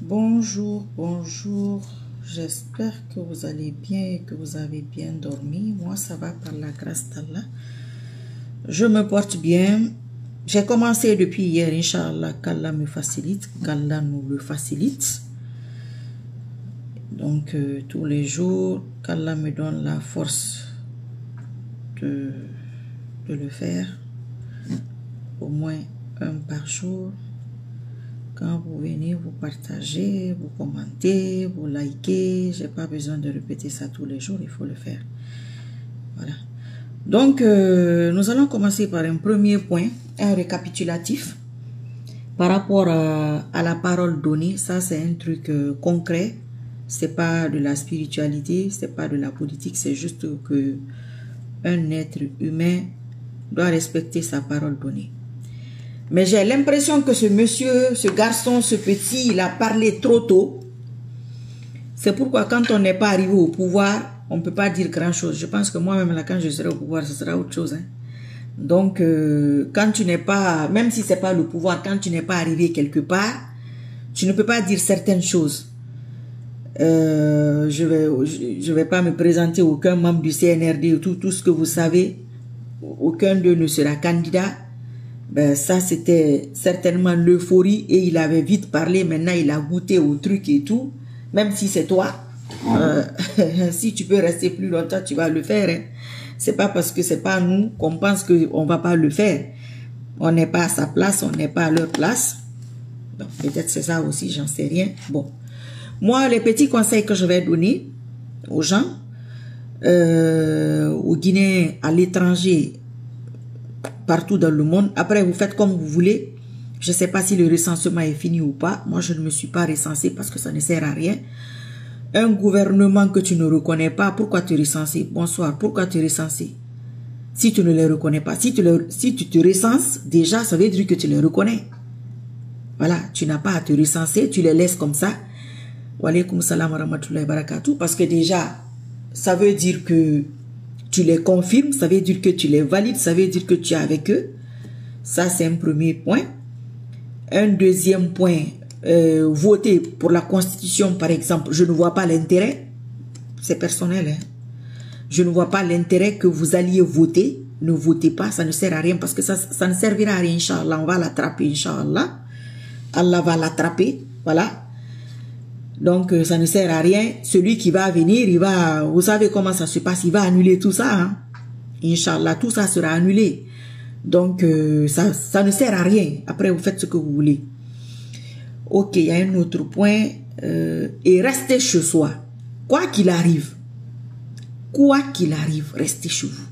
Bonjour, bonjour. J'espère que vous allez bien et que vous avez bien dormi. Moi, ça va par la grâce d'Allah. Je me porte bien. J'ai commencé depuis hier, Inch'Allah, qu'Allah me facilite, qu'Allah nous le facilite. Donc, tous les jours, qu'Allah me donne la force de le faire. Au moins un par jour. Quand vous venez, vous partagez, vous commentez, vous likez. Je n'ai pas besoin de répéter ça tous les jours, il faut le faire. Voilà. Donc, nous allons commencer par un premier point, un récapitulatif. Par rapport à la parole donnée, ça c'est un truc concret. C'est pas de la spiritualité, c'est pas de la politique, c'est juste que un être humain doit respecter sa parole donnée. Mais j'ai l'impression que ce monsieur, ce garçon, ce petit, il a parlé trop tôt. C'est pourquoi quand on n'est pas arrivé au pouvoir, on ne peut pas dire grand-chose. Je pense que moi-même, là, quand je serai au pouvoir, ce sera autre chose. Hein. Donc, quand tu n'es pas, même si ce n'est pas le pouvoir, quand tu n'es pas arrivé quelque part, tu ne peux pas dire certaines choses. Je vais pas me présenter aucun membre du CNRD, tout ce que vous savez. Aucun d'eux ne sera candidat. Ben, ça, c'était certainement l'euphorie et il avait vite parlé. Maintenant, il a goûté au truc et tout. Même si c'est toi, si tu peux rester plus longtemps, tu vas le faire. Hein. C'est pas parce que c'est pas nous qu'on pense qu'on va pas le faire. On n'est pas à sa place, on n'est pas à leur place. Donc, peut-être c'est ça aussi, j'en sais rien. Bon. Moi, les petits conseils que je vais donner aux gens, aux Guinéens, à l'étranger, partout dans le monde. Après, vous faites comme vous voulez. Je ne sais pas si le recensement est fini ou pas. Moi, je ne me suis pas recensé parce que ça ne sert à rien. Un gouvernement que tu ne reconnais pas, pourquoi te recenser? Bonsoir, pourquoi te recenser? Si tu ne les reconnais pas, si tu te recenses, déjà, ça veut dire que tu les reconnais. Voilà, tu n'as pas à te recenser, tu les laisses comme ça. Wa alaykoum salam wa rahmatullahi wa barakatuh. Parce que déjà, ça veut dire que tu les confirmes, ça veut dire que tu les valides, ça veut dire que tu es avec eux. Ça, c'est un premier point. Un deuxième point, voter pour la Constitution, par exemple, je ne vois pas l'intérêt. C'est personnel. Hein? Je ne vois pas l'intérêt que vous alliez voter. Ne votez pas, ça ne sert à rien parce que ça ne servira à rien, Inch'Allah. On va l'attraper, Inch'Allah. Allah va l'attraper, voilà. Donc, ça ne sert à rien. Celui qui va venir, il va, vous savez comment ça se passe, il va annuler tout ça. Hein? Inch'Allah, tout ça sera annulé. Donc, ça ne sert à rien. Après, vous faites ce que vous voulez. Ok, il y a un autre point. Et restez chez soi. Quoi qu'il arrive, restez chez vous.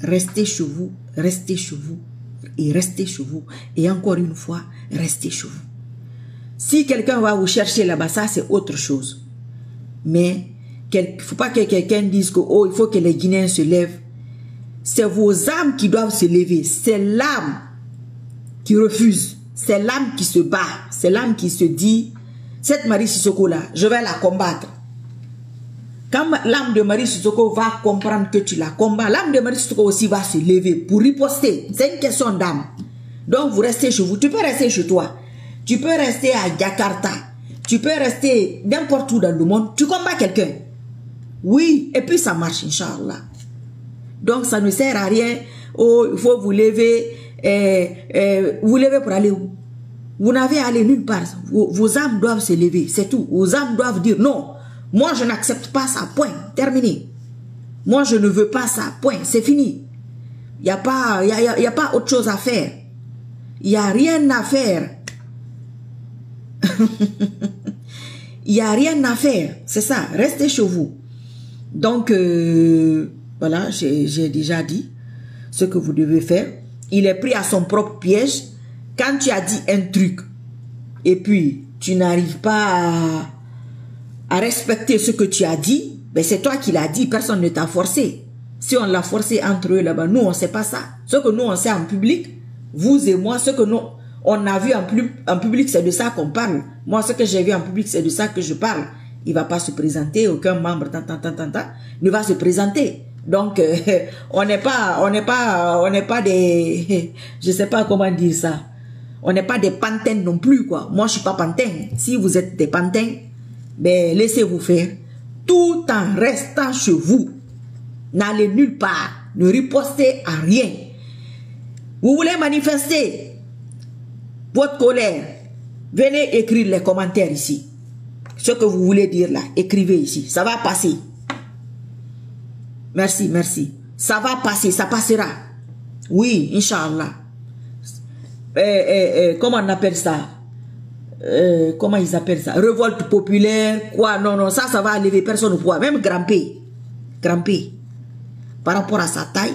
Restez chez vous, restez chez vous. Et restez chez vous. Et encore une fois, restez chez vous. Si quelqu'un va vous chercher là-bas, ça c'est autre chose. Mais il ne faut pas que quelqu'un dise que oh, il faut que les Guinéens se lèvent. C'est vos âmes qui doivent se lever. C'est l'âme qui refuse. C'est l'âme qui se bat. C'est l'âme qui se dit, cette Marie Sissoko là, je vais la combattre. Quand l'âme de Marie Sissoko va comprendre que tu la combats, l'âme de Marie Sissoko aussi va se lever pour riposter. C'est une question d'âme. Donc vous restez chez vous. Tu peux rester chez toi. Tu peux rester à Jakarta. Tu peux rester n'importe où dans le monde. Tu combats quelqu'un. Oui, et puis ça marche, Inch'Allah. Donc ça ne sert à rien. Oh, il faut vous lever. Vous levez pour aller où? Vous n'avez à aller nulle part. Vos âmes doivent se lever, c'est tout. Vos âmes doivent dire non. Moi, je n'accepte pas ça. Point. Terminé. Moi, je ne veux pas ça. Point. C'est fini. Il n'y a pas autre chose à faire. Il n'y a rien à faire. Il n'y a rien à faire. C'est ça. Restez chez vous. Donc, voilà, j'ai déjà dit ce que vous devez faire. Il est pris à son propre piège. Quand tu as dit un truc et puis tu n'arrives pas à respecter ce que tu as dit, ben c'est toi qui l'as dit. Personne ne t'a forcé. Si on l'a forcé entre eux là-bas, nous, on ne sait pas ça. Ce que nous, on sait en public, vous et moi, ce que nous... On a vu en public, c'est de ça qu'on parle. Moi, ce que j'ai vu en public, c'est de ça que je parle. Il ne va pas se présenter, aucun membre ne va se présenter. Donc, on n'est pas des... Je ne sais pas comment dire ça. On n'est pas des pantins non plus, quoi. Moi, je suis pas pantin. Si vous êtes des pantins, ben, laissez-vous faire. Tout en restant chez vous. N'allez nulle part. Ne ripostez à rien. Vous voulez manifester votre colère. Venez écrire les commentaires ici. Ce que vous voulez dire là, écrivez ici. Ça va passer. Merci, merci. Ça va passer, ça passera. Oui, Inch'Allah. Comment on appelle ça? Comment ils appellent ça? Révolte populaire, quoi? Non, non, ça va lever personne au pouvoir. Même grimper. Grimper. Par rapport à sa taille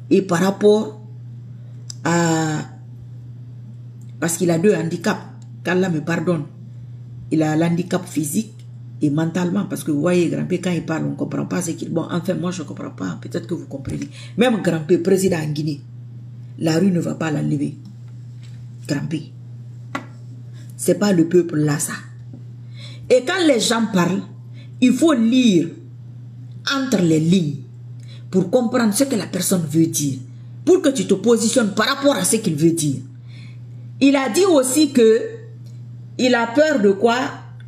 et par rapport à... Parce qu'il a 2 handicaps. Qu'Allah me pardonne. Il a l'handicap physique et mentalement. Parce que vous voyez, grimper, quand il parle, on ne comprend pas ce qu'il... Bon, enfin, moi, je ne comprends pas. Peut-être que vous comprenez. Même grimper, président en Guinée, la rue ne va pas l'enlever. Grimper. C'est pas le peuple là, ça. Et quand les gens parlent, il faut lire entre les lignes pour comprendre ce que la personne veut dire. Pour que tu te positionnes par rapport à ce qu'il veut dire. Il a dit aussi que il a peur de quoi?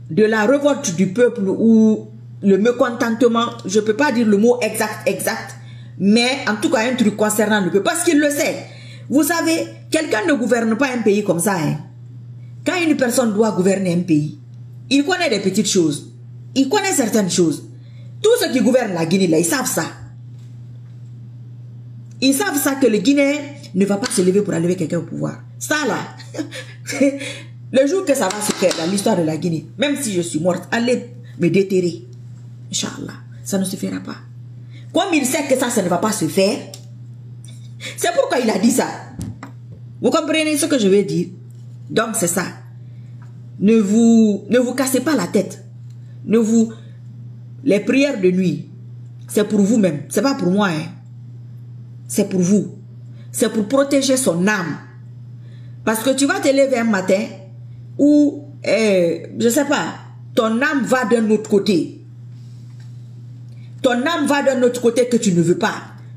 De la révolte du peuple ou le mécontentement. Je ne peux pas dire le mot exact. Mais en tout cas, un truc concernant le peuple. Parce qu'il le sait. Vous savez, quelqu'un ne gouverne pas un pays comme ça. Hein. Quand une personne doit gouverner un pays, il connaît des petites choses. Il connaît certaines choses. Tous ceux qui gouvernent la Guinée, là, ils savent ça. Ils savent ça que le Guinéen ne va pas se lever pour enlever quelqu'un au pouvoir. Ça, là, le jour que ça va se faire dans l'histoire de la Guinée, même si je suis morte, allez me déterrer. Inch'Allah, ça ne se fera pas. Comme il sait que ça ne va pas se faire, c'est pourquoi il a dit ça. Vous comprenez ce que je veux dire? Donc, c'est ça. Ne vous cassez pas la tête. Les prières de nuit, c'est pour vous-même. C'est pas pour moi. Hein. C'est pour vous. C'est pour protéger son âme. Parce que tu vas te lever un matin où, je sais pas, ton âme va d'un autre côté. Ton âme va d'un autre côté que tu ne veux pas.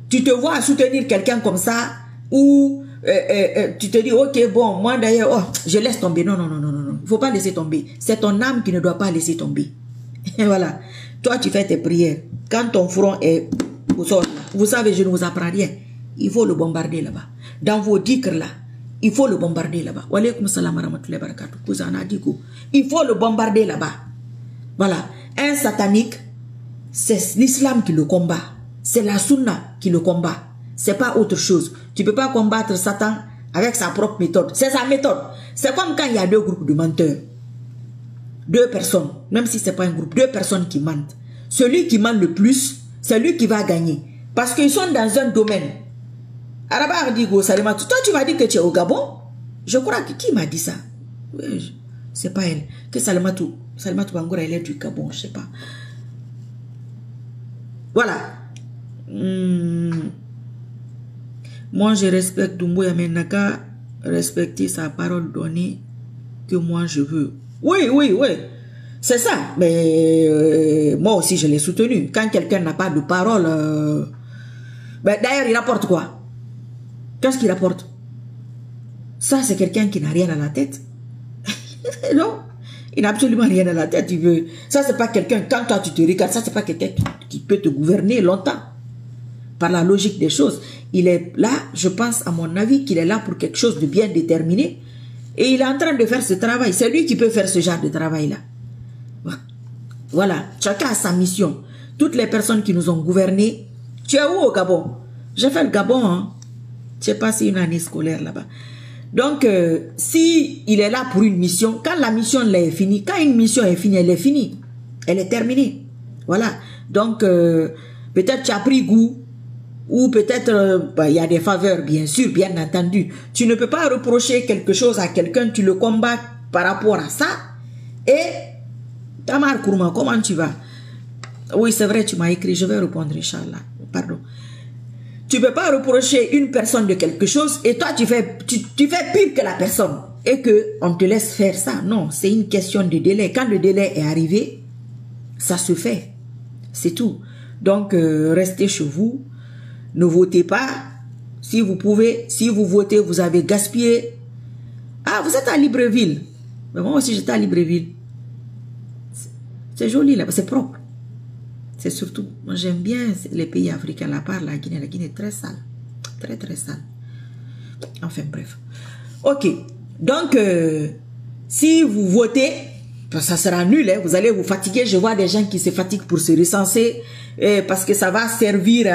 Tu te vois soutenir quelqu'un comme ça ou tu te dis, ok, bon, moi d'ailleurs, oh, je laisse tomber. Non, non, non, non, non. Il ne faut pas laisser tomber. C'est ton âme qui ne doit pas laisser tomber. Et voilà. Toi, tu fais tes prières. Quand ton front est au sol, vous savez, je ne vous apprends rien. Il faut le bombarder là-bas. Dans vos dikrs là, il faut le bombarder là-bas. Wa alaykoum salam wa rahmatullahi wa barakatuh. Il faut le bombarder là-bas. Voilà. Un satanique, c'est l'islam qui le combat. C'est la sunna qui le combat. C'est pas autre chose. Tu peux pas combattre Satan avec sa propre méthode. C'est sa méthode. C'est comme quand il y a 2 groupes de menteurs. 2 personnes, même si c'est pas un groupe, 2 personnes qui mentent. Celui qui ment le plus, c'est lui qui va gagner. Parce qu'ils sont dans un domaine. Araba dit go Salamatou, toi tu m'as dit que tu es au Gabon. Je crois que qui m'a dit ça? C'est pas elle. Que Salamatou Bangoura, elle est du Gabon, je sais pas. Voilà. Moi je respecte Doumbouya Menaka, respecter sa parole donnée que moi je veux. Oui, oui, oui. C'est ça. Mais moi aussi je l'ai soutenu. Quand quelqu'un n'a pas de parole, d'ailleurs il rapporte quoi? Qu'est-ce qu'il rapporte? Ça, c'est quelqu'un qui n'a rien à la tête. Non, il n'a absolument rien à la tête. Ça, c'est pas quelqu'un, quand toi tu te regardes, ça, c'est pas quelqu'un qui peut te gouverner longtemps. Par la logique des choses. Il est là, je pense, à mon avis, qu'il est là pour quelque chose de bien déterminé. Et il est en train de faire ce travail. C'est lui qui peut faire ce genre de travail-là. Voilà. Chacun a sa mission. Toutes les personnes qui nous ont gouvernés. Tu es où au Gabon? J'ai fait le Gabon, hein. Je sais pas si une année scolaire là-bas. Donc, si il est là pour une mission, quand la mission là est finie, quand une mission est finie, elle est finie. Elle est terminée. Voilà. Donc, peut-être tu as pris goût, ou peut-être il y a des faveurs, bien sûr, bien entendu. Tu ne peux pas reprocher quelque chose à quelqu'un, tu le combats par rapport à ça. Et, Tamar Kourma, comment tu vas? Oui, c'est vrai, tu m'as écrit, je vais répondre, Inch'Allah. Pardon. Tu ne peux pas reprocher une personne de quelque chose et toi tu fais pire que la personne et qu'on te laisse faire ça. Non, c'est une question de délai. Quand le délai est arrivé, ça se fait. C'est tout. Donc, restez chez vous. Ne votez pas. Si vous pouvez, si vous votez, vous avez gaspillé Ah, vous êtes à Libreville. Mais moi aussi, j'étais à Libreville. C'est joli là, c'est propre. C'est surtout, moi j'aime bien les pays africains, à part la Guinée. La Guinée est très sale. Très, très sale. Enfin, bref. Ok. Donc, si vous votez, ça sera nul, hein, vous allez vous fatiguer. Je vois des gens qui se fatiguent pour se recenser parce que ça va servir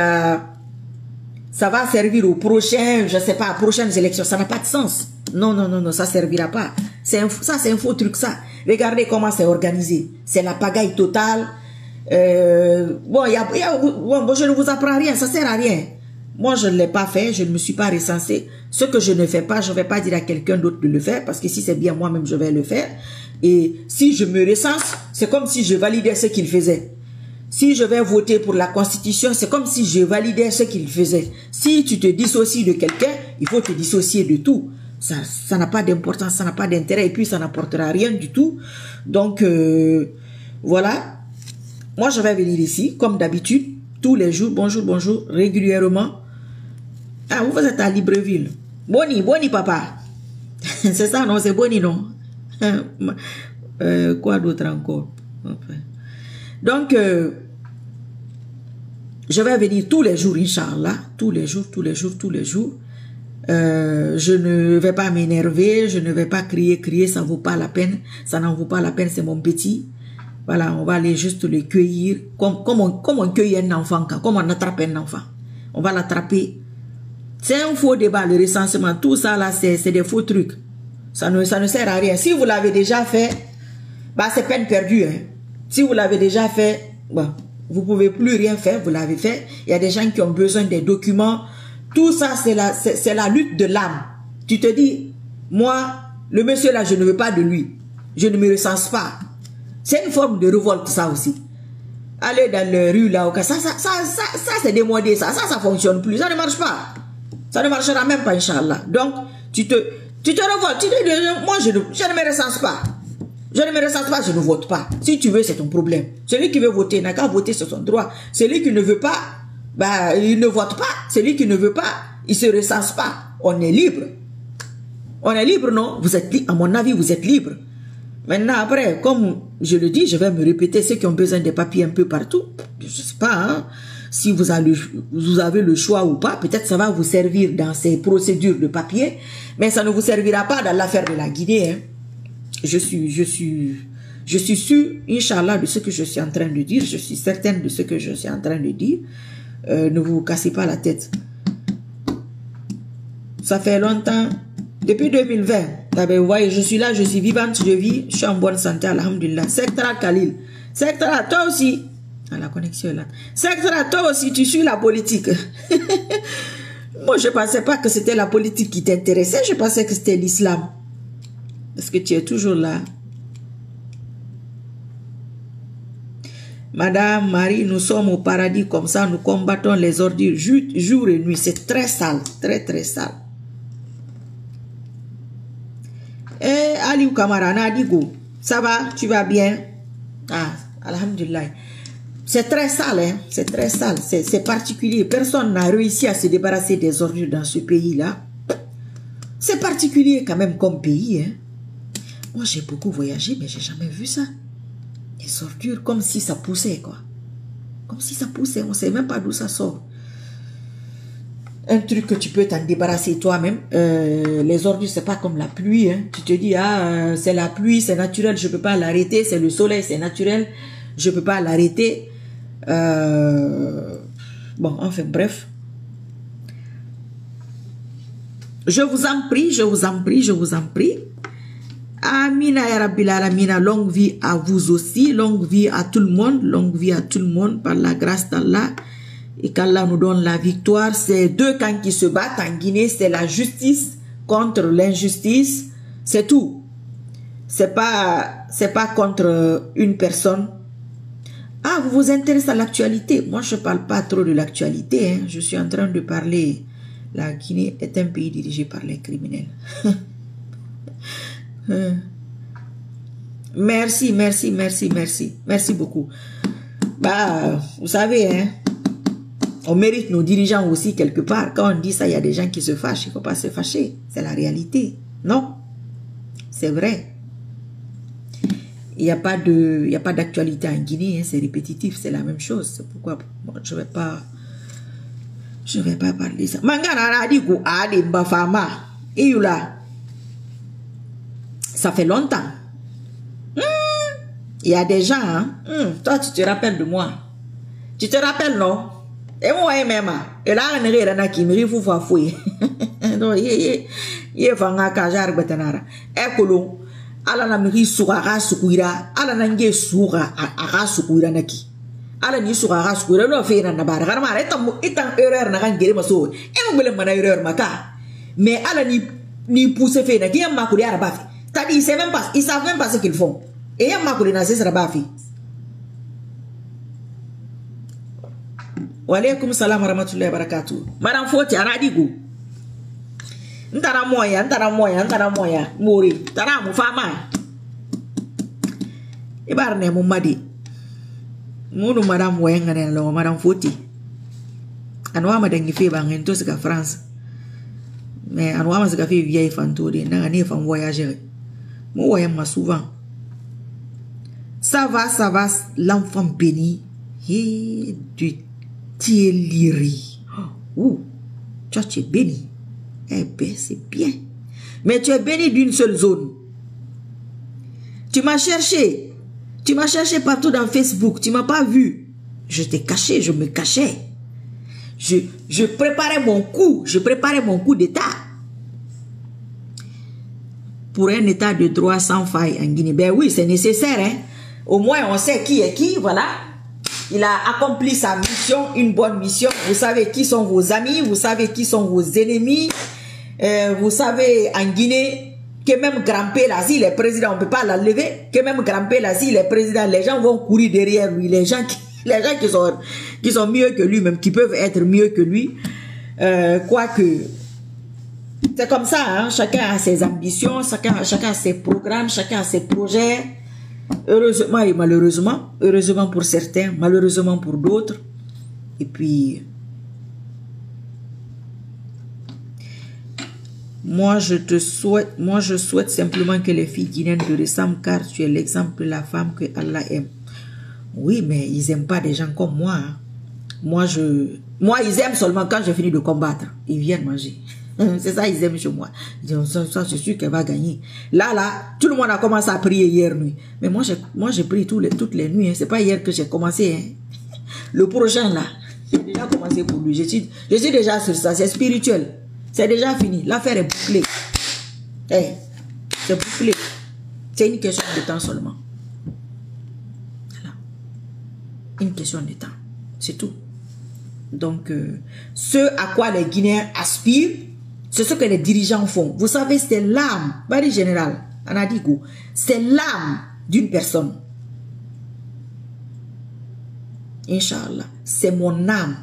aux prochains, je sais pas, aux prochaines élections. Ça n'a pas de sens. Non, non, non, non, ça servira pas. Ça, c'est un faux truc, ça. Regardez comment c'est organisé. C'est la pagaille totale. Bon, bon, je ne vous apprends rien, ça sert à rien. Moi, je ne l'ai pas fait, je ne me suis pas recensé. Ce que je ne fais pas, je ne vais pas dire à quelqu'un d'autre de le faire, parce que si c'est bien moi-même, je vais le faire. Et si je me recense, c'est comme si je validais ce qu'il faisait. Si je vais voter pour la Constitution, c'est comme si je validais ce qu'il faisait. Si tu te dissocies de quelqu'un, il faut te dissocier de tout. Ça n'a pas d'importance, ça n'a pas d'intérêt, et puis ça n'apportera rien du tout. Donc, voilà. Moi, je vais venir ici, comme d'habitude, tous les jours, bonjour, bonjour, régulièrement. Ah, vous êtes à Libreville. Boni, Boni, papa. C'est ça, non? C'est Boni, non? Quoi d'autre encore? Enfin. Donc, je vais venir tous les jours, Inch'Allah. Tous les jours, tous les jours, tous les jours. Je ne vais pas m'énerver, je ne vais pas crier, ça ne vaut pas la peine. Ça n'en vaut pas la peine, c'est mon petit. Voilà, on va aller juste le cueillir. Comme on cueille un enfant, comme on attrape un enfant. On va l'attraper. C'est un faux débat, le recensement. Tout ça, là, c'est des faux trucs. Ça ne sert à rien. Si vous l'avez déjà fait, bah, c'est peine perdue. Hein. Si vous l'avez déjà fait, bah, vous ne pouvez plus rien faire, vous l'avez fait. Il y a des gens qui ont besoin des documents. Tout ça, c'est la lutte de l'âme. Tu te dis, moi, le monsieur là, je ne veux pas de lui. Je ne me recense pas. C'est une forme de révolte, ça aussi. Aller dans les rues là, ça c'est démodé, ça fonctionne plus, ça ne marche pas. Ça ne marchera même pas, Inch'Allah. Donc, tu te révoltes, tu te dis, moi je ne me recense pas. Je ne me recense pas, je ne vote pas. Si tu veux, c'est ton problème. Celui qui veut voter n'a qu'à voter, c'est son droit. Celui qui ne veut pas, bah, il ne vote pas. Celui qui ne veut pas, il se recense pas. On est libre. On est libre, non? Vous êtes libre, à mon avis, vous êtes libre. Maintenant, après, comme je le dis, je vais me répéter, ceux qui ont besoin des papiers un peu partout, je ne sais pas, hein, si vous avez le choix ou pas, peut-être ça va vous servir dans ces procédures de papier, mais ça ne vous servira pas dans l'affaire de la Guinée. Hein. Je suis sûre, Inch'Allah, de ce que je suis en train de dire, je suis certaine de ce que je suis en train de dire. Ne vous cassez pas la tête. Ça fait longtemps. Depuis 2020, vous voyez, je suis là, je suis vivante, je vis, je suis en bonne santé, alhamdulillah. Sectra Khalil. Sectra, toi aussi. Ah, la connexion est là. Sectra, toi aussi, tu suis la politique. Moi, je ne pensais pas que c'était la politique qui t'intéressait, je pensais que c'était l'islam. Parce que tu es toujours là. Madame Marie, nous sommes au paradis comme ça, nous combattons les ordures jour et nuit. C'est très sale, très très sale. Eh, Aliou Kamara, Nadigo, ça va, tu vas bien? Ah, alhamdulillah. C'est très sale, hein? C'est très sale, c'est particulier. Personne n'a réussi à se débarrasser des ordures dans ce pays-là. C'est particulier quand même comme pays, hein? Moi, j'ai beaucoup voyagé, mais j'ai jamais vu ça. Des ordures comme si ça poussait, quoi. Comme si ça poussait, on ne sait même pas d'où ça sort. Un truc que tu peux t'en débarrasser toi-même. Les ordures, c'est pas comme la pluie. Hein. Tu te dis, ah, c'est la pluie, c'est naturel, je peux pas l'arrêter. C'est le soleil, c'est naturel, je peux pas l'arrêter. Bon, enfin, bref. Je vous en prie, je vous en prie, je vous en prie. Amina ya Rabbil Alamina, longue vie à vous aussi, longue vie à tout le monde, par la grâce d'Allah. Et qu'Allah nous donne la victoire. C'est deux camps qui se battent en Guinée. C'est la justice contre l'injustice. C'est tout. C'est pas contre une personne. Ah, vous vous intéressez à l'actualité. Moi, je parle pas trop de l'actualité. Hein. Je suis en train de parler. La Guinée est un pays dirigé par les criminels. Merci, merci, merci, merci. Merci beaucoup. Bah, vous savez, hein. On mérite nos dirigeants aussi quelque part. Quand on dit ça, il y a des gens qui se fâchent. Il ne faut pas se fâcher. C'est la réalité. Non? C'est vrai. Il n'y a pas d'actualité en Guinée, hein, c'est répétitif, c'est la même chose. C'est pourquoi bon, je vais pas parler de ça. Mangana dit que Ali Mbafama, et là, ça fait longtemps. Il y a des gens, hein? Toi tu te rappelles de moi. Tu te rappelles, non? Et moi, même, et là, on est là, qui me faut faire fouiller. Non, il fanga kajar betanara. Ekolo, ala na miri suara sukuira, ala na nge suga aga sukuira naki. Ala ni suga aga sukuira no fe na bara. Kana mara itan erreur na kan gere maso. E mo bele mana erreur maka. Mais ala ni pousse fe na ki yam makuri ara bafi. Tadi ils savent même pas ce qu'ils font. Et yam makuri na sera bafi. Wa alaykum salam wa rahmatullahi wa barakatuh. Madame Foti aradigo. Ntara moya, mori, tara mu fama. Ibarne mu madi. Munu madame wengane lo madame Foti. Anwa madangi fe bangen to sika France. Mais anwa ma sika fe vieille fantode na ne fam voyager. Mo voyage souvent. Ça va, l'enfant béni. Et du Thierry. Ouh, tu es béni. Eh bien, c'est bien. Mais tu es béni d'une seule zone. Tu m'as cherché. Tu m'as cherché partout dans Facebook. Tu m'as pas vu. Je t'ai caché, je me cachais. Je préparais mon coup. Je préparais mon coup d'état. Pour un état de droit sans faille en Guinée. Ben oui, c'est nécessaire. Hein? Au moins, on sait qui est qui. Voilà. Il a accompli sa mission, une bonne mission. Vous savez qui sont vos amis, vous savez qui sont vos ennemis. Vous savez en Guinée que même grimper là, s'il est président, on ne peut pas l'enlever. Que même grimper là, s'il est président, les gens vont courir derrière lui. Les gens qui sont mieux que lui, même qui peuvent être mieux que lui. Quoique, c'est comme ça, hein? Chacun a ses ambitions, chacun a ses programmes, chacun a ses projets. Heureusement et malheureusement, heureusement pour certains, malheureusement pour d'autres. Et puis, moi je souhaite simplement que les filles guinéennes te ressemblent, car tu es l'exemple de la femme que Allah aime. Oui, mais ils n'aiment pas des gens comme moi. Hein. Moi, ils aiment seulement quand j'ai fini de combattre. Ils viennent manger. C'est ça, ils aiment chez moi. Ils disent, ça, c'est sûr qu'elle va gagner. Là, tout le monde a commencé à prier hier nuit. Mais moi, j'ai prié toutes les nuits. Hein. C'est pas hier que j'ai commencé. Hein. Le prochain, là, j'ai déjà commencé pour lui. Je suis déjà sur ça. C'est spirituel. C'est déjà fini. L'affaire est bouclée. Hey, c'est bouclé. C'est une question de temps seulement. Voilà. Une question de temps. C'est tout. Donc, ce à quoi les Guinéens aspirent, c'est ce que les dirigeants font. Vous savez, c'est l'âme, Bari Général, Anadigo, c'est l'âme d'une personne. Inch'Allah, c'est mon âme,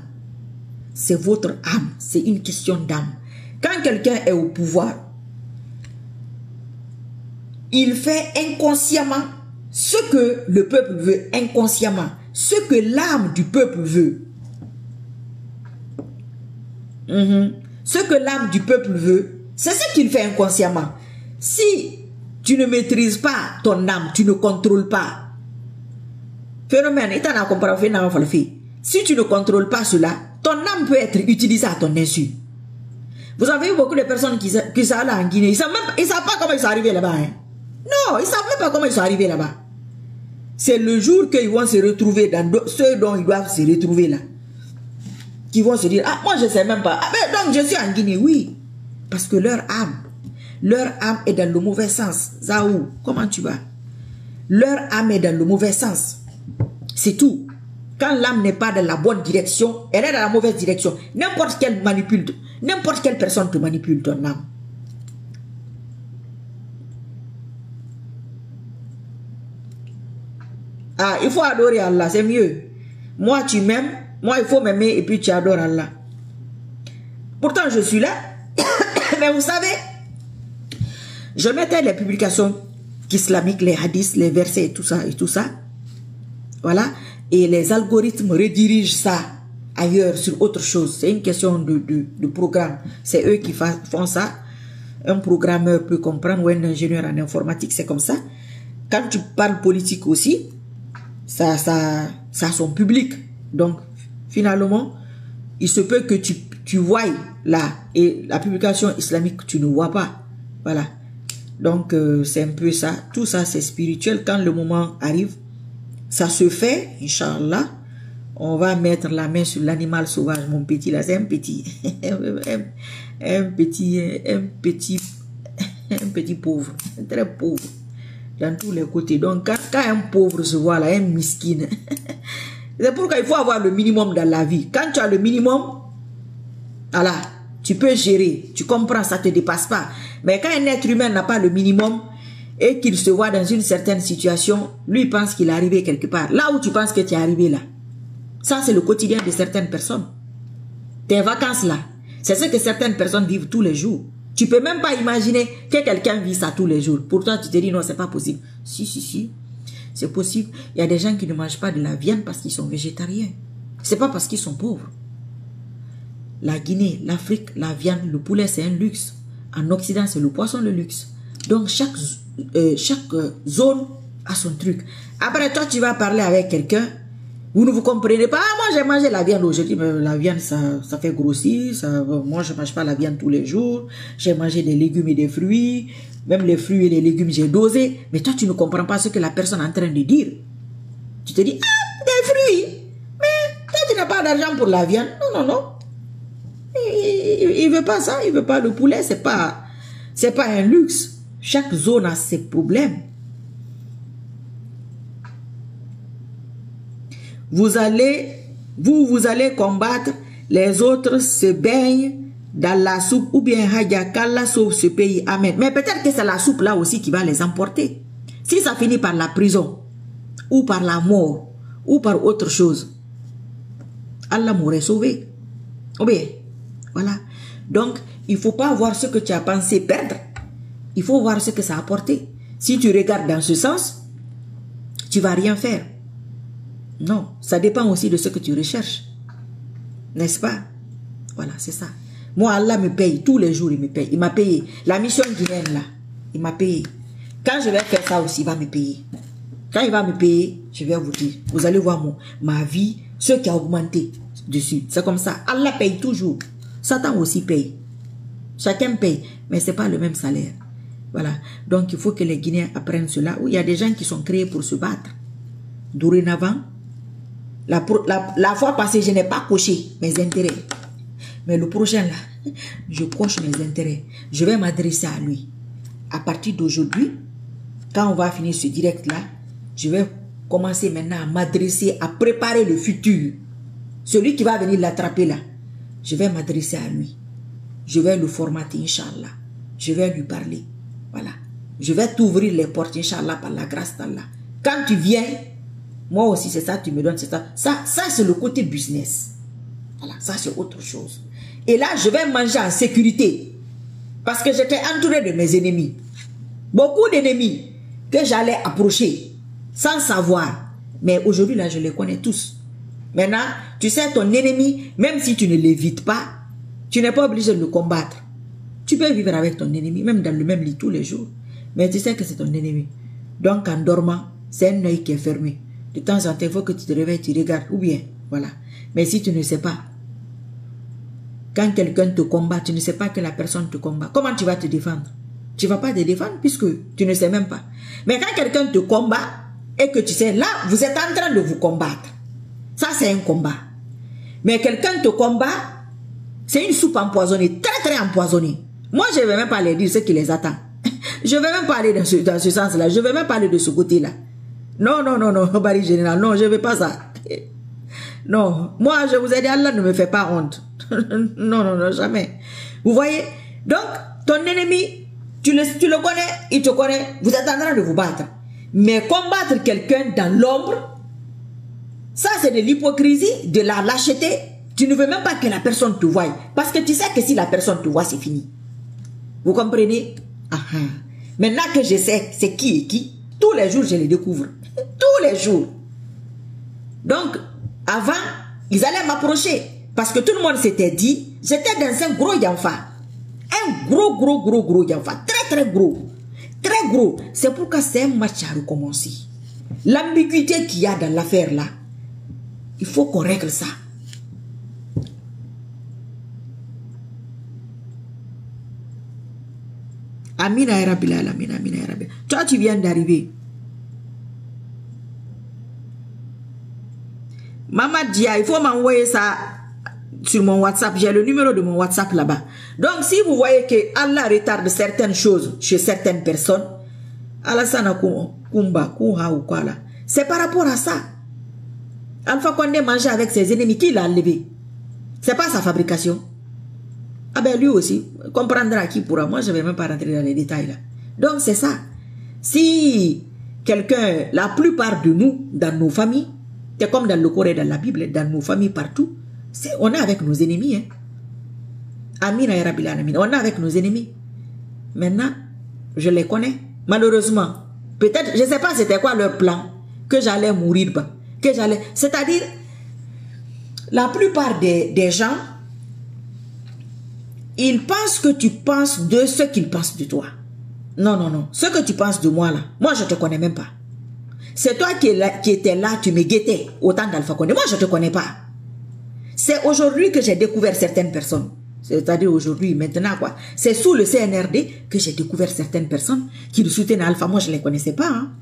c'est votre âme, c'est une question d'âme. Quand quelqu'un est au pouvoir, il fait inconsciemment ce que le peuple veut, inconsciemment, ce que l'âme du peuple veut. Ce que l'âme du peuple veut, c'est ce qu'il fait inconsciemment. Si tu ne maîtrises pas ton âme, tu ne contrôles pas. Phénomène, si tu ne contrôles pas cela, ton âme peut être utilisée à ton insu. Vous avez vu beaucoup de personnes qui sont là en Guinée, ils ne savent pas comment ils sont arrivés là-bas. Hein? Non, ils ne savent même pas comment ils sont arrivés là-bas. C'est le jour qu'ils vont se retrouver dans ceux dont ils doivent se retrouver là. Qui vont se dire, ah, moi je ne sais même pas. Ah, ben, donc je suis en Guinée, oui. Parce que leur âme est dans le mauvais sens. Zaou, comment tu vas? Leur âme est dans le mauvais sens. C'est tout. Quand l'âme n'est pas dans la bonne direction, elle est dans la mauvaise direction. N'importe quelle personne te manipule ton âme. Ah, il faut adorer Allah, c'est mieux. Moi, tu m'aimes. Moi, il faut m'aimer et puis tu adores Allah. Pourtant, je suis là. Mais vous savez, je mettais les publications islamiques, les hadiths, les versets et tout ça. Voilà. Et les algorithmes redirigent ça ailleurs, sur autre chose. C'est une question de programme. C'est eux qui font ça. un programmeur peut comprendre ou un ingénieur en informatique, c'est comme ça. Quand tu parles politique aussi, ça a son public. Donc, finalement, il se peut que tu voies là, et la publication islamique, tu ne vois pas. Voilà. Donc, c'est un peu ça. Tout ça, c'est spirituel. Quand le moment arrive, ça se fait, Inch'Allah. On va mettre la main sur l'animal sauvage, mon petit, là, c'est un petit, un petit pauvre, très pauvre, dans tous les côtés. Donc, quand un pauvre se voit là, un miskin, c'est pourquoi il faut avoir le minimum dans la vie. Quand tu as le minimum, voilà, tu peux gérer, tu comprends, ça ne te dépasse pas. Mais quand un être humain n'a pas le minimum et qu'il se voit dans une certaine situation, lui il pense qu'il est arrivé quelque part. Là où tu penses que tu es arrivé là. Ça, c'est le quotidien de certaines personnes. Tes vacances là, c'est ce que certaines personnes vivent tous les jours. Tu peux même pas imaginer que quelqu'un vit ça tous les jours. Pourtant, tu te dis non, c'est pas possible. Si, c'est possible. Il y a des gens qui ne mangent pas de la viande parce qu'ils sont végétariens. C'est pas parce qu'ils sont pauvres. La Guinée, l'Afrique, la viande, le poulet, c'est un luxe. En Occident, c'est le poisson, le luxe. Donc, chaque zone a son truc. Après, toi, tu vas parler avec quelqu'un. Vous ne vous comprenez pas. Ah, moi, j'ai mangé la viande aujourd'hui. Mais la viande, ça fait grossir. Moi, je ne mange pas la viande tous les jours. J'ai mangé des légumes et des fruits. Même les fruits et les légumes, j'ai dosé. Mais toi, tu ne comprends pas ce que la personne est en train de dire. Tu te dis, ah, des fruits. Mais toi, tu n'as pas d'argent pour la viande. Non. Il ne veut pas ça. Il ne veut pas le poulet. C'est pas un luxe. Chaque zone a ses problèmes. Vous allez combattre, les autres se baignent dans la soupe ou bien Hadja, qu'Allah sauve ce pays. Amen. Mais peut-être que c'est la soupe là aussi qui va les emporter. Si ça finit par la prison, ou par la mort, ou par autre chose, Allah m'aurait sauvé. Ou bien, voilà. Donc, il ne faut pas voir ce que tu as pensé perdre. Il faut voir ce que ça a apporté. Si tu regardes dans ce sens, tu ne vas rien faire. Non, ça dépend aussi de ce que tu recherches. N'est-ce pas? Voilà, c'est ça. Moi, Allah me paye. Tous les jours, il me paye. Il m'a payé. La mission guinéenne, là, il m'a payé. Quand je vais faire ça aussi, il va me payer. Quand il va me payer, je vais vous dire. Vous allez voir ma vie, ce qui a augmenté dessus. C'est comme ça. Allah paye toujours. Satan aussi paye. Chacun paye. Mais ce n'est pas le même salaire. Voilà. Donc, il faut que les Guinéens apprennent cela. Il y a des gens qui sont créés pour se battre. Dorénavant, la fois passée, je n'ai pas coché mes intérêts. Mais le prochain là, je coche mes intérêts. Je vais m'adresser à lui. À partir d'aujourd'hui, quand on va finir ce direct là, je vais commencer maintenant à m'adresser, à préparer le futur. Celui qui va venir l'attraper là, je vais m'adresser à lui. Je vais le formater, Inch'Allah. Je vais lui parler. Voilà. Je vais t'ouvrir les portes, Inch'Allah, par la grâce d'Allah. Quand tu viens, moi aussi, c'est ça, tu me donnes, c'est ça. Ça c'est le côté business. Voilà, ça, c'est autre chose. Et là, je vais manger en sécurité. Parce que j'étais entouré de mes ennemis. Beaucoup d'ennemis que j'allais approcher sans savoir. Mais aujourd'hui, là, je les connais tous. Maintenant, tu sais, ton ennemi, même si tu ne l'évites pas, tu n'es pas obligé de le combattre. Tu peux vivre avec ton ennemi, même dans le même lit tous les jours. Mais tu sais que c'est ton ennemi. Donc, en dormant, c'est un œil qui est fermé. De temps en temps, il faut que tu te réveilles, tu regardes, ou bien, voilà. Mais si tu ne sais pas, quand quelqu'un te combat, tu ne sais pas que la personne te combat, comment tu vas te défendre? Tu ne vas pas te défendre puisque tu ne sais même pas. Mais quand quelqu'un te combat et que tu sais, là, vous êtes en train de vous combattre. Ça, c'est un combat. Mais quelqu'un te combat, c'est une soupe empoisonnée, très très empoisonnée. Moi, je ne vais même pas leur dire ce qui les attend. Je ne vais même pas aller dans ce sens-là. Je ne vais même pas aller de ce côté-là. Non, Bari Général, non, je ne veux pas ça. Non, moi, je vous ai dit, Allah ne me fait pas honte. Non, jamais. Vous voyez? Donc, ton ennemi, tu le connais, il te connaît, vous êtes en train de vous battre. Mais combattre quelqu'un dans l'ombre, ça, c'est de l'hypocrisie, de la lâcheté. Tu ne veux même pas que la personne te voie. Parce que tu sais que si la personne te voit, c'est fini. Vous comprenez? Maintenant que je sais c'est qui et qui, tous les jours, je les découvre. Tous les jours. Donc, avant, ils allaient m'approcher. Parce que tout le monde s'était dit, j'étais dans un gros yanfa. un gros Yafa. Très gros. Très gros. C'est pourquoi c'est un match à recommencer. L'ambiguïté qu'il y a dans l'affaire là, il faut qu'on règle ça. Amina Rabbil Alamin, Amina Rabbil. Toi, tu viens d'arriver. Maman Dia, il faut m'envoyer ça sur mon WhatsApp. J'ai le numéro de mon WhatsApp là-bas. Donc, si vous voyez que Allah retarde certaines choses chez certaines personnes, Alassana Kumba, Kuha ou quoi là, c'est par rapport à ça. Alpha Condé mangeait avec ses ennemis, qui l'a enlevé? C'est pas sa fabrication. Ah ben lui aussi, comprendra qui pourra. Moi, je ne vais même pas rentrer dans les détails là. Donc, c'est ça. Si quelqu'un, la plupart de nous, dans nos familles, c'est comme dans le Coran, dans la Bible, dans nos familles partout, on est avec nos ennemis. Hein. Amina et Rabbil Alamin, on est avec nos ennemis. Maintenant, je les connais. Malheureusement, peut-être, je ne sais pas c'était quoi leur plan, que j'allais mourir. C'est-à-dire, la plupart des gens, ils pensent que tu penses de ce qu'ils pensent de toi. Non. Ce que tu penses de moi là, moi je ne te connais même pas. C'est toi qui étais là, tu me guettais autant d'Alpha Condé. Moi je ne te connais pas. C'est aujourd'hui que j'ai découvert certaines personnes. C'est-à-dire aujourd'hui, maintenant quoi. C'est sous le CNRD que j'ai découvert certaines personnes qui le soutiennent Alpha. Moi je ne les connaissais pas. Hein.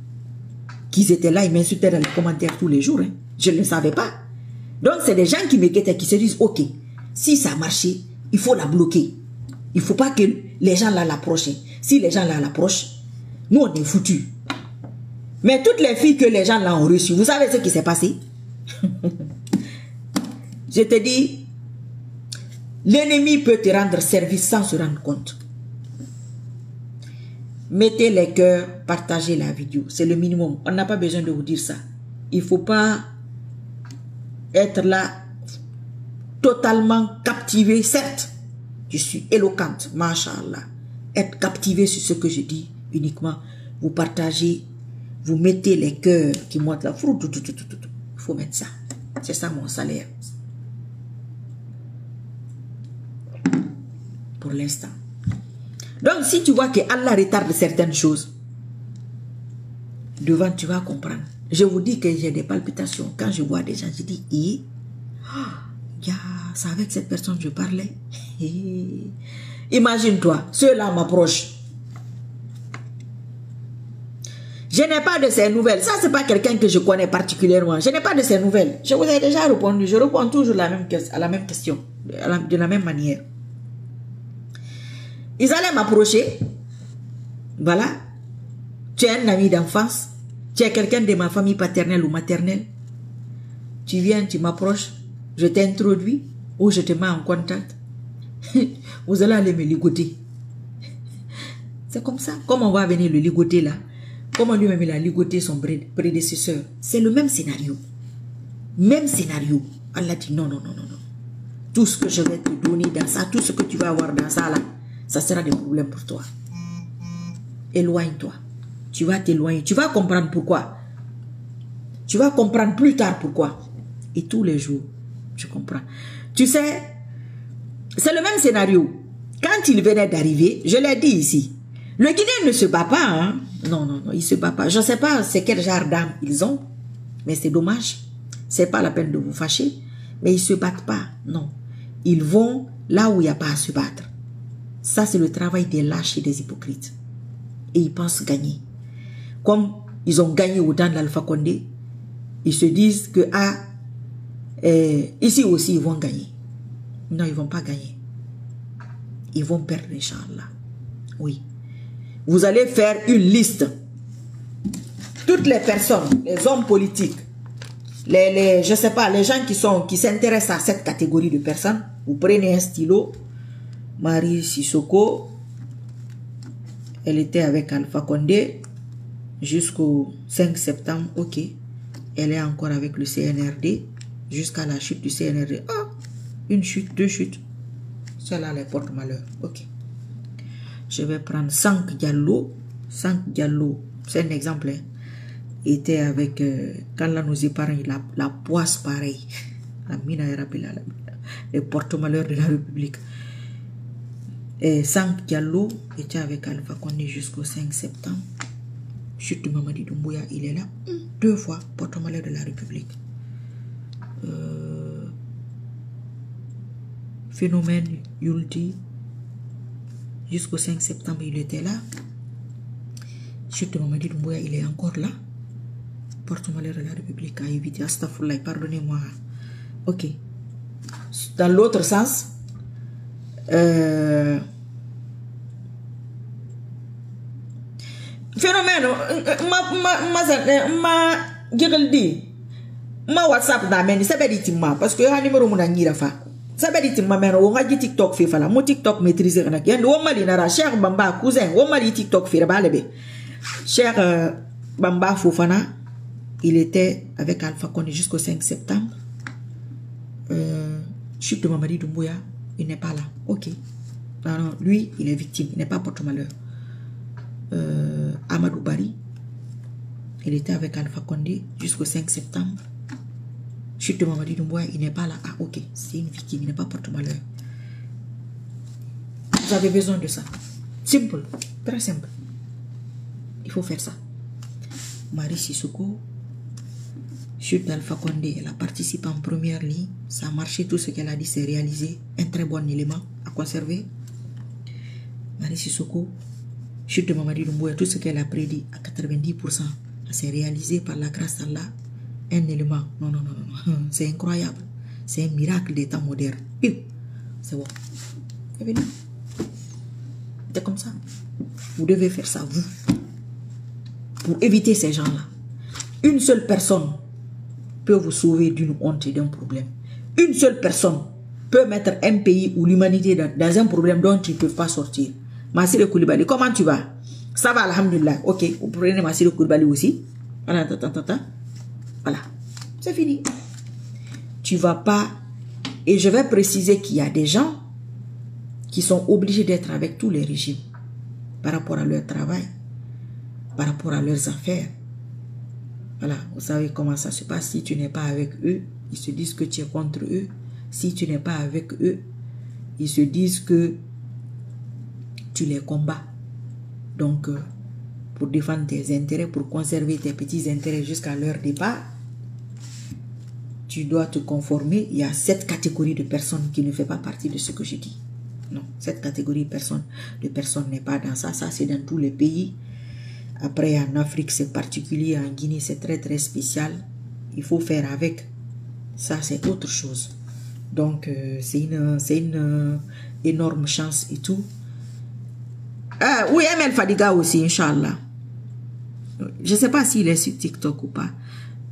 Qu'ils étaient là, ils m'insultaient dans les commentaires tous les jours. Hein. Je ne le savais pas. Donc c'est des gens qui me guettaient, qui se disent, ok, si ça a marché, il faut la bloquer. Il ne faut pas que les gens là l'approchent. Si les gens là l'approchent, nous on est foutus. Mais toutes les filles que les gens là ont reçues, vous savez ce qui s'est passé? Je te dis, l'ennemi peut te rendre service sans se rendre compte. Mettez les cœurs, partagez la vidéo. C'est le minimum. On n'a pas besoin de vous dire ça. Il ne faut pas être là totalement captivé. Certes, je suis éloquente, mashallah. Être captivé sur ce que je dis uniquement. Vous partagez, vous mettez les cœurs qui montent là. Il faut mettre ça. C'est ça mon salaire. Pour l'instant. Donc, si tu vois que Allah retarde certaines choses, devant, tu vas comprendre. Je vous dis que j'ai des palpitations. Quand je vois des gens, je dis, c'est avec cette personne que je parlais. Imagine-toi, ceux-là m'approchent. Je n'ai pas de ces nouvelles. Ça, c'est pas quelqu'un que je connais particulièrement. Je n'ai pas de ces nouvelles. Je vous ai déjà répondu. Je réponds toujours à la même question. De la même manière. Ils allaient m'approcher. Voilà. Tu es un ami d'enfance. Tu es quelqu'un de ma famille paternelle ou maternelle. Tu viens, tu m'approches. Je t'introduis ou je te mets en contact. Vous allez aller me ligoter. C'est comme ça. Comme on va venir le ligoter là. Comme lui-même il a ligoté son prédécesseur. C'est le même scénario. Même scénario. Allah dit non. Tout ce que je vais te donner dans ça, tout ce que tu vas avoir dans ça là, ça sera des problèmes pour toi. Éloigne-toi. Tu vas t'éloigner. Tu vas comprendre pourquoi. Tu vas comprendre plus tard pourquoi. Et tous les jours, je comprends. Tu sais, c'est le même scénario. Quand il venait d'arriver, je l'ai dit ici, le Guinéen ne se bat pas. Hein? Non, il ne se bat pas. Je ne sais pas c'est quel genre d'âme ils ont, mais c'est dommage. Ce n'est pas la peine de vous fâcher, mais ils ne se battent pas. Non. Ils vont là où il n'y a pas à se battre. Ça, c'est le travail des lâches et des hypocrites. Et ils pensent gagner. Comme ils ont gagné au temps de l'Alpha Condé, ils se disent que ici aussi, ils vont gagner. Non, ils ne vont pas gagner. Ils vont perdre, Inch'Allah. Oui. Vous allez faire une liste. Toutes les personnes, les hommes politiques, je ne sais pas, les gens qui s'intéressent à cette catégorie de personnes, vous prenez un stylo. Marie Sissoko, elle était avec Alpha Condé jusqu'au 5 septembre, ok. Elle est encore avec le CNRD jusqu'à la chute du CNRD. Ah, une chute, deux chutes. Celle-là, les porte malheur, ok. Je vais prendre Sank Diallo. Sank Diallo, c'est un exemple. Hein. Était avec, quand là nous épargne, la poisse pareille. Les porte malheur de la République. Et Sank Diallo était avec Alpha Condé jusqu'au 5 septembre. Chute de Mamadi Doumbouya, il est là 2 fois, porte-malheur de la République. Phénomène Yulti, jusqu'au 5 septembre, il était là. Chute de Mamadi Doumbouya, il est encore là. Porte-malheur de la République a évité. Astaghfirullah, pardonnez-moi. Ok. Dans l'autre sens, phénomène ma WhatsApp da men ça dit ma parce que ha numéro mon ngira fa ça dit ma men on a TikTok fait fala mon TikTok maîtriser nak yande wo mali nara Cheikh Bamba cousin wo mali TikTok fait ba lebe Cheikh Bamba Fofana il était avec Alpha Condé jusqu'au 5 septembre. Chute de Mamadi Doumbouya, il n'est pas là. Ok. Non, lui, il est victime, il n'est pas porte-malheur. Amadou Bari, il était avec Alpha Condé jusqu'au 5 septembre. Chute de Mamadi Doumbouya, il n'est pas là. Ah, ok, c'est une victime, il n'est pas porte-malheur. Vous avez besoin de ça. Simple, très simple. Il faut faire ça. Marie Sissoko, chute d'Alpha Condé, elle a participé en première ligne. Ça a marché, tout ce qu'elle a dit, c'est réalisé. Un très bon élément à conserver. Marie Sissoko, chute de Mamadi Doumbouya, tout ce qu'elle a prédit à 90%, c'est réalisé par la grâce d'Allah. Un élément. Non, non, non, non. C'est incroyable. C'est un miracle des temps modernes. C'est bon. C'est comme ça. Vous devez faire ça, vous. Pour éviter ces gens-là. Une seule personne peut vous sauver d'une honte et d'un problème. Une seule personne peut mettre un pays ou l'humanité dans un problème dont ils ne peuvent pas sortir. Massire Koulibaly, comment tu vas? Ça va, alhamdulillah. Ok, vous prenez Massire Koulibaly aussi. Voilà, voilà. C'est fini. Tu vas pas... Et je vais préciser qu'il y a des gens qui sont obligés d'être avec tous les régimes par rapport à leur travail, par rapport à leurs affaires. Voilà, vous savez comment ça se passe. Si tu n'es pas avec eux, ils se disent que tu es contre eux. Si tu n'es pas avec eux, ils se disent que tu les combats. Donc, pour défendre tes intérêts, pour conserver tes petits intérêts jusqu'à leur départ, tu dois te conformer. Il y a cette catégorie de personnes qui ne fait pas partie de ce que je dis. Non, cette catégorie de personnes n'est pas dans ça. Ça, c'est dans tous les pays. Après, en Afrique, c'est particulier. En Guinée, c'est très, très spécial. Il faut faire avec. Ça, c'est autre chose. Donc, c'est une énorme chance et tout. Oui, Emel Fadiga aussi, Inch'Allah. Je ne sais pas s'il est sur TikTok ou pas.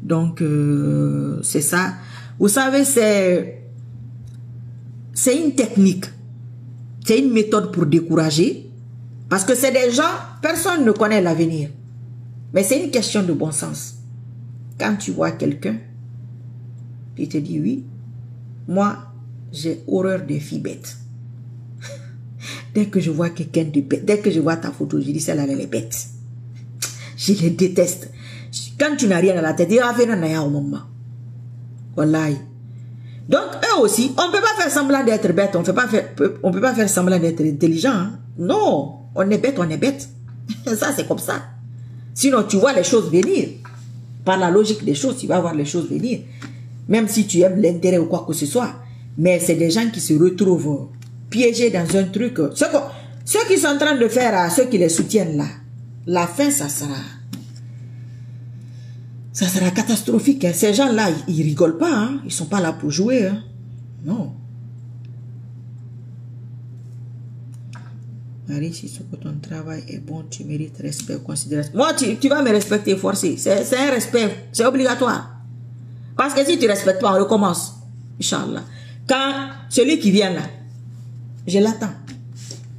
Donc, c'est ça. Vous savez, c'est une technique. C'est une méthode pour décourager. Parce que c'est des gens, personne ne connaît l'avenir. Mais c'est une question de bon sens. Quand tu vois quelqu'un, tu te dis oui, moi, j'ai horreur des filles bêtes. Dès que je vois quelqu'un de bête, dès que je vois ta photo, je dis celle-là, elle est bête. Je les déteste. Quand tu n'as rien à la tête, il va faire un au moment. Wallahi. Donc, eux aussi, on ne peut pas faire semblant d'être bête, on ne peut pas faire semblant d'être intelligent. Hein? Non, on est bête, on est bête. Ça, c'est comme ça. Sinon, tu vois les choses venir. Par la logique des choses, tu vas voir les choses venir. Même si tu aimes l'intérêt ou quoi que ce soit. Mais c'est des gens qui se retrouvent piégés dans un truc. Ceux qui sont en train de faire à ceux qui les soutiennent là, la fin, ça sera catastrophique. Hein. Ces gens-là, ils rigolent pas. Hein. Ils sont pas là pour jouer. Hein. Non. Marie, si ton travail est bon, tu mérites respect, considération. Moi, tu vas me respecter forcé. C'est un respect. C'est obligatoire. Parce que si tu ne respectes pas, on recommence. Inch'Allah. Quand celui qui vient là, je l'attends.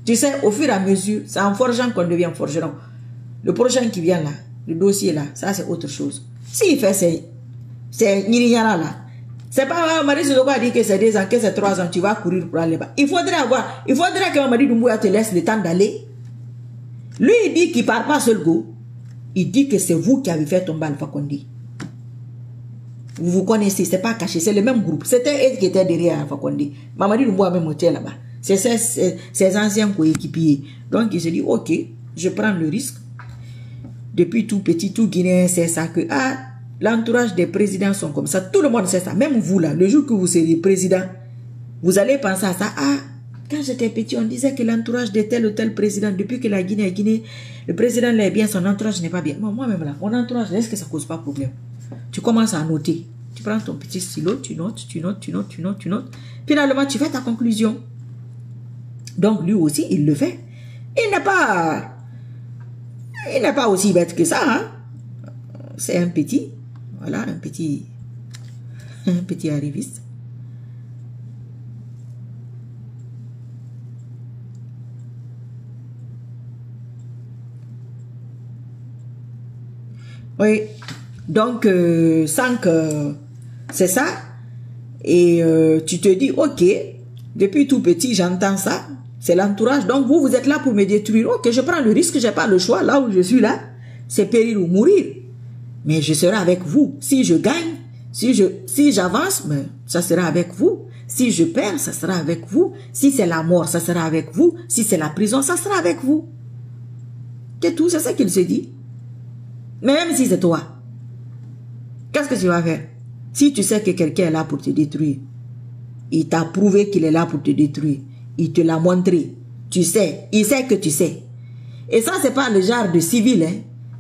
Tu sais, au fur et à mesure, c'est en forgeant qu'on devient forgeron. Le prochain qui vient là, le dossier là, ça c'est autre chose. S'il fait c'est Niriana là. C'est pas Marie Sissoko a dit que c'est 2 ans, que c'est 3 ans, tu vas courir pour aller bas. Il faudrait que Mamadi Doumbouya te laisse le temps d'aller. Lui, il dit qu'il ne part pas seul go. Il dit que c'est vous qui avez fait tomber Alpha Condé. Vous vous connaissez, c'est pas caché, c'est le même groupe. C'était elle qui était derrière Alpha Condé. Mamadi Doumbouya même était là-bas. C'est ses anciens coéquipiers. Donc, il se dit, ok, je prends le risque. Depuis tout petit, tout Guinéen sait ça que, l'entourage des présidents sont comme ça. Tout le monde sait ça. Même vous, là, le jour que vous serez président, vous allez penser à ça. Quand j'étais petit, on disait que l'entourage de tel ou tel président, depuis que la Guinée est Guinée, le président est bien, son entourage n'est pas bien. Moi-même, là, mon entourage, est-ce que ça ne cause pas problème? Tu commences à noter. Tu prends ton petit stylo, tu notes. Finalement, tu fais ta conclusion. Donc, lui aussi, il le fait. Il n'est pas aussi bête que ça, hein. C'est un petit, voilà, un petit arriviste. Oui, donc, sans que c'est ça, et tu te dis, ok, depuis tout petit, j'entends ça, c'est l'entourage, donc vous êtes là pour me détruire. Ok, je prends le risque, j'ai pas le choix, là où je suis là, c'est périr ou mourir. Mais je serai avec vous. Si je gagne, si j'avance, ça sera avec vous. Si je perds, ça sera avec vous. Si c'est la mort, ça sera avec vous. Si c'est la prison, ça sera avec vous. C'est tout, c'est ça qu'il se dit. Mais même si c'est toi, qu'est-ce que tu vas faire? Si tu sais que quelqu'un est là pour te détruire, il t'a prouvé qu'il est là pour te détruire, il te l'a montré, tu sais, il sait que tu sais. Et ça, c'est pas le genre de civil, hein,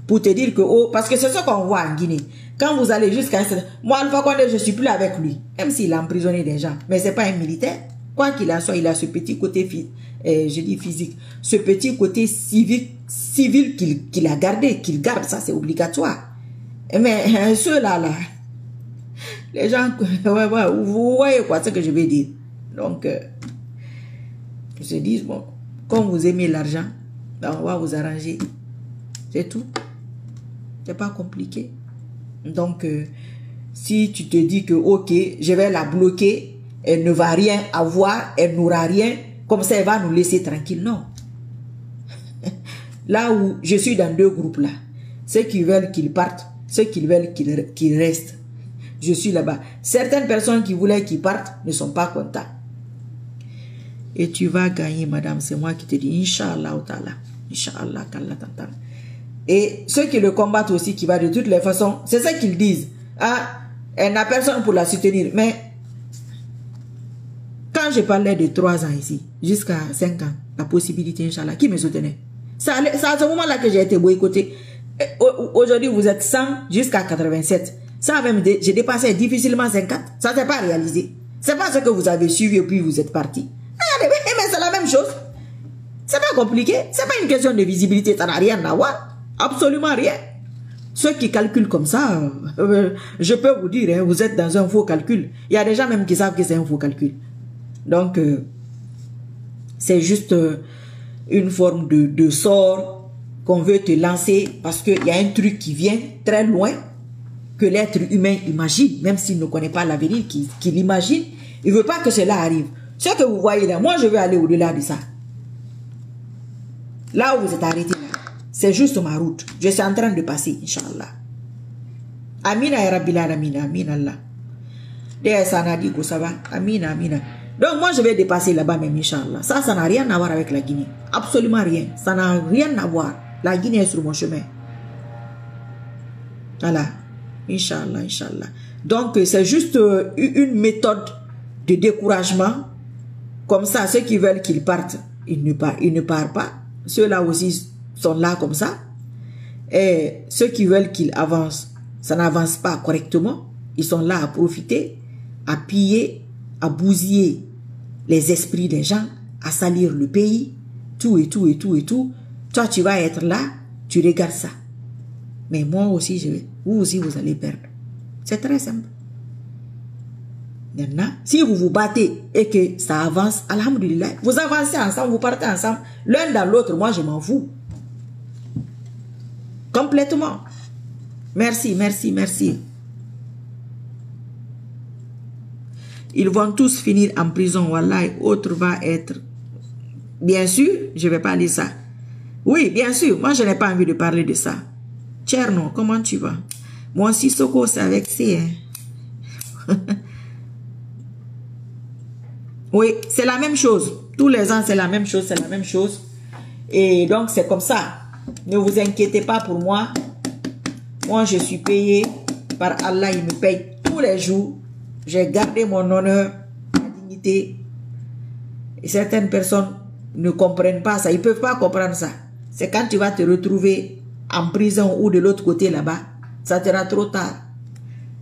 pour te dire que, oh, parce que c'est ce qu'on voit en Guinée. Quand vous allez jusqu'à... Moi, Alpha Condé, je ne suis plus avec lui, même s'il a emprisonné des gens. Mais ce n'est pas un militaire. Quoi qu'il en soit, il a ce petit côté, je dis physique, ce petit côté civil qu'il a gardé, qu'il garde, ça c'est obligatoire. Mais ceux-là, les gens, vous voyez quoi, ce que je vais dire. Donc, ils se disent, bon, comme vous aimez l'argent, on va vous arranger. C'est tout. C'est pas compliqué. Donc, si tu te dis que, ok, je vais la bloquer, elle ne va rien avoir, elle n'aura rien, comme ça, elle va nous laisser tranquille. Non. Là où je suis dans deux groupes là, ceux qui veulent qu'ils partent, ceux qui veulent qu'ils restent. Je suis là-bas. Certaines personnes qui voulaient qu'ils partent ne sont pas contents. Et tu vas gagner, madame, c'est moi qui te dis, Inch'Allah, Inch'Allah, qu'Allah t'entende. Et ceux qui le combattent aussi, qui va de toutes les façons, c'est ça qu'ils disent. Elle n'a personne pour la soutenir. Mais quand je parlais de 3 ans ici, jusqu'à 5 ans, la possibilité, Inch'Allah, qui me soutenait? C'est à ce moment-là que j'ai été boycotté. Aujourd'hui, vous êtes 100 jusqu'à 87. Ça même, j'ai dépassé difficilement 50. Ça ne s'est pas réalisé. C'est pas ce que vous avez suivi et puis vous êtes parti. Mais c'est la même chose. C'est pas compliqué. C'est pas une question de visibilité. Ça n'a rien à voir. Absolument rien. Ceux qui calculent comme ça, je peux vous dire, hein, vous êtes dans un faux calcul. Il y a des gens même qui savent que c'est un faux calcul. Donc, c'est juste une forme de sort qu'on veut te lancer parce qu'il y a un truc qui vient très loin que l'être humain imagine, même s'il ne connaît pas l'avenir, qu'il imagine. Il ne veut pas que cela arrive. Ce que vous voyez là, moi je veux aller au-delà de ça. Là où vous êtes arrêté là, c'est juste ma route. Je suis en train de passer, Inch'Allah. Amina ya Rabbil Alamin, Amin Allah. Des sanadi ko ça va. Amina, Amina. Donc moi je vais dépasser là-bas même, Inch'Allah. Ça n'a rien à voir avec la Guinée. Absolument rien. Ça n'a rien à voir. La Guinée est sur mon chemin. Voilà. Inch'Allah, Inch'Allah. Donc c'est juste une méthode de découragement. Comme ça, ceux qui veulent qu'ils partent, ils ne partent pas. Ceux-là aussi sont là comme ça. Et ceux qui veulent qu'ils avancent, ça n'avance pas correctement. Ils sont là à profiter, à piller, à bousiller les esprits des gens, à salir le pays, tout et tout et tout et tout. Toi, tu vas être là, tu regardes ça. Mais moi aussi, je vais. Vous aussi, vous allez perdre. C'est très simple. Maintenant, si vous vous battez et que ça avance, alhamdulillah, vous avancez ensemble, vous partez ensemble, l'un dans l'autre, moi je m'en fous. Complètement. Merci, merci, merci. Ils vont tous finir en prison, wallah, et autre va être... Bien sûr, je ne vais pas lire ça. Oui, bien sûr, moi je n'ai pas envie de parler de ça. Tcherno, comment tu vas? Moi aussi, Soko, c'est avec C. Hein? Oui, c'est la même chose. Tous les ans, c'est la même chose, c'est la même chose. Et donc, c'est comme ça. Ne vous inquiétez pas pour moi. Moi, je suis payé par Allah. Il me paye tous les jours. J'ai gardé mon honneur, ma dignité. Et certaines personnes ne comprennent pas ça. Ils ne peuvent pas comprendre ça. C'est quand tu vas te retrouver en prison ou de l'autre côté là-bas. Ça sera trop tard.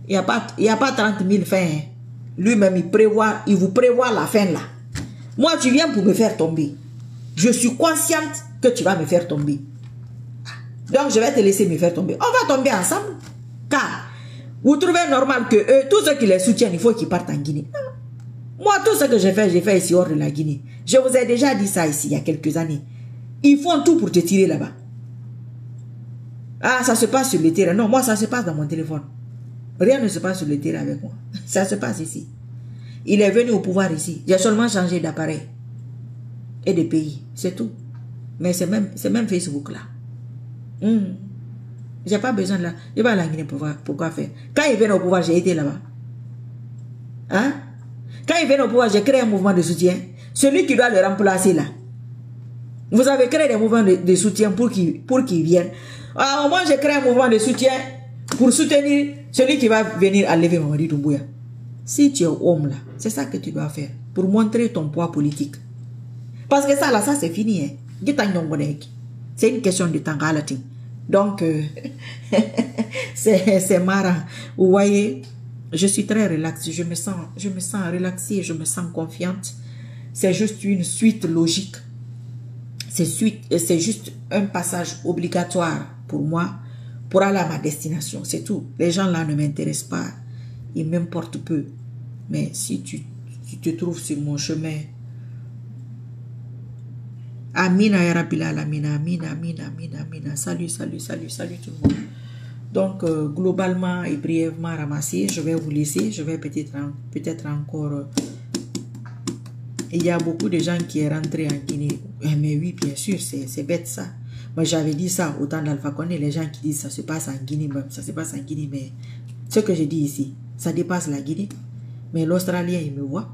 Il n'y a pas 30 000 fins. Hein. Lui-même, il vous prévoit la fin là. Moi, tu viens pour me faire tomber. Je suis consciente que tu vas me faire tomber. Donc, je vais te laisser me faire tomber. On va tomber ensemble. Car, vous trouvez normal que eux, tous ceux qui les soutiennent, il faut qu'ils partent en Guinée. Moi, tout ce que j'ai fait ici hors de la Guinée. Je vous ai déjà dit ça ici, il y a quelques années. Ils font tout pour te tirer là-bas. Ah, ça se passe sur le terrain. Non, moi, ça se passe dans mon téléphone. Rien ne se passe sur le terrain avec moi. Ça se passe ici. Il est venu au pouvoir ici. J'ai seulement changé d'appareil et de pays. C'est tout. Mais c'est même Facebook là. J'ai pas besoin de là. Je vais pas à la Guinée pourquoi faire. Quand ils viennent au pouvoir, j'ai été là-bas. Hein? Quand ils viennent au pouvoir, j'ai créé un mouvement de soutien. Celui qui doit le remplacer là. Vous avez créé des mouvements de soutien pour qu'ils viennent. Ah, au moins, j'ai créé un mouvement de soutien pour soutenir celui qui va venir enlever Mamadi Doumbouya. Si tu es homme là, c'est ça que tu dois faire. Pour montrer ton poids politique. Parce que ça là, ça c'est fini. Hein. C'est une question de temps. Donc, c'est marrant. Vous voyez, je suis très relaxe. Je me sens relaxée, je me sens confiante. C'est juste une suite logique. C'est juste un passage obligatoire pour moi pour aller à ma destination. C'est tout. Les gens là ne m'intéressent pas. Ils m'importent peu. Mais si tu te trouves sur mon chemin, Amina ya Rabbil Alamin, Amina, Amina, Amina, Amina. Salut, salut, salut, salut tout le monde. Donc, globalement et brièvement ramassé, je vais vous laisser. Je vais peut-être encore... il y a beaucoup de gens qui sont rentrés en Guinée. Mais oui, bien sûr, c'est bête ça. Moi, j'avais dit ça au temps d'Alpha Condé. Les gens qui disent ça se passe en Guinée, même ça se passe en Guinée. Mais ce que je dis ici, ça dépasse la Guinée. Mais l'Australien, il me voit.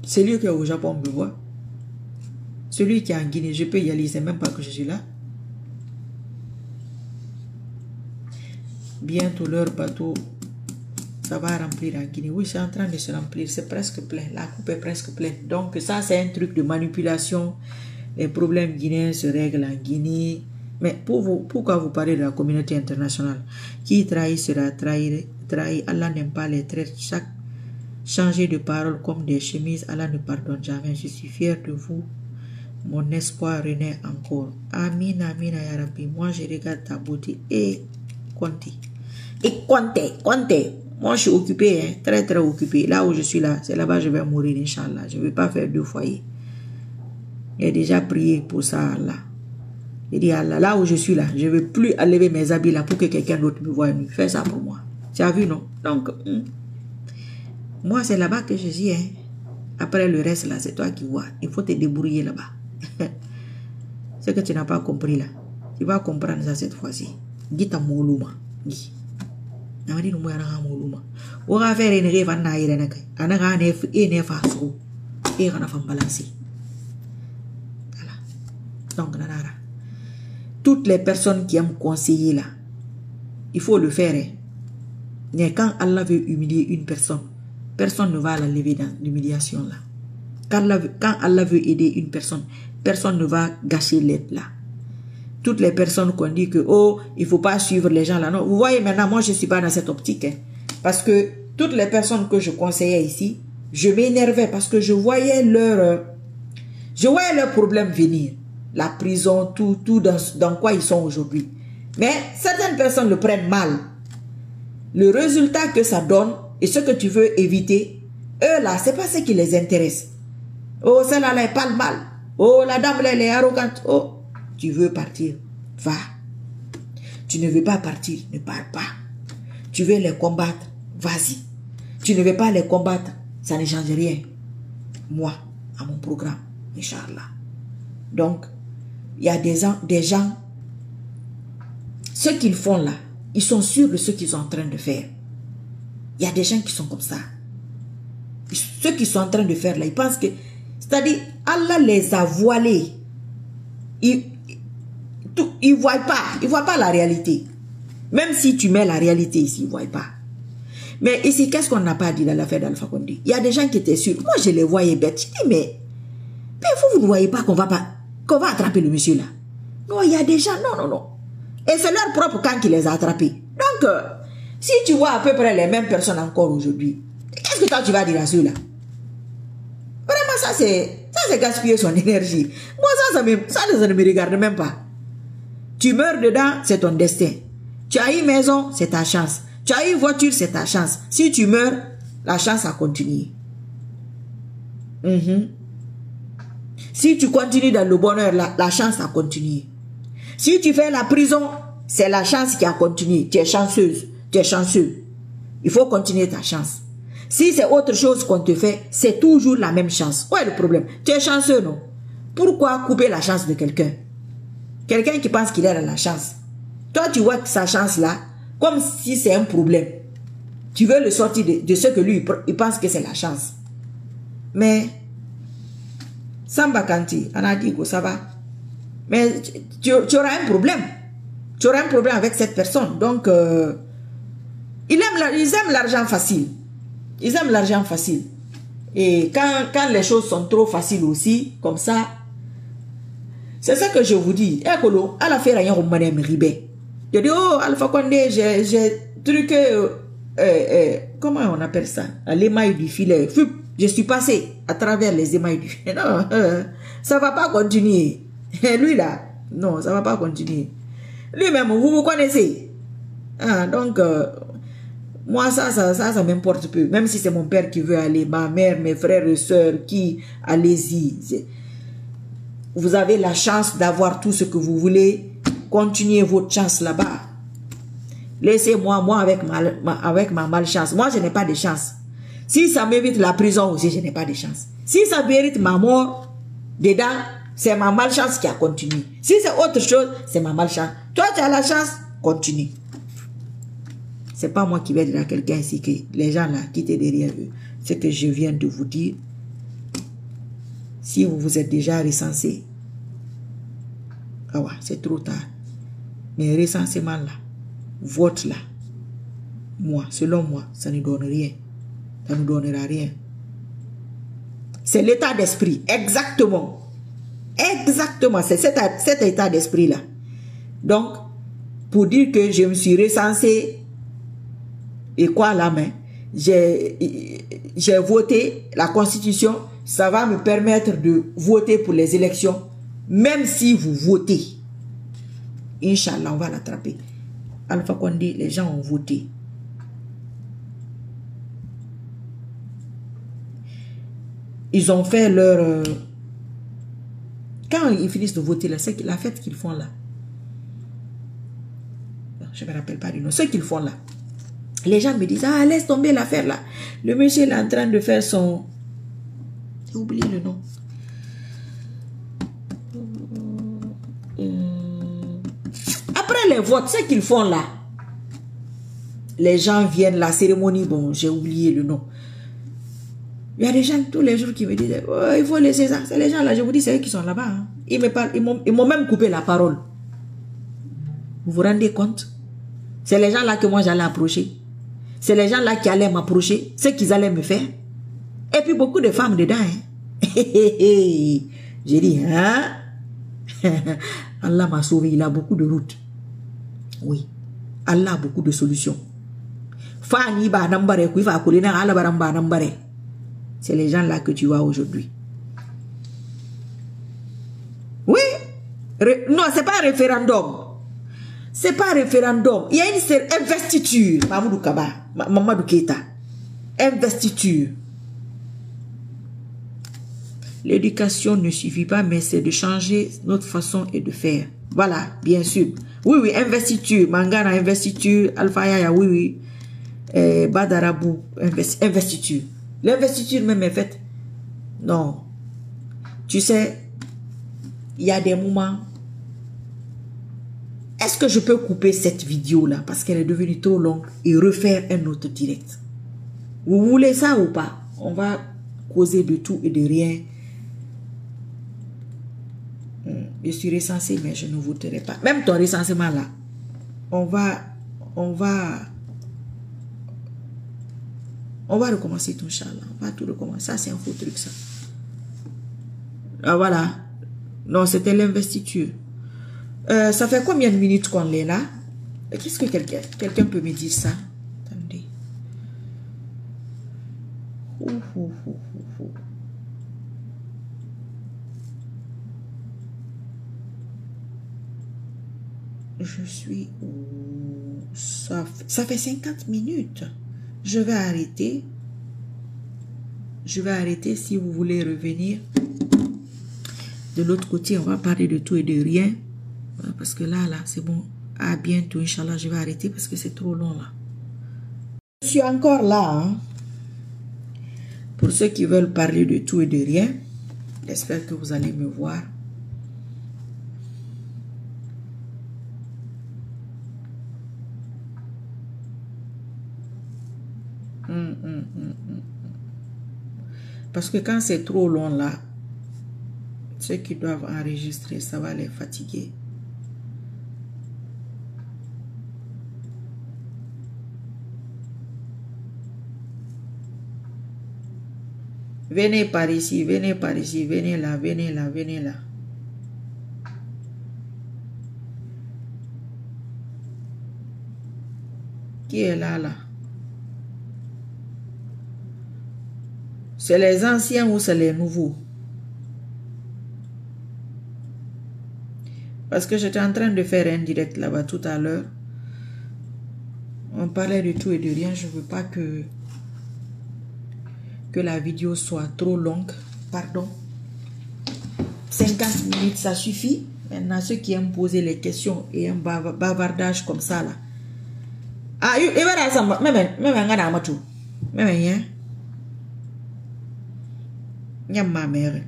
Celui qui est au Japon me voit. Celui qui est en Guinée, je peux y aller, c'est même pas que je suis là. Bientôt leur bateau, ça va remplir en Guinée. Oui, c'est en train de se remplir, c'est presque plein. La coupe est presque pleine. Donc ça, c'est un truc de manipulation. Les problèmes guinéens se règlent en Guinée. Mais pourquoi vous parlez de la communauté internationale? Qui trahit sera trahi. Allah n'aime pas les traîtres. Changer de parole comme des chemises, Allah ne pardonne jamais. Je suis fier de vous. Mon espoir renaît encore. Amin, amin, ya Rabbi. Moi, je regarde ta beauté. Et Conte. Moi, je suis occupé, hein, très, très occupé. Là où je suis là, c'est là-bas que je vais mourir, Inch'Allah. Je ne vais pas faire 2 foyers. J'ai déjà prié pour ça, Allah. J'ai dit, Allah, là où je suis là, je ne vais plus enlever mes habits là pour que quelqu'un d'autre me voie. Fais ça pour moi. Tu as vu, non? Donc, moi, c'est là-bas que je suis, hein. Après le reste, là, c'est toi qui vois. Il faut te débrouiller là-bas. Ce que tu n'as pas compris là, tu vas comprendre ça cette fois-ci. Dis ta moulouma. Dis. Namadi nous mourra moulouma. On va faire une rêve en aïe renaka. Anaga nef et nefaso. Et on a fait balancer. Voilà. Donc, nanara. Toutes les personnes qui aiment conseiller là, il faut le faire. Hein. Mais quand Allah veut humilier une personne, personne ne va la lever dans l'humiliation là. Quand Allah veut aider une personne, personne ne va gâcher l'aide là. Toutes les personnes qu'on dit que, oh, il ne faut pas suivre les gens là. Non, vous voyez maintenant, moi je ne suis pas dans cette optique. Hein, parce que toutes les personnes que je conseillais ici, je m'énervais parce que je voyais leurs problèmes venir. La prison, tout dans quoi ils sont aujourd'hui. Mais certaines personnes le prennent mal. Le résultat que ça donne et ce que tu veux éviter, eux là, c'est pas ce qui les intéresse. Oh, celle-là, elle parle mal. Oh, la dame, elle est arrogante. Oh, tu veux partir, va. Tu ne veux pas partir, ne parle pas. Tu veux les combattre, vas-y. Tu ne veux pas les combattre, ça ne change rien. Moi, à mon programme, Inch'Allah. Donc, il y a des gens, ce qu'ils font là, ils sont sûrs de ce qu'ils sont en train de faire. Il y a des gens qui sont comme ça. Ce qu'ils sont en train de faire là, ils pensent que C'est-à-dire, Allah les a voilés. Ils ne voient pas la réalité. Même si tu mets la réalité ici, ils ne voient pas. Mais ici, qu'est-ce qu'on n'a pas dit dans l'affaire d'Alpha Condé? Il y a des gens qui étaient sûrs. Moi, je les voyais bêtes. Je dis, mais vous ne voyez pas qu'on va attraper le monsieur là? Non, il y a des gens, non. Et c'est leur propre camp qui les a attrapés. Donc, si tu vois à peu près les mêmes personnes encore aujourd'hui, qu'est-ce que toi tu vas dire à ceux-là? Vraiment, ça c'est gaspiller son énergie. Moi, ça ne me regarde même pas. Tu meurs dedans, c'est ton destin. Tu as une maison, c'est ta chance. Tu as une voiture, c'est ta chance. Si tu meurs, la chance a continué. Si tu continues dans le bonheur, la chance a continué. Si tu fais la prison, c'est la chance qui a continué. Tu es chanceuse, tu es chanceux. Il faut continuer ta chance. Si c'est autre chose qu'on te fait, c'est toujours la même chance. Où est le problème? Tu es chanceux, non? Pourquoi couper la chance de quelqu'un? Quelqu'un qui pense qu'il est dans la chance. Toi, tu vois sa chance là, comme si c'est un problème. Tu veux le sortir de ce que lui, il pense que c'est la chance. Mais, Samba Kanti, on a dit que ça va. Mais tu auras un problème. Tu auras un problème avec cette personne. Donc, ils aiment l'argent facile. Ils aiment l'argent facile. Et quand les choses sont trop faciles aussi, comme ça, c'est ça que je vous dis. Écolo, à la fin, rien au madame Ribé. Je dis, oh, Alpha Condé, j'ai truqué, comment on appelle ça? L'émail du filet. Je suis passé à travers les émails du filet. Non, ça va pas continuer. Lui là, non, ça va pas continuer. Lui-même, vous connaissez. Donc, moi, ça m'importe peu. Même si c'est mon père qui veut aller, ma mère, mes frères et sœurs, allez-y. Vous avez la chance d'avoir tout ce que vous voulez. Continuez votre chance là-bas. Laissez-moi, moi, avec ma malchance. Moi, je n'ai pas de chance. Si ça mérite la prison aussi, je n'ai pas de chance. Si ça mérite ma mort, dedans, c'est ma malchance qui a continué. Si c'est autre chose, c'est ma malchance. Toi, tu as la chance, continue. C'est pas moi qui vais dire à quelqu'un ici que les gens là, quittez derrière eux. Ce que je viens de vous dire, si vous vous êtes déjà recensé, ah ouais, c'est trop tard. Mais recensement là, vote là, moi, selon moi, ça ne donne rien. Ça ne donnera rien. C'est l'état d'esprit, exactement. Exactement, c'est cet état d'esprit là. Donc, pour dire que je me suis recensé et quoi la main, j'ai voté la constitution, ça va me permettre de voter pour les élections. Même si vous votez, Inch'Allah, on va l'attraper. Alpha Condé, les gens ont voté. Ils ont fait leur... Quand ils finissent de voter, c'est la fête qu'ils font là. Je ne me rappelle pas du nom. Ce qu'ils font là. Les gens me disent, ah, laisse tomber l'affaire là. Le monsieur est en train de faire son... J'ai oublié le nom. Après les votes, ce qu'ils font là. Les gens viennent, la cérémonie, bon, j'ai oublié le nom. Il y a des gens tous les jours qui me disent, oh, il faut laisser ça. C'est les gens là, je vous dis, c'est eux qui sont là-bas. Hein. Ils m'ont même coupé la parole. Vous vous rendez compte? C'est les gens là que moi j'allais approcher. C'est les gens là qui allaient m'approcher. Ce qu'ils allaient me faire. Et puis beaucoup de femmes dedans. Hein. J'ai dit, hein? Allah m'a sauvé, il a beaucoup de routes. Oui. Allah a beaucoup de solutions. C'est les gens là que tu vois aujourd'hui. Oui. Non, c'est pas un référendum. C'est pas un référendum. Il y a une investiture. Mamadou Kaba, Mamadou Keita. Investiture. L'éducation ne suffit pas, mais c'est de changer notre façon et de faire. Voilà, bien sûr. Oui, oui, investiture. Mangana, investiture. Alpha Yaya, oui, oui. Badarabou, investiture. L'investiture même est faite. Non. Tu sais, il y a des moments. Est-ce que je peux couper cette vidéo-là parce qu'elle est devenue trop longue et refaire un autre direct? Vous voulez ça ou pas? On va causer de tout et de rien. Je suis recensé, mais je ne voterai pas. Même ton recensement là, on va recommencer tout, Inch'Allah. On va tout recommencer. Ça, c'est un faux truc, ça. Ah, voilà. Non, c'était l'investiture. Ça fait combien de minutes qu'on est là? Qu'est-ce que quelqu'un peut me dire ça? Attendez. Je suis où? Ça fait 50 minutes. Je vais arrêter. Je vais arrêter. Si vous voulez revenir. De l'autre côté, on va parler de tout et de rien. Parce que là, c'est bon. À bientôt, Inch'Allah. Je vais arrêter parce que c'est trop long là. Je suis encore là. Hein. Pour ceux qui veulent parler de tout et de rien, j'espère que vous allez me voir. Parce que quand c'est trop long là, ceux qui doivent enregistrer, ça va les fatiguer. Venez par ici, venez par ici, venez là, venez là, venez là. Qui est là, là? C'est les anciens ou c'est les nouveaux? Parce que j'étais en train de faire un direct là-bas tout à l'heure. On parlait de tout et de rien. Je ne veux pas que la vidéo soit trop longue. Pardon. 50 minutes, ça suffit. Maintenant, ceux qui aiment poser les questions et un bavardage comme ça là. Ah, il va là, ça même ma mère.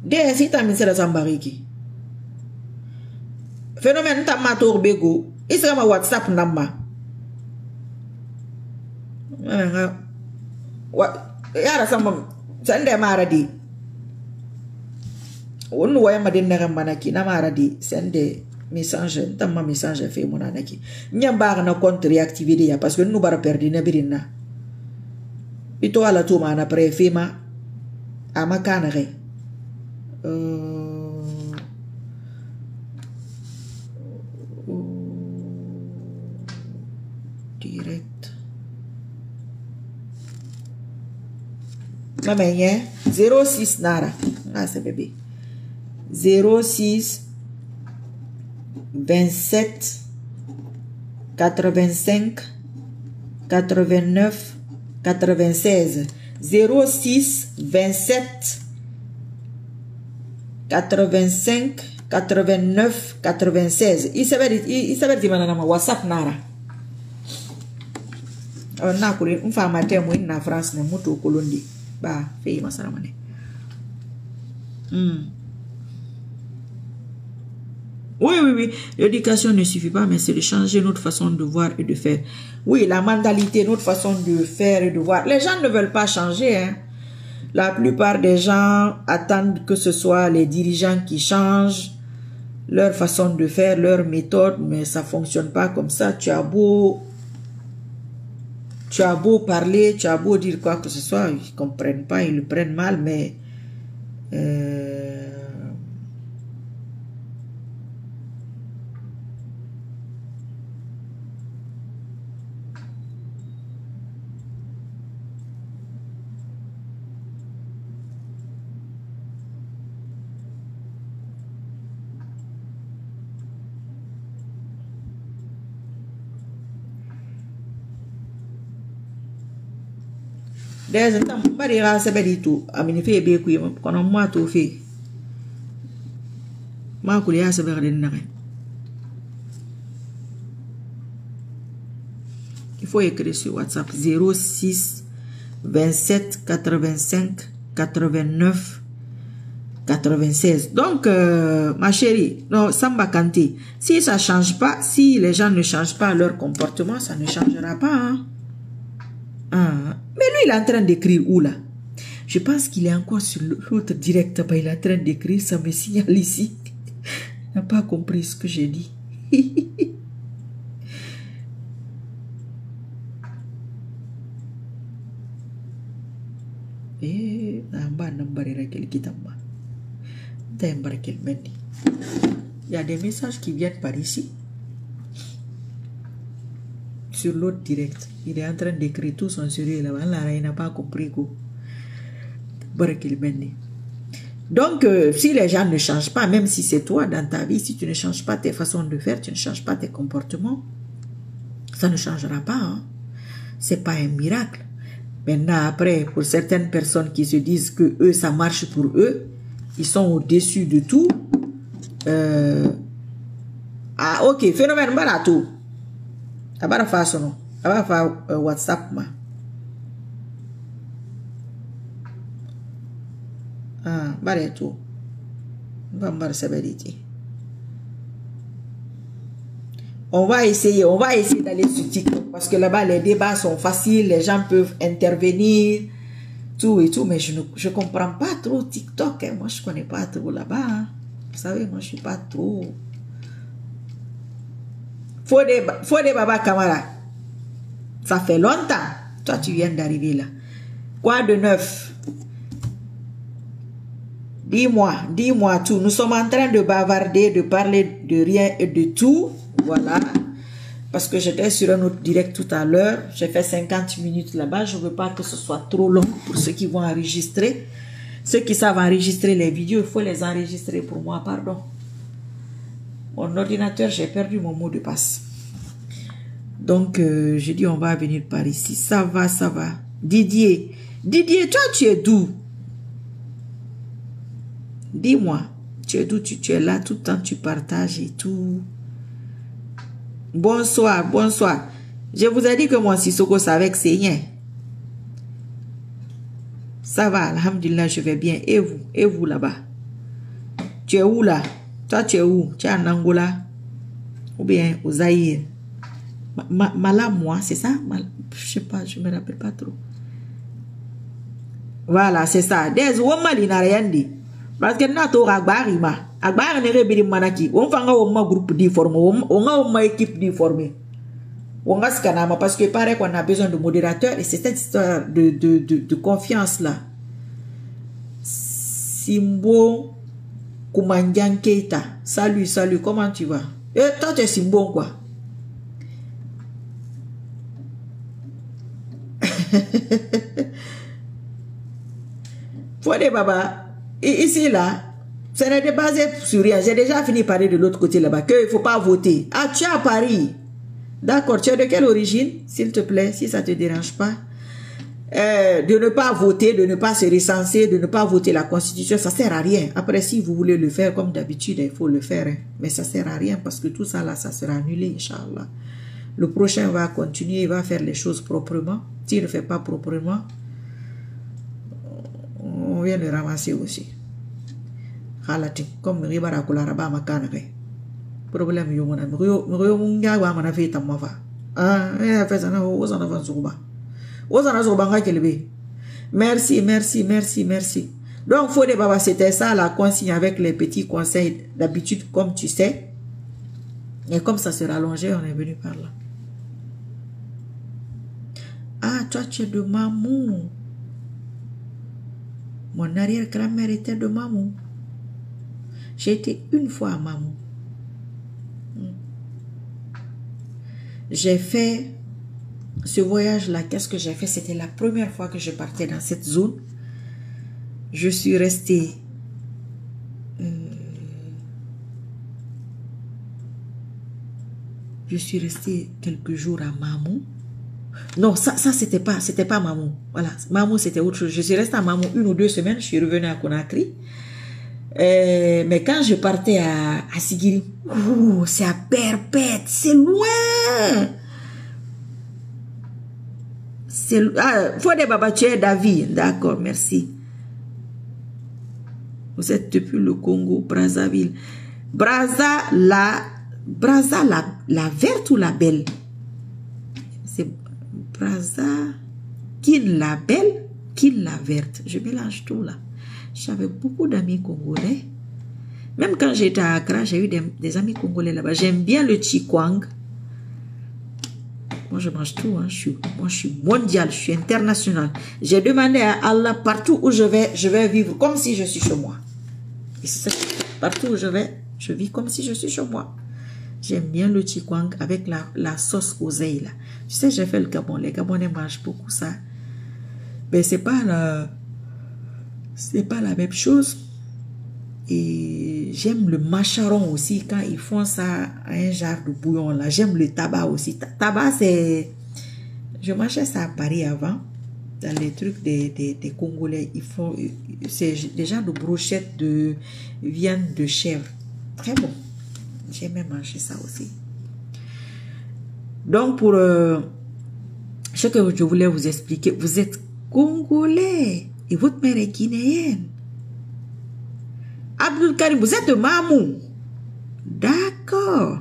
Dès si tu as mis ça dans bariki. Phénomène tamato bego. Il sera ma WhatsApp number. Yara sama sende maradi. Onu waya madinna manaki na maradi sende message tamma message fait mon anaki. Nyamba na compte réactiver ya parce que nous bara perdu na birina. Ito ala to mana prefema amakanare. Direct. Maman, 06 Nara. Ah, c'est bébé. 06 27 85 89 96. 06 27 85 89 96. Il s'avère dire madame WhatsApp Nara. On a une femme à terme en France, ne moto Colombie. Bah, fais ma salamane. Oui. L'éducation ne suffit pas, mais c'est de changer notre façon de voir et de faire. Oui, la mentalité, notre façon de faire et de voir. Les gens ne veulent pas changer. Hein. La plupart des gens attendent que ce soit les dirigeants qui changent leur façon de faire, leur méthode, mais ça ne fonctionne pas comme ça. Tu as beau parler, tu as beau dire quoi que ce soit, ils ne comprennent pas, ils le prennent mal, mais des temps bari ra sebedi tout amini fe be ku kono moi to fe ma ko ya sebere den nare. Il faut écrire sur WhatsApp 06 27 85 89 96. Donc, ma chérie, non, Samba Kanté, si ça change pas, si les gens ne changent pas leur comportement, ça ne changera pas. Hein? Ah. Mais lui, il est en train d'écrire où là? Je pense qu'il est encore sur l'autre direct. Il est en train d'écrire, ça me signale ici. Il n'a pas compris ce que j'ai dit. Il y a des messages qui viennent par ici. Sur l'autre direct. Il est en train d'écrire tout son sérieux là-bas. Il n'a pas compris quoi. Donc, si les gens ne changent pas, même si c'est toi dans ta vie, si tu ne changes pas tes façons de faire, tu ne changes pas tes comportements, ça ne changera pas. Hein? C'est pas un miracle. Maintenant, après, pour certaines personnes qui se disent que eux, ça marche pour eux, ils sont au-dessus de tout. Ah, ok, phénomène barato. Abara façon non. Abara fa WhatsApp ma. Ah, barato. On va essayer d'aller sur TikTok parce que là-bas les débats sont faciles, les gens peuvent intervenir, tout et tout, mais je ne comprends pas trop TikTok. Hein. Moi, je connais pas trop là-bas. Hein. Vous savez, moi, je suis pas trop. Faut des Baba Camara. Ça fait longtemps. Toi, tu viens d'arriver là. Quoi de neuf? Dis-moi tout. Nous sommes en train de bavarder, de parler de rien et de tout. Voilà. Parce que j'étais sur un autre direct tout à l'heure. J'ai fait 50 minutes là-bas. Je ne veux pas que ce soit trop long pour ceux qui vont enregistrer. Ceux qui savent enregistrer les vidéos, il faut les enregistrer pour moi, pardon. Mon ordinateur, j'ai perdu mon mot de passe. Donc, j'ai dit, on va venir par ici. Ça va, ça va. Didier, toi, tu es d'où? Dis-moi, tu es d'où? Tu es là tout le temps, tu partages et tout. Bonsoir, bonsoir. Je vous ai dit que mon Sissoko, c'est avec ses liens. Ça va, alhamdulillah, je vais bien. Et vous là-bas? Tu es où là? Toi, tu es où? Tu es en Angola? Ou bien au Zaïre? Moi, c'est ça? Je sais pas, je me rappelle pas trop. Voilà, c'est ça. Des woman in Ariandi. Parce que n'a to agbari ma. Agbari ne rebiri manaki. On fanga ma groupe difformé. On ma équipe difformée. On a ce canama parce que paraît qu'on a besoin de modérateurs et c'est cette histoire de confiance là. Simbo Koumandian Keita. Salut, comment tu vas? Et toi tu es Simbo quoi? Faut des baba. Et ici là, ça n'est pas basé sur rien. J'ai déjà fini par parler de l'autre côté là-bas. Qu'il ne faut pas voter. Ah, tu es à Paris. D'accord, tu es de quelle origine? S'il te plaît, si ça ne te dérange pas. De ne pas voter, de ne pas se recenser, de ne pas voter la Constitution, ça ne sert à rien. Après, si vous voulez le faire, comme d'habitude, il faut le faire. Hein. Mais ça ne sert à rien parce que tout ça là, ça sera annulé, Inch'Allah. Le prochain va continuer, il va faire les choses proprement. S'il ne fait pas proprement, on vient le ramasser aussi. Comme Ribara Kolaraba Makanare. Problème Yomana. Munga wa manafe tamava. Ah, fait ça, on s'en avance au bas. Merci. Donc, faut des babas, c'était ça la consigne avec les petits conseils d'habitude, comme tu sais. Et comme ça se rallongeait, on est venu par là. Ah, toi, tu es de Mamou. Mon arrière-grand-mère était de Mamou. J'ai été une fois à Mamou. J'ai fait ce voyage-là. Qu'est-ce que j'ai fait? C'était la première fois que je partais dans cette zone. Je suis restée quelques jours à Mamou. Non, ça c'était pas Mamou. Voilà, Mamou c'était autre chose. Je suis restée à Mamou 1 ou 2 semaines. Je suis revenue à Conakry. Mais quand je partais à Sigiri, c'est à Perpète, c'est loin. Faut des babatiers d'avis. D'accord, merci. Vous êtes depuis le Congo, Brazzaville. Brazza, la verte ou la belle? C'est Brazza, Kin la belle, Kin la verte. Je mélange tout là. J'avais beaucoup d'amis congolais. Même quand j'étais à Accra, j'ai eu des amis congolais là-bas. J'aime bien le chikwang. Moi, je mange tout. Hein. Moi, je suis mondial, je suis international. J'ai demandé à Allah, partout où je vais vivre comme si je suis chez moi. Et partout où je vis comme si je suis chez moi. J'aime bien le chikwang avec la sauce oseille là. Tu sais, j'ai fait le Gabon. Les Gabonais mangent beaucoup ça. Mais c'est pas la même chose. Et j'aime le macharon aussi quand ils font ça à un genre de bouillon là. J'aime le tabac aussi. Tabac, c'est... Je mangeais ça à Paris avant. Dans les trucs des Congolais, ils font... C'est des genres de brochettes de viande de chèvre. Très bon. J'aimais manger ça aussi. Donc, pour ce que je voulais vous expliquer, vous êtes Congolais et votre mère est guinéenne. Abdul Karim, vous êtes de Mamou. D'accord.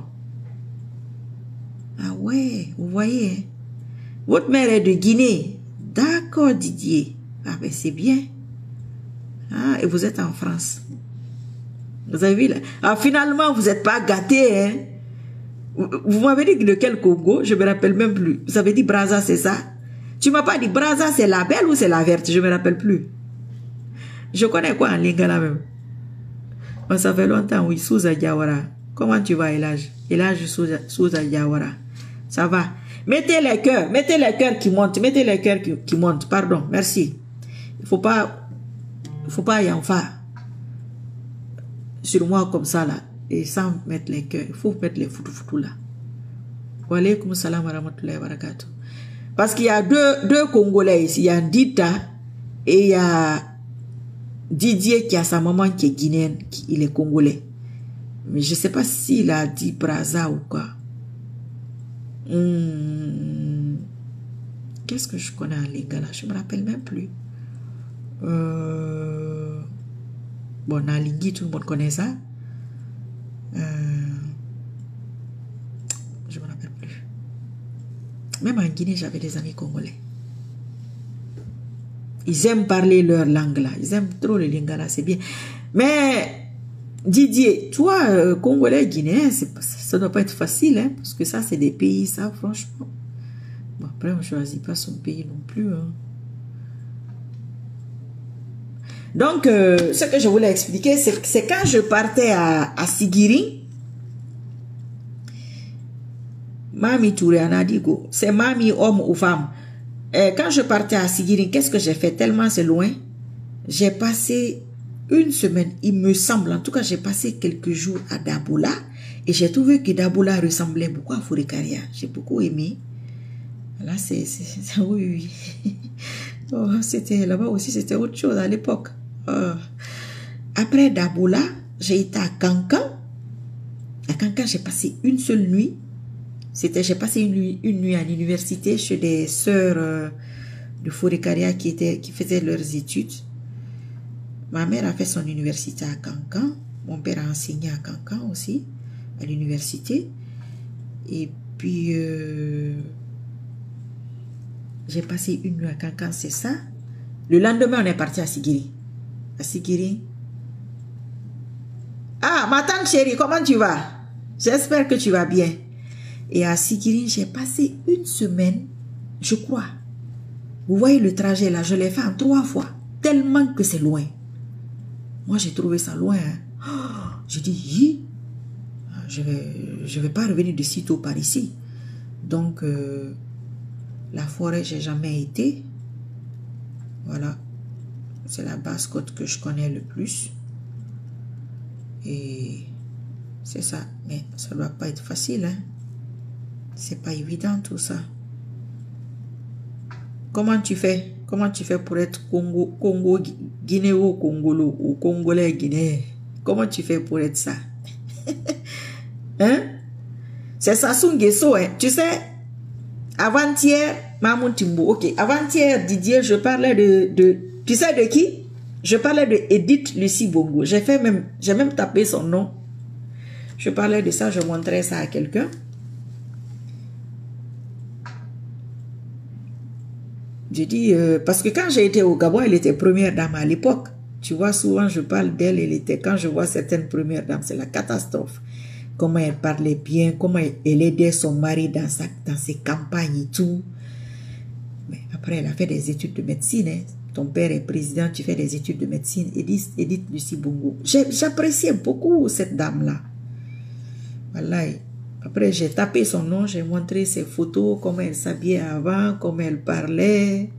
Ah ouais, vous voyez. Hein? Votre mère est de Guinée. D'accord, Didier. Ah ben c'est bien. Ah, et vous êtes en France. Vous avez vu là? Ah, finalement, vous n'êtes pas gâtés, hein? Vous m'avez dit de quel Congo? Je ne me rappelle même plus. Vous avez dit Brazza, c'est ça? Tu ne m'as pas dit Brazza, c'est la belle ou c'est la verte? Je ne me rappelle plus. Je connais quoi en lingala même? Oh, ça fait longtemps, oui, Souza Diawara. Comment tu vas, Elage? Elage Souza Diawara. Ça va. Mettez les cœurs qui montent, mettez les cœurs qui montent. Pardon, merci. Il faut pas y en faire sur moi comme ça là. Et sans mettre les cœurs, il faut mettre les foutou là. Wa alaykoum salam wa rahmatullahi wa barakatuh. Parce qu'il y a deux Congolais ici. Il y a Dita et il y a Didier qui a sa maman qui est guinéenne, il est congolais. Mais je ne sais pas s'il a dit Brazza ou quoi. Qu'est-ce que je connais en lingala? Je ne me rappelle même plus. Bon, en lingui, tout le monde connaît ça. Je ne me rappelle plus. Même en Guinée, j'avais des amis congolais. Ils aiment parler leur langue là. Ils aiment trop le lingala, c'est bien. Mais Didier, toi, Congolais, Guinéen, ça ne doit pas être facile, hein, parce que ça, c'est des pays, ça, franchement. Bon, après, on ne choisit pas son pays non plus. Hein. Donc, ce que je voulais expliquer, c'est quand je partais à Sigiri, Mami Touré Anadigo, c'est Mami homme ou femme. Quand je partais à Sigiri, qu'est-ce que j'ai fait? Tellement c'est loin. J'ai passé une semaine, il me semble, en tout cas, j'ai passé quelques jours à Daboula et j'ai trouvé que Daboula ressemblait beaucoup à Fourekaria. J'ai beaucoup aimé. Là, oui. Oh, c'était là-bas aussi, c'était autre chose à l'époque. Après Daboula, j'ai été à Kankan. À Kankan, j'ai passé une seule nuit. J'ai passé une nuit à l'université chez des sœurs de Fourekaria qui faisaient leurs études. Ma mère a fait son université à Kankan. Mon père a enseigné à Kankan aussi, à l'université. Et puis, j'ai passé une nuit à Kankan, c'est ça. Le lendemain, on est parti à Sigiri. À Sigiri. Ah, ma tante chérie, comment tu vas? J'espère que tu vas bien. Et à Sigiri, j'ai passé une semaine, je crois. Vous voyez le trajet là, je l'ai fait en 3 fois. Tellement que c'est loin. Moi, j'ai trouvé ça loin. Hein. Oh, j'ai dit, je vais pas revenir de sitôt par ici. Donc, la forêt, j'ai jamais été. Voilà. C'est la Basse-Côte que je connais le plus. Et c'est ça. Mais ça doit pas être facile. Hein. C'est pas évident tout ça. Comment tu fais? Comment tu fais pour être Congo, Guinéo, Congolo ou Congolais, Guinéen? Comment tu fais pour être ça? Hein? C'est Sassou Nguesso, hein? Tu sais, avant-hier, Mamoun Timbo, ok, avant-hier, Didier, je parlais de... Tu sais de qui? Je parlais de Edith Lucie Bongo. J'ai même tapé son nom. Je parlais de ça, je montrais ça à quelqu'un. J'ai dit, parce que quand j'ai été au Gabon, elle était première dame à l'époque. Tu vois, souvent je parle d'elle, quand je vois certaines premières dames, c'est la catastrophe. Comment elle parlait bien, comment elle aidait son mari dans ses campagnes et tout. Mais après, elle a fait des études de médecine. Hein. Ton père est président, tu fais des études de médecine. Edith Lucie Bongo. J'appréciais beaucoup cette dame-là. Voilà. Après, j'ai tapé son nom, j'ai montré ses photos, comment elle s'habillait avant, comment elle parlait.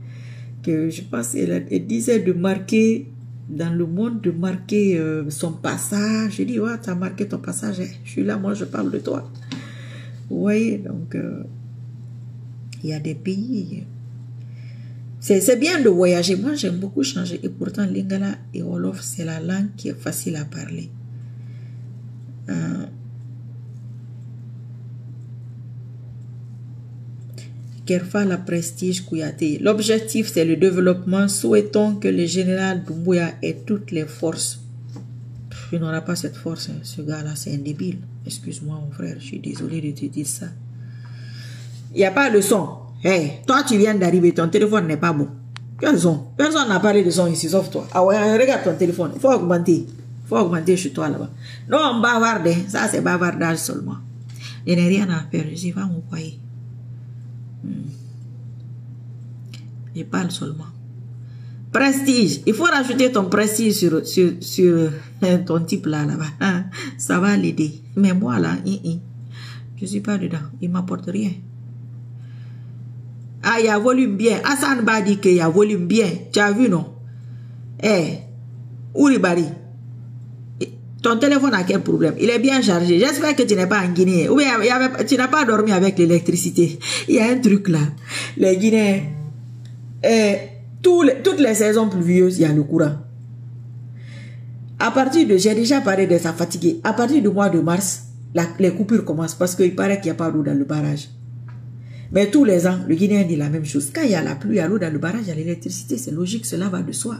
Que je pense qu'elle disait de marquer dans le monde, de marquer son passage. J'ai dit, ouais, tu as marqué ton passage, je suis là, moi je parle de toi. Vous voyez, donc, il y a des pays. C'est bien de voyager. Moi, j'aime beaucoup changer. Et pourtant, Lingala et Wolof, c'est la langue qui est facile à parler. Kerfa la Prestige Kouyaté. L'objectif, c'est le développement. Souhaitons que le général Doumbouya ait toutes les forces. Il n'aura pas cette force. Hein. Ce gars-là, c'est un débile. Excuse-moi, mon frère. Je suis désolé de te dire ça. Il n'y a pas de son. Hey, toi, tu viens d'arriver. Ton téléphone n'est pas bon. Quel son? Personne n'a parlé de son ici, sauf toi. Ah ouais, regarde ton téléphone. Il faut augmenter. Il faut augmenter chez toi là-bas. Non, on bavarde. Ça, c'est bavardage seulement. Je n'ai rien à faire. Je suis pas mon foyer. Je parle seulement. Prestige. Il faut rajouter ton prestige sur ton type là-bas. Ça va l'aider. Mais moi là, je suis pas dedans. Il m'apporte rien. Ah, il y a volume bien. Hassan Ba dit qu'il y a volume bien. Tu as vu, non? Eh, Oulibari. Ton téléphone a quel problème? Il est bien chargé. J'espère que tu n'es pas en Guinée. Ou bien tu n'as pas dormi avec l'électricité. Il y a un truc là. Les Guinéens, toutes les saisons pluvieuses, il y a le courant. À partir de, j'ai déjà parlé de ça fatigué. À partir du mois de mars, les coupures commencent parce qu'il paraît qu'il n'y a pas d'eau dans le barrage. Mais tous les ans, le Guinéen dit la même chose. Quand il y a la pluie, il y a l'eau dans le barrage, il y a l'électricité. C'est logique, cela va de soi.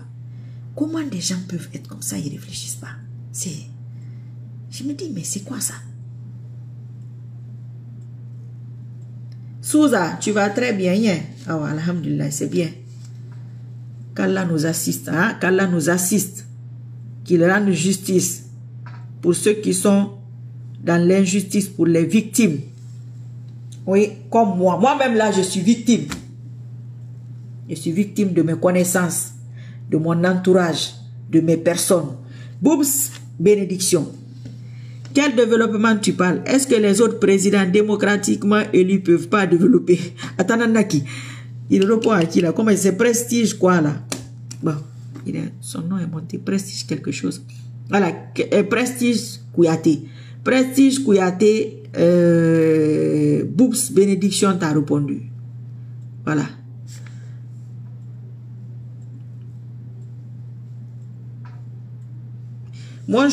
Comment des gens peuvent être comme ça, ils ne réfléchissent pas? Je me dis, mais c'est quoi ça? Souza, tu vas très bien, hein? Ah, ouais, alhamdulillah, c'est bien. Qu'Allah nous assiste, hein? Qu'Allah nous assiste. Qu'il rende justice pour ceux qui sont dans l'injustice, pour les victimes. Oui, comme moi. Moi-même là, je suis victime. Je suis victime de mes connaissances, de mon entourage, de mes personnes. Boubs, bénédiction. Quel développement tu parles? Est-ce que les autres présidents démocratiquement élus ne peuvent pas développer? Attends, Naki. Il répond à qui là? Comment c'est Prestige quoi là? Bon, son nom est monté. Prestige quelque chose. Voilà, Prestige Kouyaté. Prestige Kouyaté, Boubs, bénédiction t'a répondu. Voilà. Moi,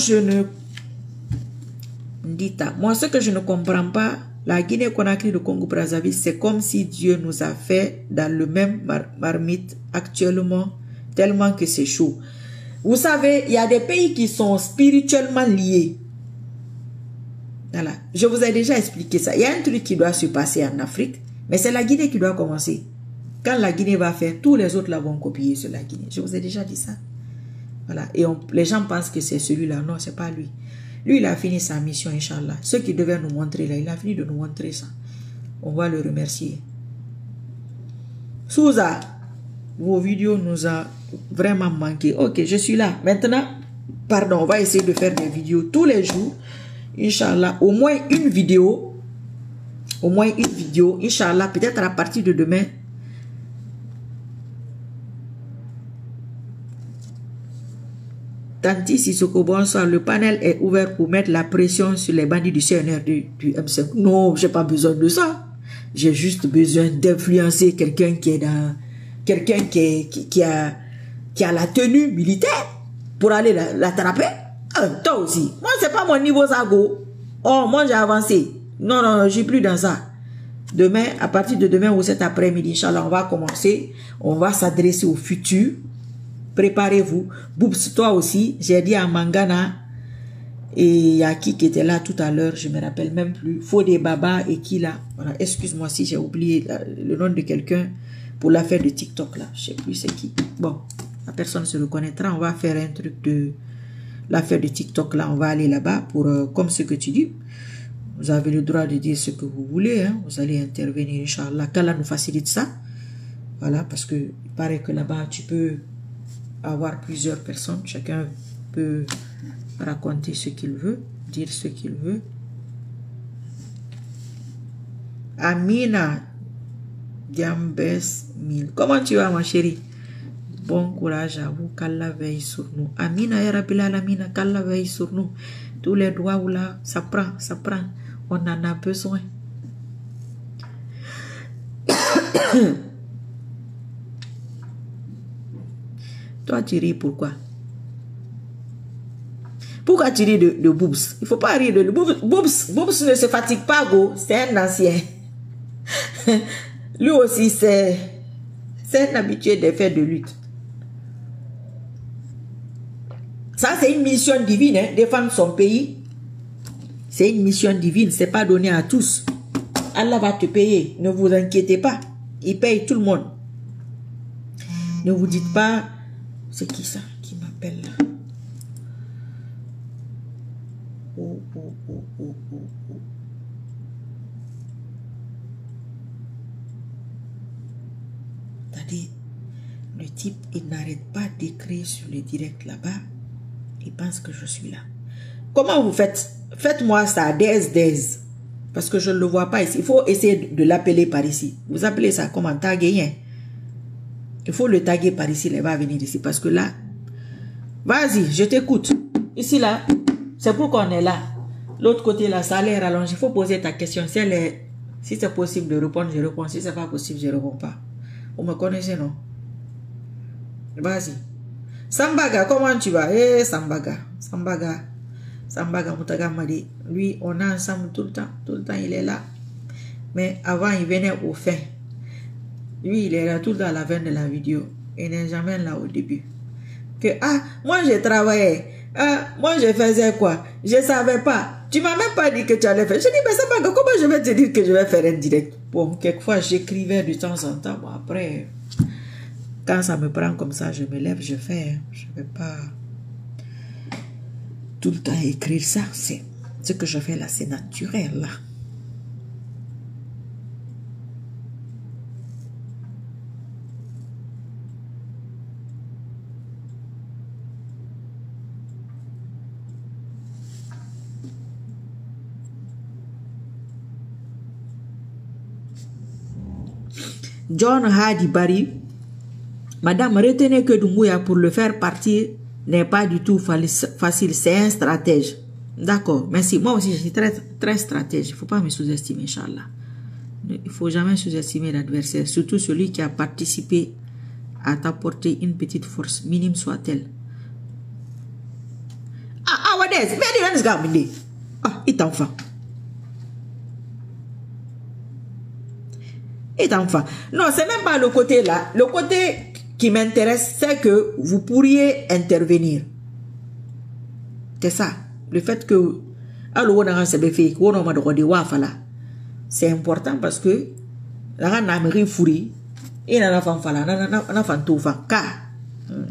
moi, ce que je ne comprends pas, la Guinée-Conakry, le Congo-Brazzaville, c'est comme si Dieu nous a fait dans le même marmite actuellement, tellement que c'est chaud. Vous savez, il y a des pays qui sont spirituellement liés. Voilà. Je vous ai déjà expliqué ça. Il y a un truc qui doit se passer en Afrique, mais c'est la Guinée qui doit commencer. Quand la Guinée va faire, tous les autres là vont copier sur la Guinée. Je vous ai déjà dit ça. Voilà. Et les gens pensent que c'est celui-là. Non, c'est pas lui. Lui, il a fini sa mission, Inch'Allah. Ce qu'il devait nous montrer là, il a fini de nous montrer ça. On va le remercier. Souza, vos vidéos nous ont vraiment manqué. Ok, je suis là. Maintenant, pardon, on va essayer de faire des vidéos tous les jours. Inch'Allah, au moins une vidéo. Au moins une vidéo. Inch'Allah, peut-être à partir de demain. Tanti Sissoko, bonsoir. Le panel est ouvert pour mettre la pression sur les bandits du CNR du M5. Non, j'ai pas besoin de ça. J'ai juste besoin d'influencer quelqu'un qui est dans... Quelqu'un qui a la tenue militaire pour aller l'attraper. Toi aussi. Moi, c'est pas mon niveau Zago. Oh, moi, j'ai avancé. Non, non, j'ai plus dans ça. Demain, à partir de demain ou cet après-midi, Inch'Allah, on va commencer. On va s'adresser au futur. préparez-vous. Boubs, toi aussi, j'ai dit à Mangana, et il y a qui était là tout à l'heure, je me rappelle même plus, Fodé Baba et qui là, voilà, excuse-moi si j'ai oublié le nom de quelqu'un pour l'affaire de TikTok là, je sais plus c'est qui. Bon, la personne se reconnaîtra, on va faire un truc de l'affaire de TikTok là, on va aller là-bas pour, comme ce que tu dis, vous avez le droit de dire ce que vous voulez, hein, vous allez intervenir, Inch'Allah, qu'Allah nous facilite ça, voilà, parce que il paraît que là-bas tu peux avoir plusieurs personnes, chacun peut raconter ce qu'il veut, dire ce qu'il veut. Amina Diambes 1000. Comment tu vas, ma chérie? Bon courage à vous, qu'Allah veille sur nous. Amina ya Rabbil Alamina, qu'Allah veille sur nous. Tous les doigts où là, ça prend. On en a besoin. Toi, tu ris pourquoi? Pourquoi tu ris de Boubs? Il ne faut pas rire de Boubs. Boubs ne se fatigue pas, go. C'est un ancien. Lui aussi, c'est un habitué des faits de lutte. Ça, c'est une mission divine, hein, défendre son pays. C'est une mission divine, c'est pas donné à tous. Allah va te payer, ne vous inquiétez pas. Il paye tout le monde. Ne vous dites pas, c'est qui ça qui m'appelle là? Oh. C'est-à-dire, le type, il n'arrête pas d'écrire sur le direct là-bas. Il pense que je suis là. Comment vous faites? Faites-moi ça, Dez. Parce que je ne le vois pas ici. Il faut essayer de l'appeler par ici. Vous appelez ça comment? Taguer, hein? Il faut le taguer par ici. Il va venir ici. Parce que là, vas-y, je t'écoute. Ici, là, c'est pour qu'on est là. L'autre côté, là, ça a l'air allongé. Il faut poser ta question. Si c'est possible de répondre, je réponds. Si c'est pas possible, je ne réponds pas. Vous me connaissez, non? Vas-y. Sambaga, comment tu vas? Sambaga, Moutaga m'a dit, lui, on est ensemble tout le temps, il est là. Mais avant, il venait au fin. Lui, il est là tout le temps à la fin de la vidéo. Il n'est jamais là au début. Que, moi, j'ai travaillé. Moi, je faisais quoi? Je ne savais pas. Tu m'as même pas dit que tu allais faire. Je dis, mais Sambaga, comment je vais te dire que je vais faire un direct? Bon, quelquefois, j'écrivais de temps en temps. Bon, après... Quand ça me prend comme ça, je me lève, je fais. Je ne vais pas tout le temps écrire ça. C'est ce que je fais là, c'est naturel là. John Hadi Bari. Madame, retenez que Doumbouya, pour le faire partir, n'est pas du tout facile. C'est un stratège. D'accord, merci. Moi aussi, je suis très stratège. Il ne faut pas me sous-estimer, Inch'Allah. Il ne faut jamais sous-estimer l'adversaire, surtout celui qui a participé à t'apporter une petite force, minime soit-elle. Wadez, il est enfant. Non, c'est même pas le côté là. Le côté qui m'intéresse, c'est que vous pourriez intervenir. C'est ça. Le fait que c'est important parce que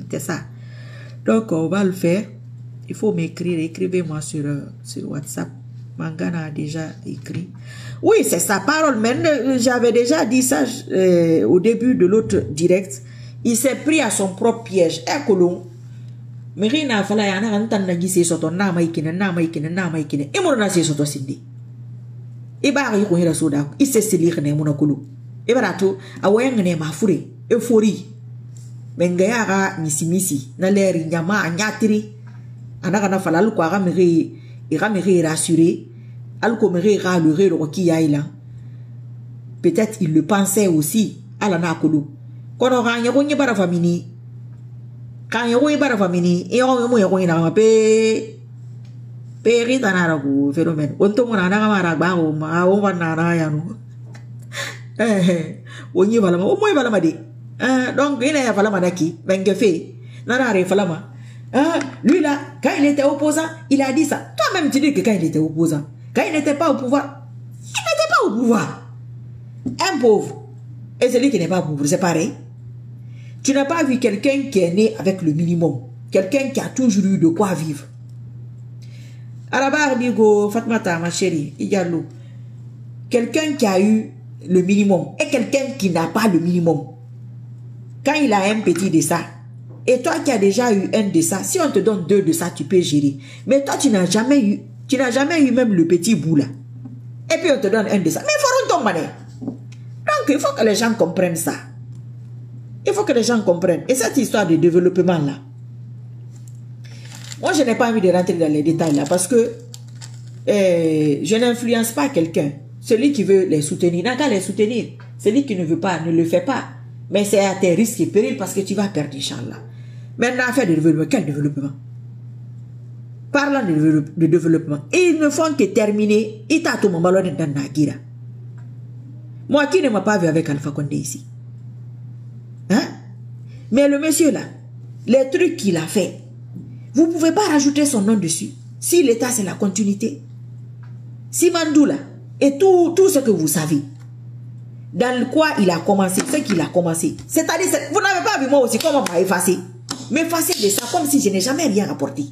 c'est ça. Donc on va le faire. Il faut m'écrire. Écrivez-moi sur WhatsApp. Mangana a déjà écrit. Oui, c'est sa parole. Mais j'avais déjà dit ça au début de l'autre direct. Il s'est pris à son propre piège. Écoulons. Mirina fala ya na ntanda gise soto na maikine. E mo na se soto sindi. E ba ri ko hira soda. I se sili ne mo na kulu. E ba to awen ne mafure. E fori. Benga ya ga misi na leri nyama anyatiri. Anaka na fala lu ko ga miri rassuré. Al ko miri ga le re ro ki ya ila. Peut-être il le pensait aussi à la na kulu. Kono ga nya ko nyi bara famini. Quand il y a une famille, il y a un peu de phénomène. On tombe dans la maraba, on va dans la on y va la donc, il y a la madaki, ben fait. Nana Refalama. Hein? Lui là, quand il était opposant, il a dit ça. Toi-même, tu dis que quand il était opposant, quand il n'était pas au pouvoir, il n'était pas au pouvoir. Un pauvre et celui qui n'est pas pauvre, c'est pareil. Tu n'as pas vu quelqu'un qui est né avec le minimum. Quelqu'un qui a toujours eu de quoi vivre. Arabar Bigo, Fatmata, ma chérie, Igalou. Quelqu'un qui a eu le minimum et quelqu'un qui n'a pas le minimum. Quand il a un petit de ça, et toi qui as déjà eu un de ça, si on te donne 2 de ça, tu peux gérer. Mais toi, tu n'as jamais eu même le petit bout là. Et puis on te donne un de ça. Mais il faut ton monnaie. Donc il faut que les gens comprennent ça. Il faut que les gens comprennent. Et cette histoire de développement là, moi je n'ai pas envie de rentrer dans les détails là parce que je n'influence pas quelqu'un. Celui qui veut les soutenir, n'a qu'à les soutenir. Celui qui ne veut pas, ne le fait pas. Mais c'est à tes risques et périls parce que tu vas perdre, Inch'Allah. Maintenant, affaire de développement, quel développement? Parlant de développement, ils ne font que terminer. Moi qui ne m'a pas vu avec Alpha Condé ici. Hein? Mais le monsieur là, les trucs qu'il a fait, vous ne pouvez pas rajouter son nom dessus. Si l'État c'est la continuité. Si Mandou là, et tout ce que vous savez, dans quoi il a commencé, ce qu'il a commencé. C'est-à-dire, vous n'avez pas vu moi aussi comment on m'a effacé. M'effacer de ça comme si je n'ai jamais rien apporté.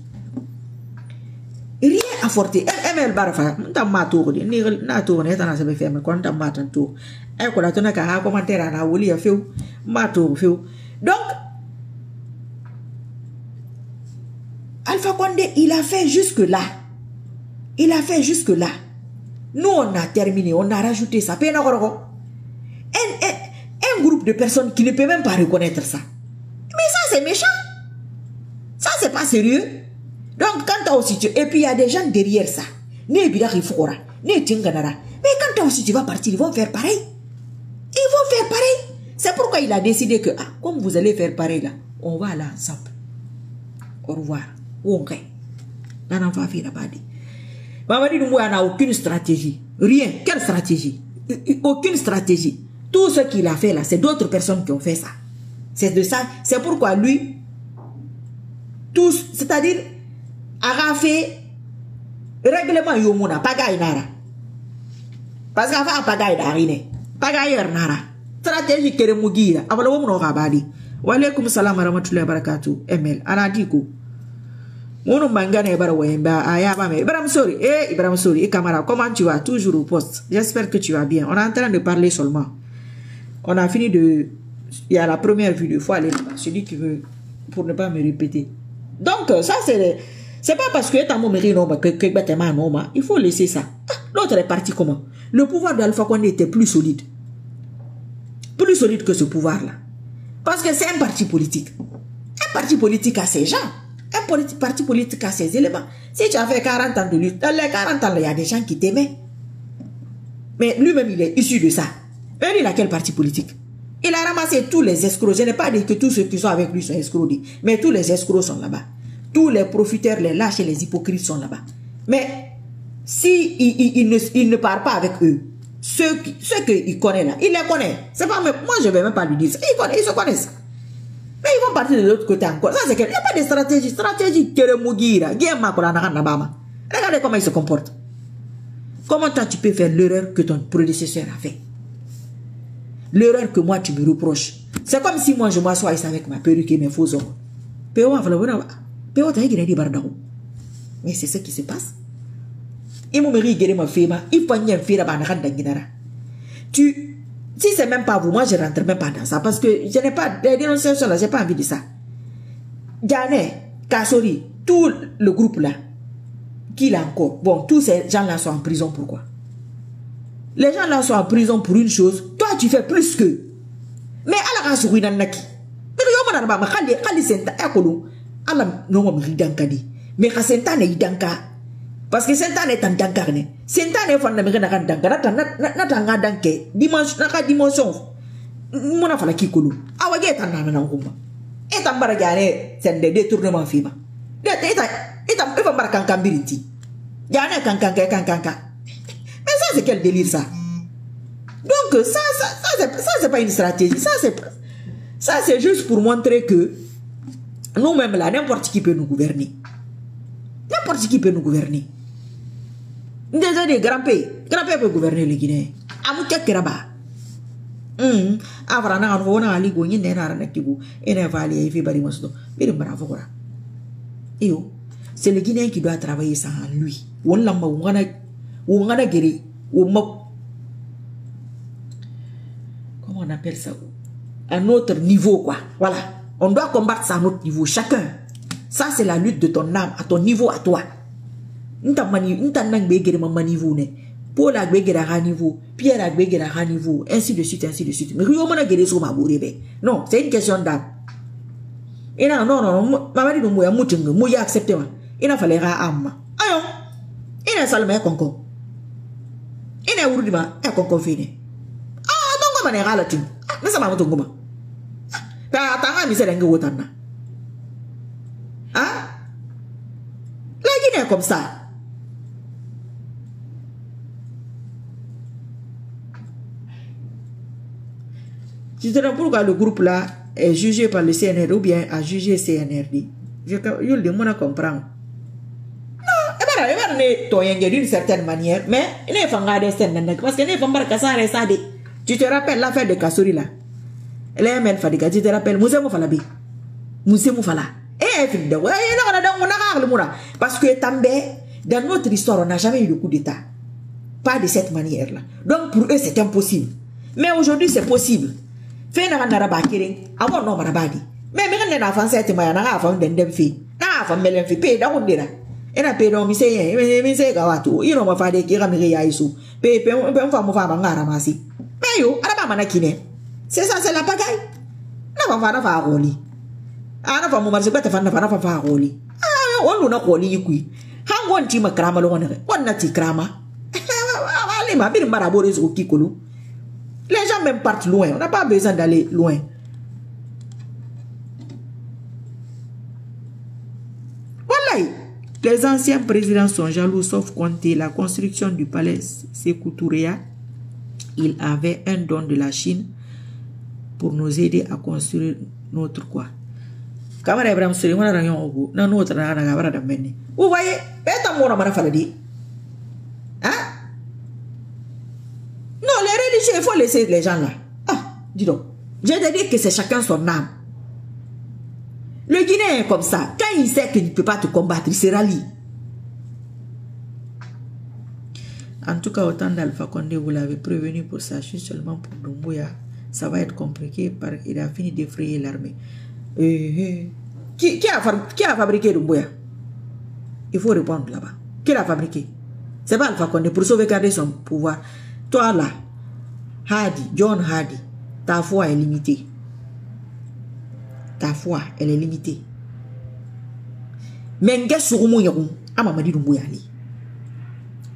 Rien apporté. ML Barafa, n'ta mato de ni na to ne ta na se be faire mais quand ta matanto. E ko la to na ka commentaire na woli a feu, mato feu. Donc Alpha Condé, il a fait jusque là. Il a fait jusque là. Nous on a terminé, on a rajouté ça. Un groupe de personnes qui ne peut même pas reconnaître ça. Mais ça c'est méchant. Ça c'est pas sérieux. Donc quand tu as aussi et puis il y a des gens derrière ça. Mais quand toi aussi tu vas partir, ils vont faire pareil. Ils vont faire pareil. C'est pourquoi il a décidé que comme vous allez faire pareil là, on va aller ensemble. Au revoir. Ok. Mamadi Doumbouya n'a aucune stratégie. Rien. Quelle stratégie? Aucune stratégie. Tout ce qu'il a fait là, c'est d'autres personnes qui ont fait ça. C'est de ça. C'est pourquoi lui, tous, c'est-à-dire, a fait règlement Yomuna, Pagaï Nara. Parce qu'à faire Pagaï Darine, Pagaï Nara. Stratégie Keremugira, Avalom no Rabadi. Wa alaikum salam wa rahmatullahi wa barakatuh. ML, Anadiko. Mon mangane barawemba ayaba me Ibrahim Sori Ibrahim Sori et camarade, comment tu vas? Toujours au poste. J'espère que tu vas bien. On est en train de parler seulement. On a fini de... Il y a la première vue de fois aller là-bas. Celui qui veut, pour ne pas me répéter. Donc ça c'est pas parce que il faut laisser ça. L'autre est parti comment? Le pouvoir d'Alpha Condé était plus solide. Plus solide que ce pouvoir là. Parce que c'est un parti politique. Un parti politique a ses gens. Un parti politique a ses éléments. Si tu as fait 40 ans de lutte, dans les 40 ans, il y a des gens qui t'aimaient. Mais lui-même, il est issu de ça. Et lui, il a quel parti politique? Il a ramassé tous les escrocs. Je n'ai pas dit que tous ceux qui sont avec lui sont escrocs. Mais tous les escrocs sont là-bas. Tous les profiteurs, les lâches et les hypocrites sont là-bas. Mais si il ne part pas avec eux, ceux qu'il connaît là, il les connaît. C'est pas moi, je ne vais même pas lui dire ça. Ils se connaissent. Mais ils vont partir de l'autre côté encore. Ça, c'est qu'il n'y a pas de stratégie. Stratégie Keremugira. Regardez comment il se comporte. Comment toi tu peux faire l'erreur que ton prédécesseur a fait? L'erreur que moi tu me reproches. C'est comme si moi je m'assois ici avec ma perruque et mes faux ongles. Mais c'est ce qui se passe. Si c'est même pas vous, moi je rentre même pas dans ça. Parce que je n'ai pas, les dénonciations là, j'ai pas envie de ça. Djane, Kassori, tout le groupe là, qui l'a encore. Bon, tous ces gens là sont en prison, pourquoi? Les gens là sont en prison pour une chose, toi tu fais plus que. Mais à la race, oui, nanaki. Mais il y a un Khali Senta, Ekolo, Allah non me ridankadi. Mais Senta ne idanka. Parce que Senta n'est en dankarne. Senta n'est pas en danka. N'a danke. Dimension. Mon affaire qui coule. Awagé est en nananguma. Et en baragane, c'est des détournements fima. Et en barakankambility. Yana kankanka. Mais ça, c'est quel délire ça? Donc, ça c'est pas une stratégie. Ça, c'est juste pour montrer que Nous-mêmes là, n'importe qui peut nous gouverner. N'importe qui peut nous gouverner. Déjà des grands pays peuvent gouverner le Guinée. Amouka Keraba. Avrana en vona ali go ni nena na kibu ene vali e fi bari mosto biri bravo quoi. Yo c'est le Guinéen qui doit travailler ça en lui. Wonna ma wongana geri comment on appelle ça, à notre niveau quoi. Voilà, on doit combattre ça à notre niveau chacun. Ça c'est la lutte de ton âme à ton niveau à toi. Nta nang be geri ma niveau ne. Paul a gbégé à niveau, Pierre a gbégé à niveau, ainsi de suite, ainsi de suite. Mais comment on a guéri sur ma bourrée? Non, c'est une question d'âme. Et non, ma mari nous mouya moutingue, mouya accepté. Il a fallu âme. Ayon, il a salmé conco. Il a ourdima, et conco fini. Ah, donc on va aller à mais ça m'a monté goma. T'as un misère en gouttana. Ah? La Guinée comme ça. Je te dis pourquoi le groupe là est jugé par le CNR ou bien a jugé CNRD. Je le comprendre. Non, et bien, d'une certaine manière, mais il est fangade parce que il est fangade tu te rappelles l'affaire de Kassouri là? Elle est même fatiguée, tu te rappelles, Moussé Moufalabi. Moussé Moufala. Et elle fait parce que dans notre histoire, on n'a jamais eu de coup d'État. Pas de cette manière là. Donc pour eux, c'est impossible. Mais aujourd'hui, c'est possible. Fait na naraba kiring abo no marabadi mais na français te maya na afam den fi na afam melen fi pe da wondira ena pe do mi se ga watu ino ma fa de ki gamiri ya isu pe fa mo fa ba ngara masi mais yo araba mana kine c'est ça, c'est la pagaille na fa roli ana fa mo marse beta fa na fa roli ah on na roli yikui hangon ti ma krama lo wonere wonna ti krama wale ma bir marabore zo kikolo. Les gens même partent loin. On n'a pas besoin d'aller loin. Voilà. Les anciens présidents sont jaloux, sauf Conté. La construction du palais Sékou Touréa, il avait un don de la Chine pour nous aider à construire notre quoi. Vous voyez, hein? Il faut laisser les gens là. Ah, dis donc. J'ai dit que c'est chacun son âme. Le Guinéen est comme ça. Quand il sait qu'il ne peut pas te combattre, il se rallie. En tout cas, autant d'Alpha Condé, vous l'avez prévenu pour ça, juste seulement pour Doumbouya. Ça va être compliqué parce qu'il a fini d'effrayer l'armée. Qui a fabriqué Doumbouya? Il faut répondre là-bas. Qui l'a fabriqué? C'est pas Alpha Condé pour sauvegarder son pouvoir. Toi là, Hadi, John Hadi, ta foi est limitée. Ta foi, elle est limitée. Mais qu'est-ce que vous avez dit?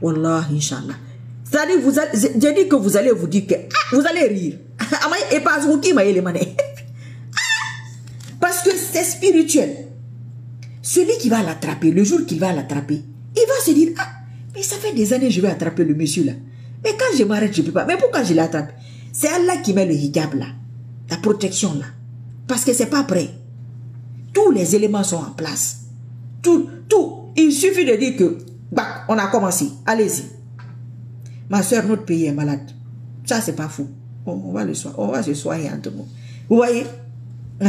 Wallah, Inch'Allah. C'est-à-dire, j'ai dit que vous allez vous dire que vous allez rire. Et pas ce qui m'a éliminé. Parce que c'est spirituel. Celui qui va l'attraper, le jour qu'il va l'attraper, il va se dire, ah, mais ça fait des années que je vais attraper le monsieur là. Mais quand je m'arrête, je ne peux pas. Mais pourquoi je l'attrape? C'est Allah qui met le hijab là. La protection là. Parce que c'est pas prêt. Tous les éléments sont en place. Tout. Il suffit de dire que, bah, on a commencé. Allez-y. Ma soeur, notre pays est malade. Ça, c'est pas fou. On va se soigner entre nous. Vous voyez?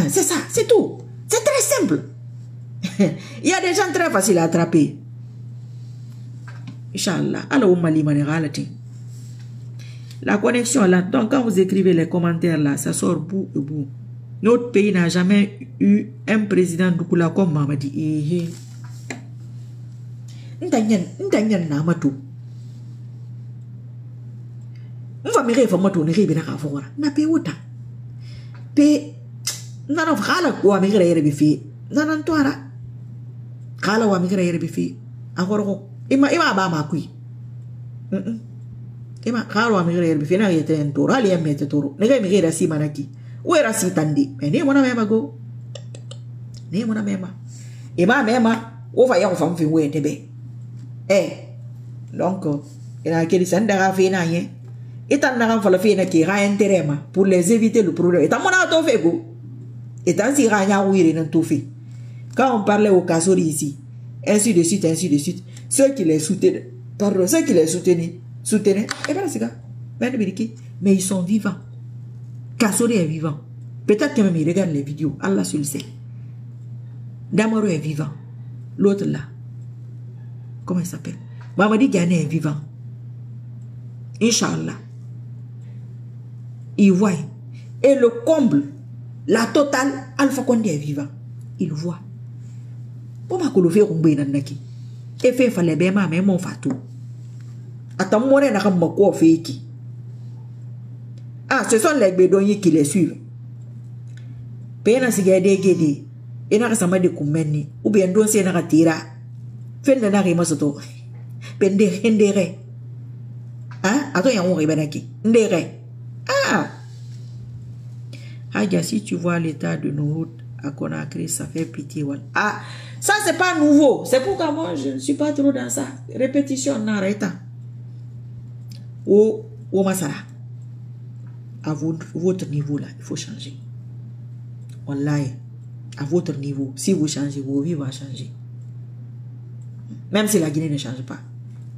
C'est ça, c'est tout. C'est très simple. Il y a des gens très faciles à attraper. Inch'Allah. Alors, la connexion là, donc quand vous écrivez les commentaires là, ça sort bout et bout. Notre pays n'a jamais eu un président Doukoula comme Mamadi. N'tanyan namatu. On va me réformer ton ribe na kafora. Na pe wuta. Pe nana khala wa me gere yere fi. Nana ntwara. Khala wa me gere yere fi. Akoro ima ba ma kui. Ima khala wa me gere yere fi na yete entoro ali amete toro. Nega me gere si manaki. Où est si tandi? Mais ne mona mema go. Ne mona mema. Ima mema o fa ya ko fam fi we tebe. Donc il a quel sandara fi na yen. Et t'en as fait un qui a intérêt pour les éviter le problème. Et t'en as fait go. Et t'en as fait un tout fait. Quand on parlait au Kasori ici, ainsi de suite, ceux qui les soutenaient, et voilà, c'est ça. Mais ils sont vivants. Kasori est vivant. Peut-être que même il regarde les vidéos. Allah seul sait. Damaro est vivant. L'autre là, comment il s'appelle? Mamadi Gane est vivant. Inch'Allah. Il voit. Et le comble, la totale, Alpha Condé est vivant. Il voit. Pourquoi que le fait rumber dans naki? Et fait fallait bien ma même mon fatou. Attends, moi, n'a pas quoi fait qui. Ah, ce sont les bédouins qui les suivent. Pena si gade gede. Et n'a pas de koumeni. Ou bien don c'est n'a tira. Fait n'a rien soto. Pende hendere. Hein? Attends, y'a un ribanaki. Ndere. Ah! Hadja, si tu vois l'état de nos routes à Conakry, ça fait pitié. Ah, ça c'est pas nouveau. C'est pourquoi moi je ne suis pas trop dans ça. Répétition, n'arrête. Ou Masara. À votre niveau là, il faut changer. Wallahi, à votre niveau, si vous changez, vos vies vont changer. Même si la Guinée ne change pas,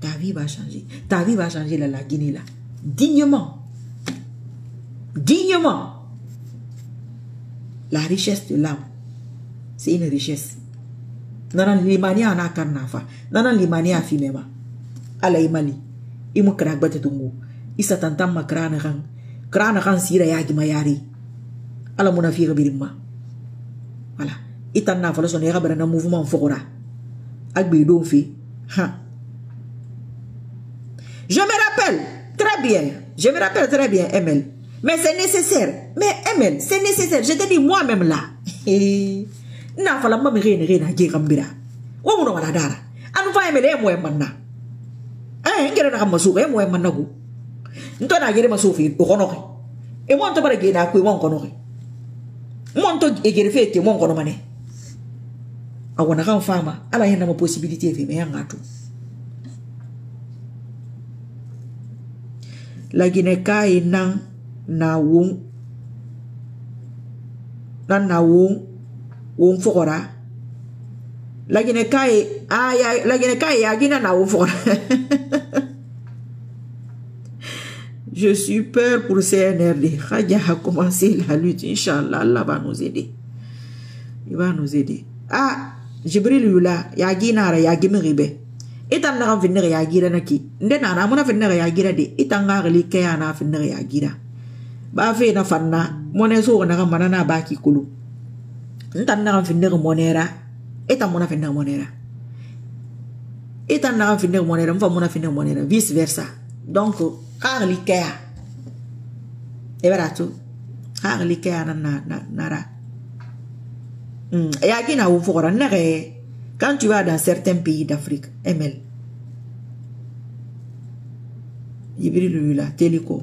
ta vie va changer. Ta vie va changer là, la Guinée là. Dignement. Dignement. La richesse de l'âme, c'est une richesse. Nanan limani ana karnafa. Nanan limani a fimema. Ala imali. Imu krak bate tungu. Isa tantam ma krana kan sira yagi mayari. Ala muna figa birimma. Voilà. Itan na fala son yaga barana mouvement fokora. Agbe don fi. Ha. Je me rappelle très bien, Emel. Mais c'est nécessaire. Mais Emel, c'est nécessaire. Je te dis moi-même là. Na fala mami rena gambira. Wo muno wala dara. Anu fa Emel e moy manna. Ngere na kama suka e moy manna go. Nto na gere masufi o kono. E mo nto bara gena ku mo kono. Mo nto e gere fe ke mo kono mane. Awana kan fama, ala yena mo possibilité fe me yangatu. La Guinée kai nan na won fokora. La Guinée kai ya gina na won fokora. Je suis peur pour CNRD. Khadja a commencé la lutte. Inch'Allah, Allah va nous aider. Il va nous aider. Ah, Jibril Yula, ya gina ra ya gimi ribe. Itan na finir ya gira naki. Ndena na muna finir ya gira de. Itan ga gali kaya na finir ya gira. Ba fe na fanna. Mone so na ga manana ba ki kulu. Ntan na finir monera. Itan muna finir monera. Itan na finir monera. Mfa muna finir monera. Vice versa. Donc, gali kaya. E vera tu. Gali kaya na nara. Ya gina ou fora nare. Quand tu vas dans certains pays d'Afrique, ML,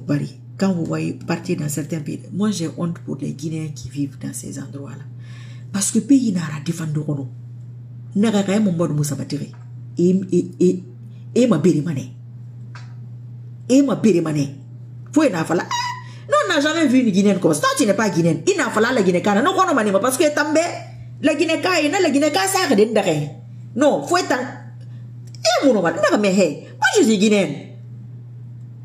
Bari, quand vous voyez partir dans certains pays, moi j'ai honte pour les Guinéens qui vivent dans ces endroits-là. Parce que pays n'a pas défendu. N'a pas mon bon moussabatiri. Et ma bérimane. Faut n'a pas là. Non, on n'a jamais vu une Guinéenne comme ça. Toi, tu n'es pas Guinéenne. Il n'a pas là la Guinée-Cana. Non, on n'a pas parce que tambe. La Guinée-Cana, ça a rien. Non, faut être. Et mon nom, moi je suis guinéenne.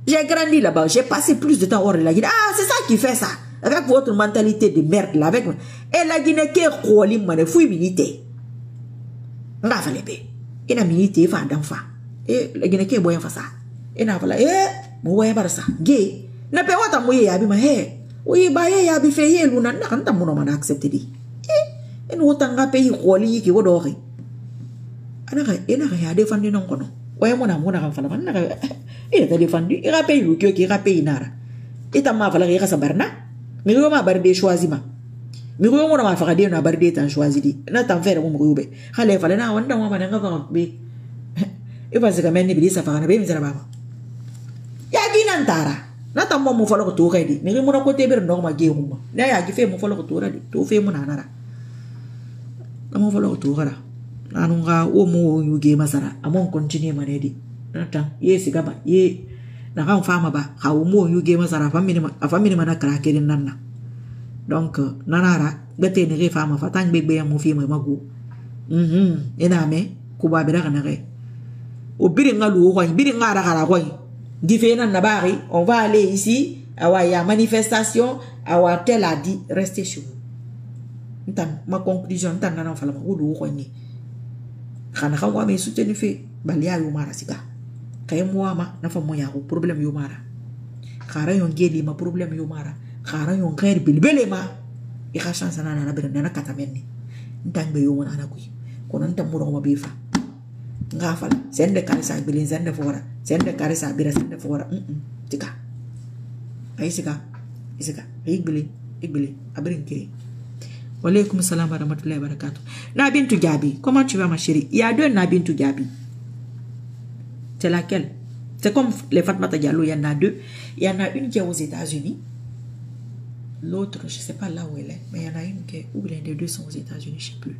J'ai grandi là-bas, j'ai passé plus de temps hors de la Guinée. Ah, c'est ça qui fait ça. Avec votre mentalité de merde là. Avec... Et la Guinée qui est rôlie, man, fouille milité. On a fait les bébés. Il a milité, il a d'enfant. Et la Guinée qui est boyant, ça. Il a fait moi, ça. Gay. N'a pas autant mouillé, yabi, ma hé. Oui, bah, yabi, fait, luna, n'a pas mon nom à accepter. Et nous, autant qu'un pays rôlie qui va dormir. Il a défendu non kono. Ouais mon amour n'a pas il a défendu. Il a payé le qui a payé nara. Et ta ma valeur sa barna. Mais il m'a bardé choisi ma. Mais il m'a fait un bardé tant choisi. N'a t'en faire mon roube. Allez, fallait na wanda moi mananga va be. Et parce que même ni ça fa na be misera ya ginantara. Na ta mo falo ko to kaydi. Mais mo na ko teber no ma ge humma. Na ya gi fe mo falo ko to radi. To fe mo na nara. Na mo falo ko to kala. Nanunga omo yuge masara amon continue manedi nata yesi gaba ye na kan fama ba ha omo yuge masara famini mana kra kerin nanna donc nanara gate ne re fama fatang bebe mo fi mo magu ename kuba bera kanare o biringa lu ko biringa ra kala ko différent nabari on va aller ici awa ya manifestation awa tel a dit restez chez vous ntan ma conclusion ntan na fala ma lu ko ni kana ka wa me soutenu fait balia yo mara sika kay mo ma na fa mo ya ko problème yo mara khara yon geli ma problème yo mara khara yon khair bilbele ma i kha chance na na bere na katamenni ntangbe yo mona na ku ko nan tam mo ma befa ngafal sende karisa bilin sende fora sende karisa bira sende fora tika ay sika isika igbili abrin kiri. Wa alaykum salam wa rahmatullahi wa barakatuh. Na Bintou Gabi, comment tu vas ma chérie? Il y a deux Na Bintou Gabi. C'est laquelle? C'est comme les Fatmata Diallo, il y en a deux. Il y en a une qui est aux États-Unis. L'autre, je ne sais pas là où elle est, mais il y en a une qui est où les deux sont aux États-Unis, je ne sais plus.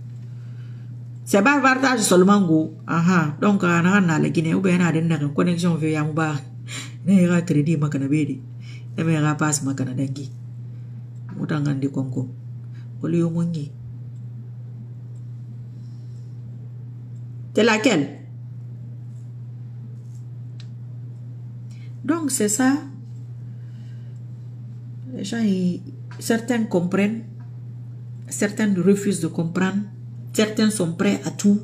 C'est pas partage seulement go. Donc on a la Guinée ou bien on a une connexion via Moubar. Il y a un crédit macanabédi. Il y a un passe macanadangi. Moutangan de Congo. Olio Mungi. C'est laquelle? Donc c'est ça. Les gens, certains comprennent, certains refusent de comprendre, certains sont prêts à tout.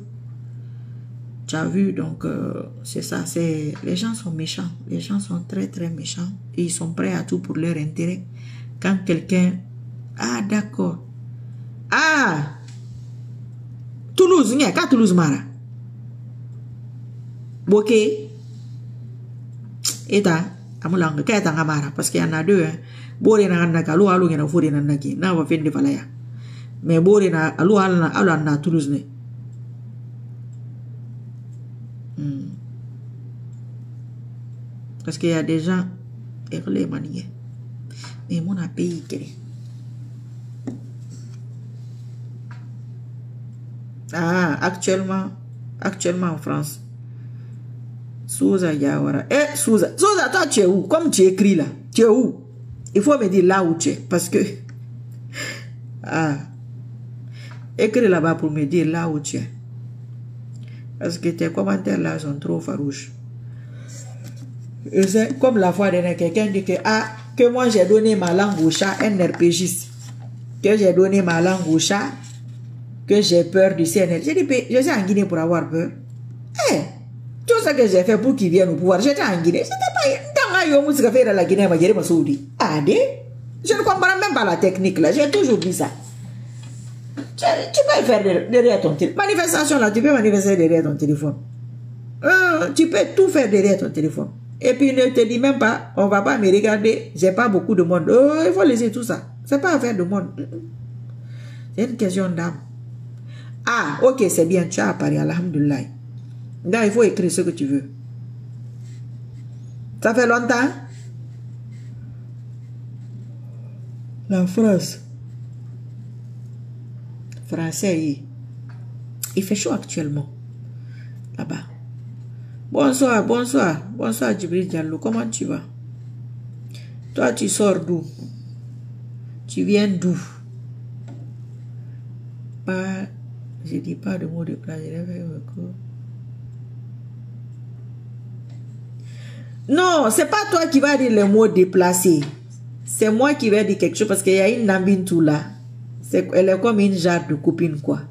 Tu as vu, donc c'est ça. Les gens sont méchants, les gens sont très très méchants et ils sont prêts à tout pour leur intérêt. Quand quelqu'un, d'accord, Toulouse, il n'y a qu'à Toulouse Mara. Bokeh. Et amulanga kaya tangamara parce qu'il y en a deux bore na naka alu ngena fori na naki na wa fendi falaya mais bore na alu na Toulouse ne parce qu'il y a des gens les manier mais mon pays quel actuellement en France. Souza Yawara. Souza, toi tu es où? Comme tu écris là, tu es où? Il faut me dire là où tu es. Parce que... écris là-bas pour me dire là où tu es. Parce que tes commentaires là sont trop farouches. C'est comme la fois dernière, quelqu'un dit que moi j'ai donné ma langue au chat, un RPGiste. Que j'ai donné ma langue au chat, que j'ai peur du CNL. J'ai dit, je suis en Guinée pour avoir peur. Tout ça que j'ai fait pour qu'ils viennent au pouvoir, j'étais en Guinée. C'était pas dans la Guinée, je ne comprends même pas la technique là. J'ai toujours dit ça. Tu peux faire derrière ton téléphone. Manifestation là, tu peux manifester derrière ton téléphone. Tu peux tout faire derrière ton téléphone. Et puis ne te dis même pas, on va pas me regarder, j'ai pas beaucoup de monde. Il faut laisser tout ça. C'est pas affaire de monde. C'est une question d'âme. Ok, c'est bien, tu as apparu, alhamdoulilah. Là, il faut écrire ce que tu veux. Ça fait longtemps? La France. Français, il fait chaud actuellement. Là-bas. Bonsoir, Djibril Diallo. Comment tu vas? Toi, tu sors d'où? Tu viens d'où? Je dis pas de mots de place. Non, c'est pas toi qui vas dire les mots déplacés. C'est moi qui vais dire quelque chose parce qu'il y a une Nabintou là. Elle est comme une genre de copine quoi.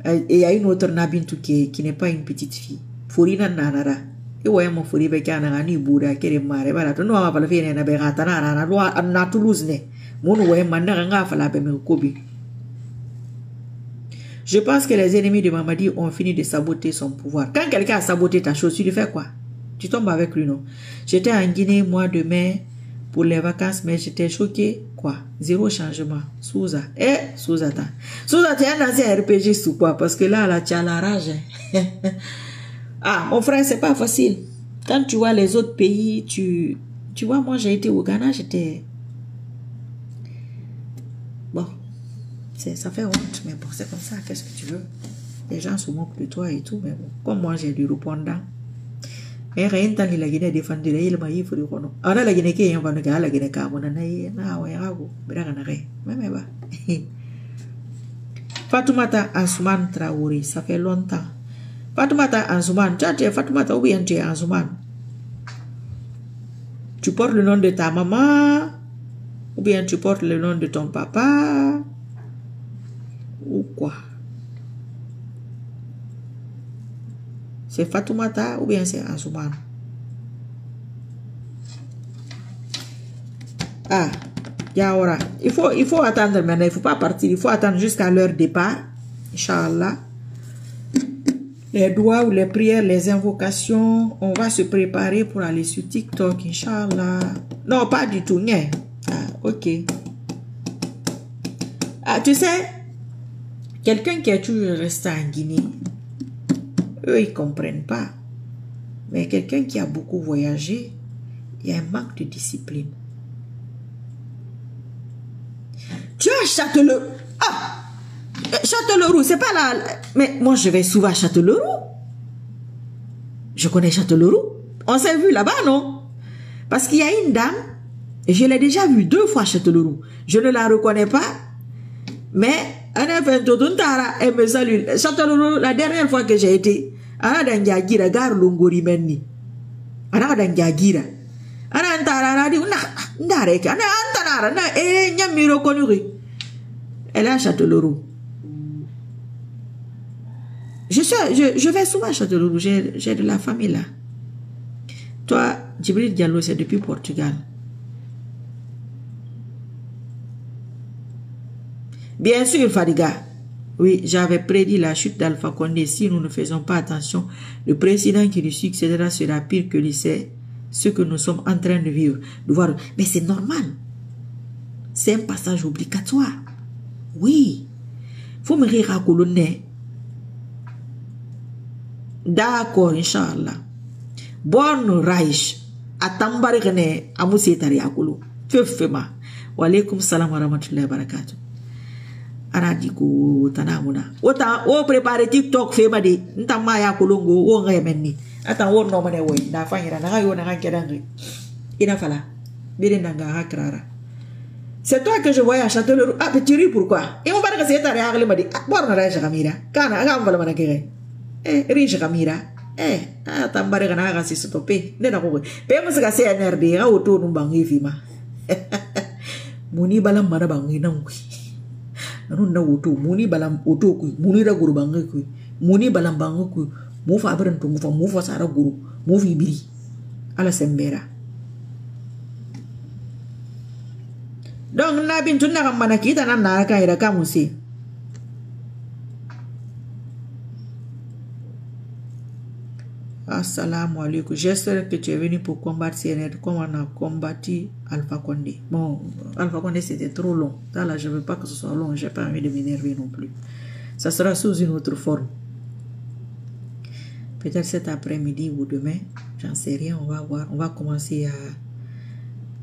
Et il y a une autre Nabintou qui n'est pas une petite fille. Forina nanara. Et ouais, mon fori beka nangani bouda kere mare bara. Tu n'as pas le fait na berata na Toulouse ne. Mon ouais manda nga fala be me kobi. Je pense que les ennemis de Mamadi ont fini de saboter son pouvoir. Quand quelqu'un a saboté ta chose, tu lui fais quoi? Tu tombes avec lui, non? J'étais en Guinée, mois de mai, pour les vacances, mais j'étais choqué. Quoi? Zéro changement. Souza. Souza, tu es un ancien RPG sous quoi? Parce que là, tu as la rage. Mon frère, c'est pas facile. Quand tu vois les autres pays, tu vois, moi, j'ai été au Ghana, j'étais... Bon, ça fait honte, mais bon, c'est comme ça, qu'est-ce que tu veux? Les gens se moquent de toi et tout, mais bon, comme moi, j'ai du répondant. Mais rien tant la Guinée défendu la île maïf du Rono. Alors la Guinée qui est en train de la Guinée Camona, na ouais, rago, braganare, même pas. Fatoumata Ansoumane Traoré, ça fait longtemps. Fatoumata Ansoumane, tu es Fatoumata ou bien tu es Ansoumane? Tu portes le nom de ta maman ou bien tu portes le nom de ton papa ou quoi? C'est Fatoumata ou bien c'est Ansoumane? Ah, Yaora. Il faut attendre maintenant, il ne faut pas partir, il faut attendre jusqu'à leur départ. Inch'Allah. Les doigts ou les prières, les invocations, on va se préparer pour aller sur TikTok, Inch'Allah. Non, pas du tout, nie. Ah, ok. Ah, tu sais, quelqu'un qui est toujours resté en Guinée, eux, ils ne comprennent pas. Mais quelqu'un qui a beaucoup voyagé, il y a un manque de discipline. Tu as Châtellerault. Ah! Châtellerault, c'est pas là. Mais moi, je vais souvent à Châtellerault. Je connais Châtellerault. On s'est vu là-bas, non? Parce qu'il y a une dame, et je l'ai déjà vue 2 fois à Châtellerault. Je ne la reconnais pas, mais elle me salue. Châtellerault, la dernière fois que j'ai été, Ana Danjagira, gare Longori Menni. Ana Danjagira. Ana Antara, Ndarek, Ana Antanara, Nyamiro Konuri. Elle est à Châtellerault. Je vais souvent à Châtellerault, j'ai de la famille là. Toi, Djibril Diallo, c'est depuis Portugal. Bien sûr, Fadiga. Oui, j'avais prédit la chute d'Alpha Condé. Si nous ne faisons pas attention, le président qui lui succédera sera pire que ce que nous sommes en train de vivre. Mais c'est normal. C'est un passage obligatoire. Oui. Faut me rire à colonner. D'accord, Inch'Allah. Bonne Raïch. Atambari René, Amoussetari Akulu. Fema. Wa alaykum salam wa rahmatullahi wa barakatuh. Anadiko tanamuna. O prepare TikTok fema de. Ntama ya kulungo. O ngayemenni. Ata o no mane we. Da fanyira. Na yo na kankedangi. Ina fala. Birendanga hakrara. C'est toi que je voyais à Châtellerault. Ah, mais tu ris pourquoi? Et mon père, c'est ta réaction, il m'a dit, ah, bon, on a réagi à Camira. Quand on va le manier. Riche Camira. Tambare kana agasi stoppé. Nena ko. Pe mo saka CNRD ga oto no bangi fima. Muni balam mana bangi nang ku. Anu na oto muni balam oto ku. Muni ra guru bangi ku. Muni balam bangi ku. Mo fa abran to mo fa sara guru. Mo fi biri. Ala sembera. Donc na bin tunna kam mana kita nan na ka ira kamusi. Assalamu alaikum. J'espère que tu es venu pour combattre CNR comme on a combattu Alpha Condé. Bon, Alpha Condé c'était trop long. Là, je ne veux pas que ce soit long. Je n'ai pas envie de m'énerver non plus. Ça sera sous une autre forme. Peut-être cet après-midi ou demain. J'en sais rien. On va voir. On va commencer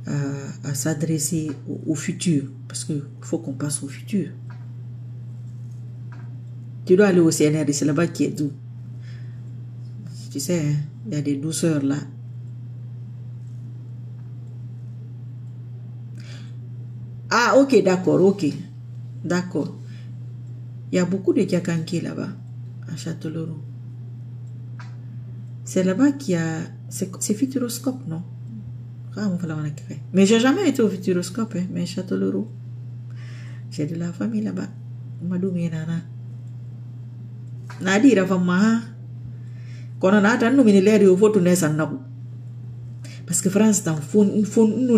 à s'adresser au futur. Parce qu'il faut qu'on passe au futur. Tu dois aller au CNR. C'est là-bas qui est doux. Tu sais, il y a des douceurs là. Ah, ok, d'accord, ok. D'accord. Il y a beaucoup de Kiakanki là-bas, à Châtellerault. C'est là-bas qu'il y a... C'est Futuroscope, non? Mais j'ai jamais été au Futuroscope, hein, mais Châtellerault. J'ai de la famille là-bas. Madoumi Nana. Nadi Ravama. Quand on a attendu l'air, il faut tourner ça. Parce que France, il faut nous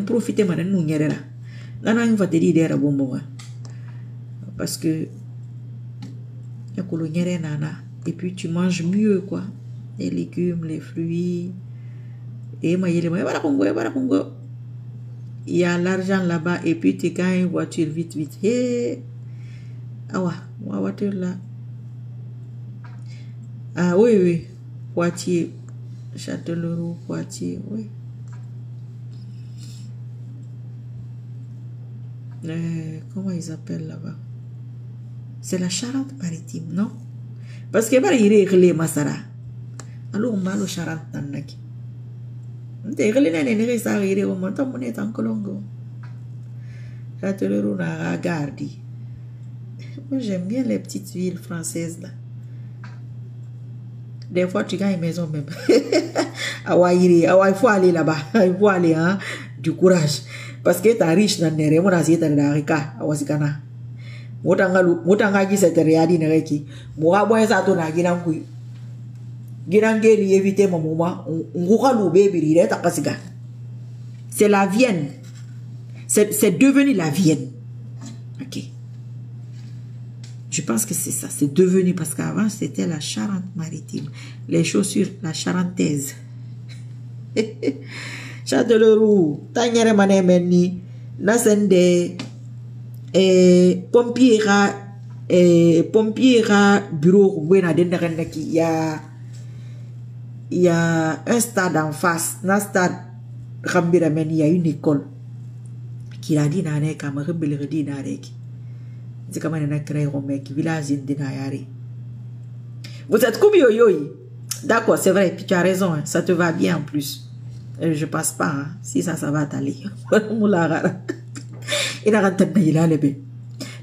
profiter de nous. Nous va te dire bon. Parce que et puis tu manges mieux, quoi. Les légumes, les fruits. Et il y a l'argent là-bas. Et puis tu gagnes une voiture vite. Hey. Ah ouais, ma voiture là. Ah oui. Poitiers. Châtellerault, Poitiers, oui. Comment ils appellent là-bas? C'est la Charente-Maritime, non? Parce que il y a les Masara. Alors on va le Charente-Naki. On te relève les gens qui sont en train de Châtellerault na gardi. Moi, j'aime bien les petites villes françaises là. Des fois, tu gagnes une maison même. Il faut aller là-bas. Il faut aller, hein, du courage. Parce que tu es riche dans les remous, tu es rica, à Wasikana. Motanga qui s'est réadi nereki. Moi, moi, ça tourne à Guinangui. Guinangui, éviter mon moment. On va louer, il à Kasiga. C'est la Vienne. C'est devenu la Vienne. Ok. Je pense que c'est ça. C'est devenu, parce qu'avant, c'était la Charente-Maritime. Les chaussures, la Charentaise. Châtellerault, Tanyere Mané Meni, Nasende, Pompiera, bureau, il y a un stade en face. Dans le stade, il y a une école qui a dit dans les camarades, c'est comme un créé au mec, village d'Inayari. Vous êtes comme yo-yo. D'accord, c'est vrai, puis tu as raison, hein, ça te va bien en plus. Je passe pas, hein, si ça va t'aller.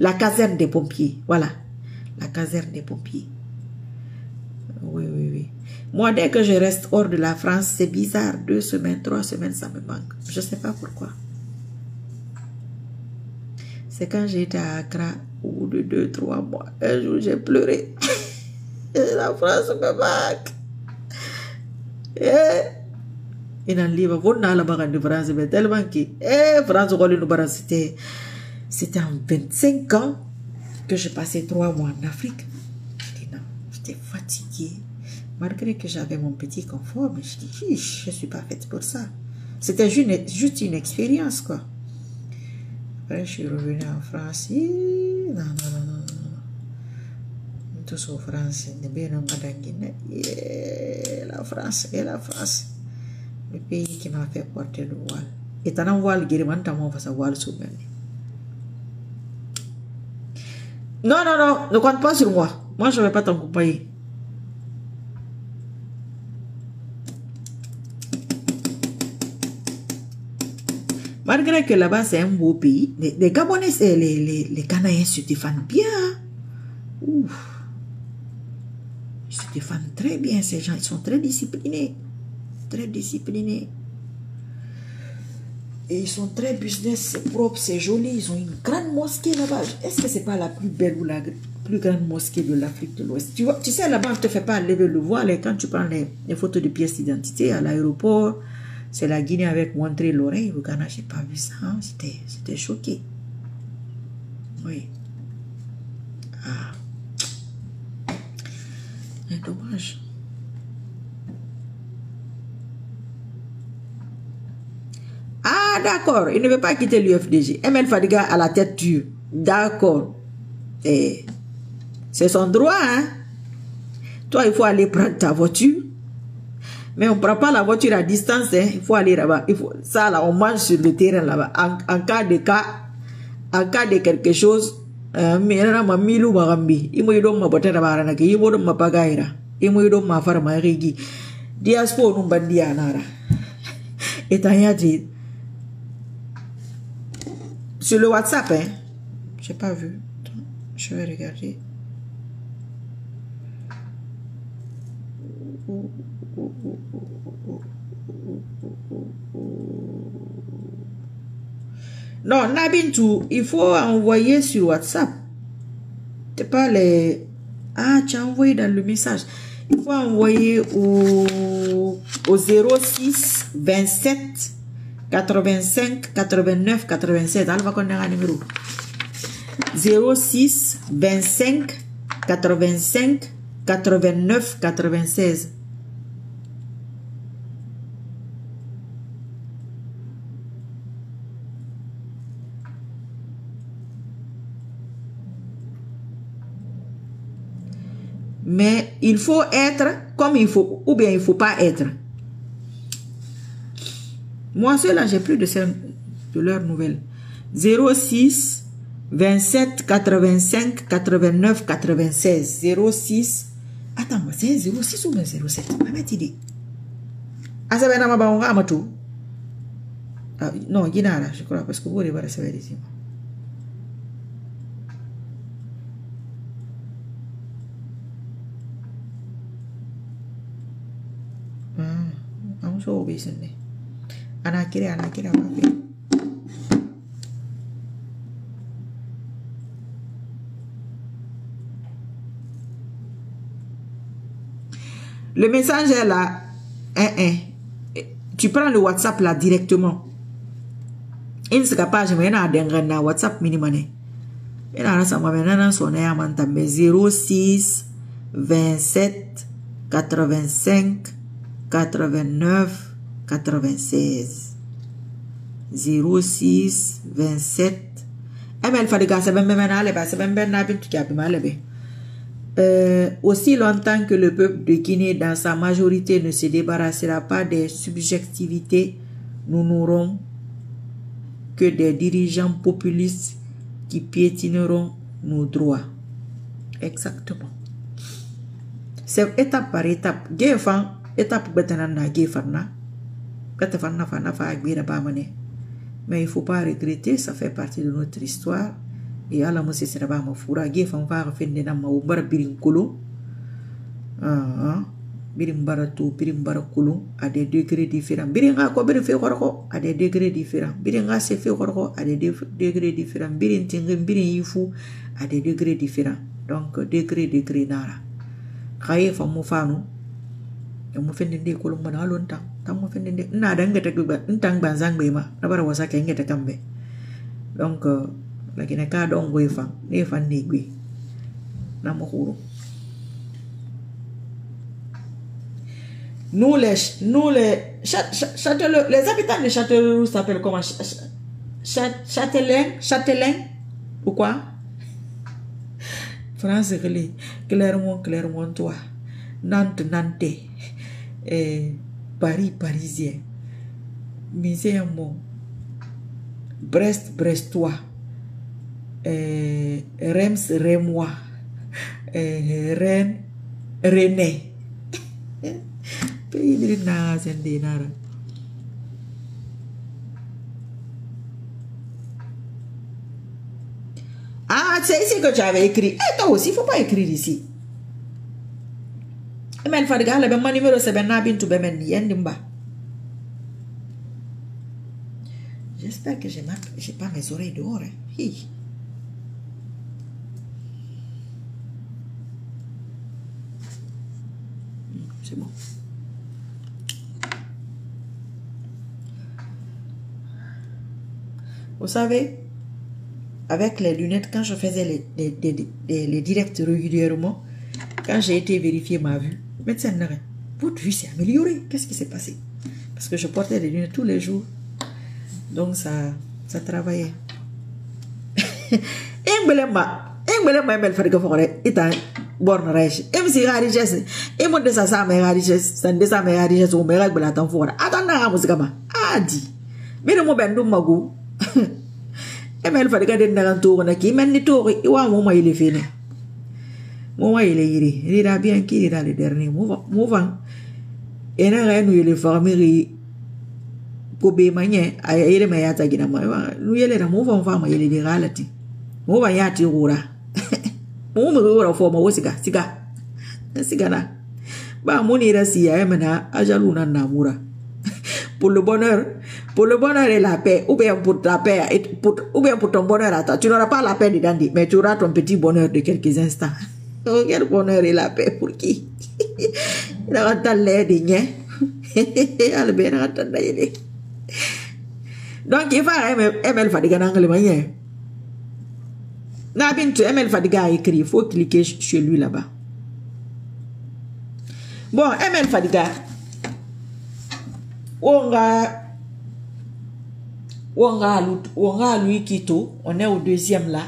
La caserne des pompiers, voilà. La caserne des pompiers. Oui, oui, oui. Moi, dès que je reste hors de la France, c'est bizarre. 2 semaines, 3 semaines, ça me manque. Je ne sais pas pourquoi. C'est quand j'étais à Accra, au bout de 2-3 mois, un jour, j'ai pleuré. Et la France me manque. Et dans le livre, vous n'avez pas de France, mais tellement que, France, c'était en 25 ans que j'ai passé 3 mois en Afrique. Je dis non, j'étais fatiguée. Malgré que j'avais mon petit confort, mais je dis, je ne suis pas faite pour ça. C'était juste une expérience, quoi. Après, je suis revenue en France. Non. Tous en France. La France, la France. Le pays qui m'a fait porter le voile. Et t'as un voile, guérimant, t'as mon voile sous moi. Non, ne compte pas sur moi. Moi, je ne vais pas t'accompagner. Malgré que là-bas, c'est un beau pays, les Gabonais, les Canadiens se défendent bien. Ouf. Ils se défendent très bien, ces gens. Ils sont très disciplinés. Très disciplinés. Et ils sont très business, c'est propre, c'est joli. Ils ont une grande mosquée là-bas. Est-ce que c'est pas la plus belle ou la plus grande mosquée de l'Afrique de l'Ouest? Tu sais, là-bas, on ne te fait pas lever le voile. Et quand tu prends les photos de pièces d'identité à l'aéroport, c'est la Guinée avec montrer l'oreille. Au Ghana, je n'ai pas vu ça. Hein? J'étais choqué. Oui. Ah. C'est dommage. Ah, d'accord. Il ne veut pas quitter l'UFDG. Emel Fadiga à la tête dure. D'accord. C'est son droit, hein. Toi, il faut aller prendre ta voiture. Mais on ne prend pas la voiture à distance, hein. Il faut aller là-bas. Ça, là, on mange sur le terrain là-bas. En cas de quelque chose, sur le WhatsApp, hein. J'ai pas vu. Attends, je vais regarder. Non, Nabintou, il faut envoyer sur WhatsApp. C'est pas les... Ah, tu as envoyé dans le message. Il faut envoyer au 06 27 85 89 96. Alors, on va connaître un numéro. 06 25 85 89 96. Mais il faut être comme il faut, ou bien il ne faut pas être. Moi, ceux-là, j'ai plus de leurs nouvelles. 06 27 85 89 96. 06. Attends, c'est 06 ou bien 07? Ah, ça va être non, il y en a là, je crois, parce que vous allez voir ça. I'm so obesity. Anakira ba. Le message est là. Tu prends le WhatsApp là directement. Il se capable mais na denga WhatsApp minimane. Et là ça m'a maintenant sonné à mantambe 06 27 85 89 96 06 27. Emel Fadiga c'est même aller c'est même na bin tu as mal aussi longtemps que le peuple de Guinée dans sa majorité ne se débarrassera pas des subjectivités, nous n'aurons que des dirigeants populistes qui piétineront nos droits. Exactement. C'est étape par étape. Géfan, étape betanana géfana. Betafana fana fa agbira bamane. Mais il faut pas regretter, ça fait partie de notre histoire. Et à la mousse c'est pas ma foura géfan va refaire na ma ubar birin kolo. Birin barato birin barakolo à des degrés différents. Birin ga ko birin fe korko à des degrés différents. Birin ga se fe korko à des degrés différents. Birin tingin birin yifu à des degrés différents. Donc degré nara. Khaye fa mo fanu. Mo fende de ko lumba na lonta. Tam mo fende de na danga ta guba ntang banzang be ma. Na bara wasa ke ngeta kambe. Donc la kina ka don goy fa. Ne fa ni gui. Na mo khuru. Nous les Châtellerault, les habitants de Châtellerault s'appellent comment? Châtelain ou quoi? France Clermont toi, Nantes Parisien, Miséamont, Brestois, Rémois, Rennais. Pays de Nara. Ah, c'est ici que tu avais écrit. Et toi aussi, il ne faut pas écrire ici. Mais il faut regarder le numéro, c'est ben nabin tu ben yendimba. J'espère que j'ai pas mes oreilles dehors. Hi. C'est bon. Vous savez, avec les lunettes, quand je faisais les directs régulièrement, quand j'ai été vérifier ma vue, médecin, votre vue s'est améliorée. Qu'est-ce qui s'est passé? Parce que je portais des lunettes tous les jours. Donc ça travaillait. Mel Fadiga Fore, Itan, Born Reich. MC Rariches, Emon de Sasa, Rariches, Sandesa, Rariches, ou Merak Belatan Fora. Atana Musgama. Adi. Mais mo bendu magu. Emel Fadiga de Naranto, Naki, Menito, Iwa Moma il est fini. Moma il est iri. Il a bien qu'il est dans les derniers mouvants. Et n'a rien eu les familles. Kobe manye, aye mayata ginama. Nous y allons la mouvant femme, il est des réalités. Mova yati ura. Mo ura fo mo siga na. Ba moni rasi ya emena ajaluna namura. Pour le bonheur et la paix, ou bien pour la paix, ou bien pour ton bonheur à toi. Tu n'auras pas la paix de Dandy, mais tu auras ton petit bonheur de quelques instants. Oh, quel bonheur et la paix pour qui? Il a entendu l'air de nye. Albert a entendu l'air. Donc il va Emel Fadiga n'angle manye. Nabin tu Emel Fadiga a écrit, il faut cliquer chez lui là-bas. Bon, Emel Fadiga. Wonga lui Kito, on est au deuxième là.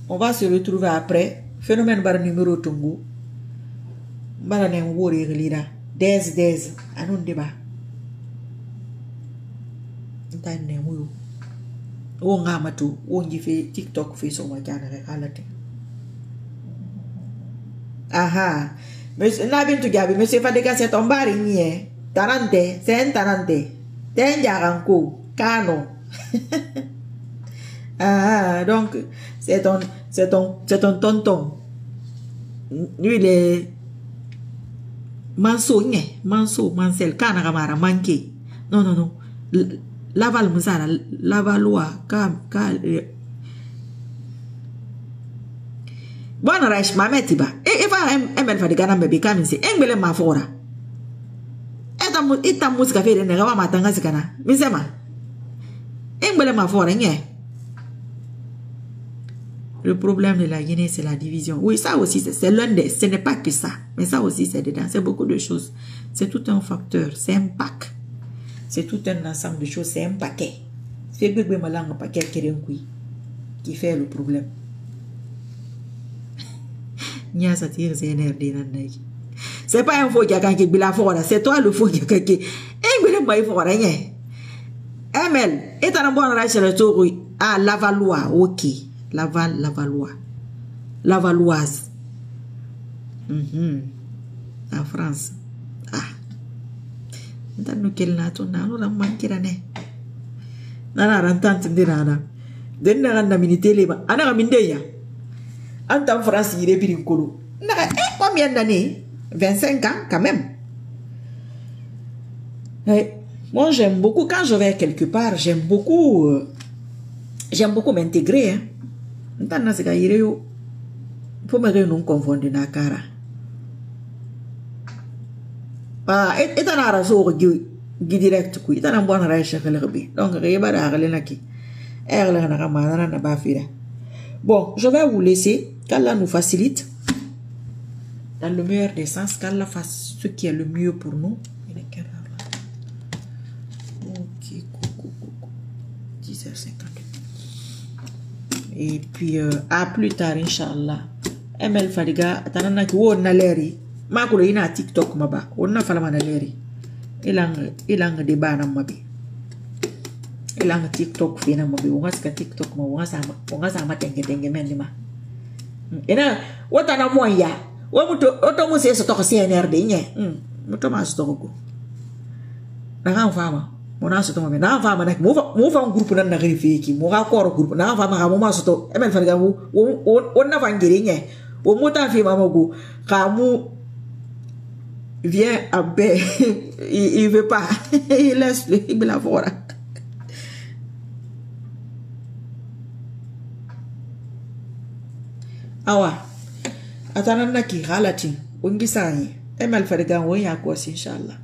On va se retrouver après. Phénomène bar numéro tungu. Bala ne wori relira. Des anon débat. Ntan ne muyo. Wonga matu, wongi fait TikTok fait son wakana rekalate. Aha. Monsieur Nabin tu gabi, monsieur Fadiga c'est ton bari nie. Tarante, c'est un tarante. Tenjaranko, Kano. Ah, donc, c'est ton tonton. Lui, Manso, Mansel, Kana Kamara, manqué. Non. Laval Moussara, Lavalois, Bon, Reich, ma metiba. Et va ML Fadigana, baby, come and say, Engbele Mafora. Eta musica fede ne gaba matanga sikana. Misema. Engbele Mafora, nye. Le problème de la Guinée, c'est la division. Oui, ça aussi, c'est l'un des... Ce n'est pas que ça. Mais ça aussi, c'est dedans. C'est beaucoup de choses. C'est tout un facteur. C'est un pack. C'est tout un ensemble de choses. C'est un paquet. C'est bébé malang un paquet qui fait le problème. Nya ça tire c'est NRD nan. C'est pas un faux qui a qui bila fora. C'est toi le faux qui a qui. Engbele mai fora nye. ML. Et t'as un bon rachel le tour. Ah, Lavalois. Ok. Lavalloise. En France. Nous quel nato nous la manquera ne. Nana rentante de nana. Den na minité leba. Ana mindeya. En France, il est piricolo. Combien d'années? 25 ans quand même. Moi j'aime beaucoup quand je vais quelque part, j'aime beaucoup m'intégrer. Hein. Il faut me réunir confondre na cara. Et t'en as raison direct kui. T'en as bon rêche que le rébé. Donc réba d'arrêter là qui. Elle n'a pas n'a pas fait. Bon, je vais vous laisser. Qu'Allah nous facilite. Dans le meilleur des sens, qu'Allah fasse ce qui est le mieux pour nous. Ok, 10h50. Et puis, à plus tard, Inch'Allah. ML Fadiga, tanana ki wo na leri. Ma ko ina TikTok maba. Wonna fala mana leri. Ilang de bana mabi. Ilang TikTok fina mabi. Wonga ska TikTok ma wonga sama tenge mendi ma. Ina wata na moya. Wo muto oto mu se so to CNRD nye. Muto ma so to ko. Na kan fama. Mona so to ma na fama na mo fa groupe nan na garifi ki. Mo ga ko groupe na fama ga mo ma so to. ML Fadiga wonna fa ngiri nye. Au mot fait mamogo, Kamou vient à baie, il veut pas, il laisse le, il la voir. Awa, attendons qui ralati, on dit ça, ML Fadiga, oui, à quoi, Inch'Allah.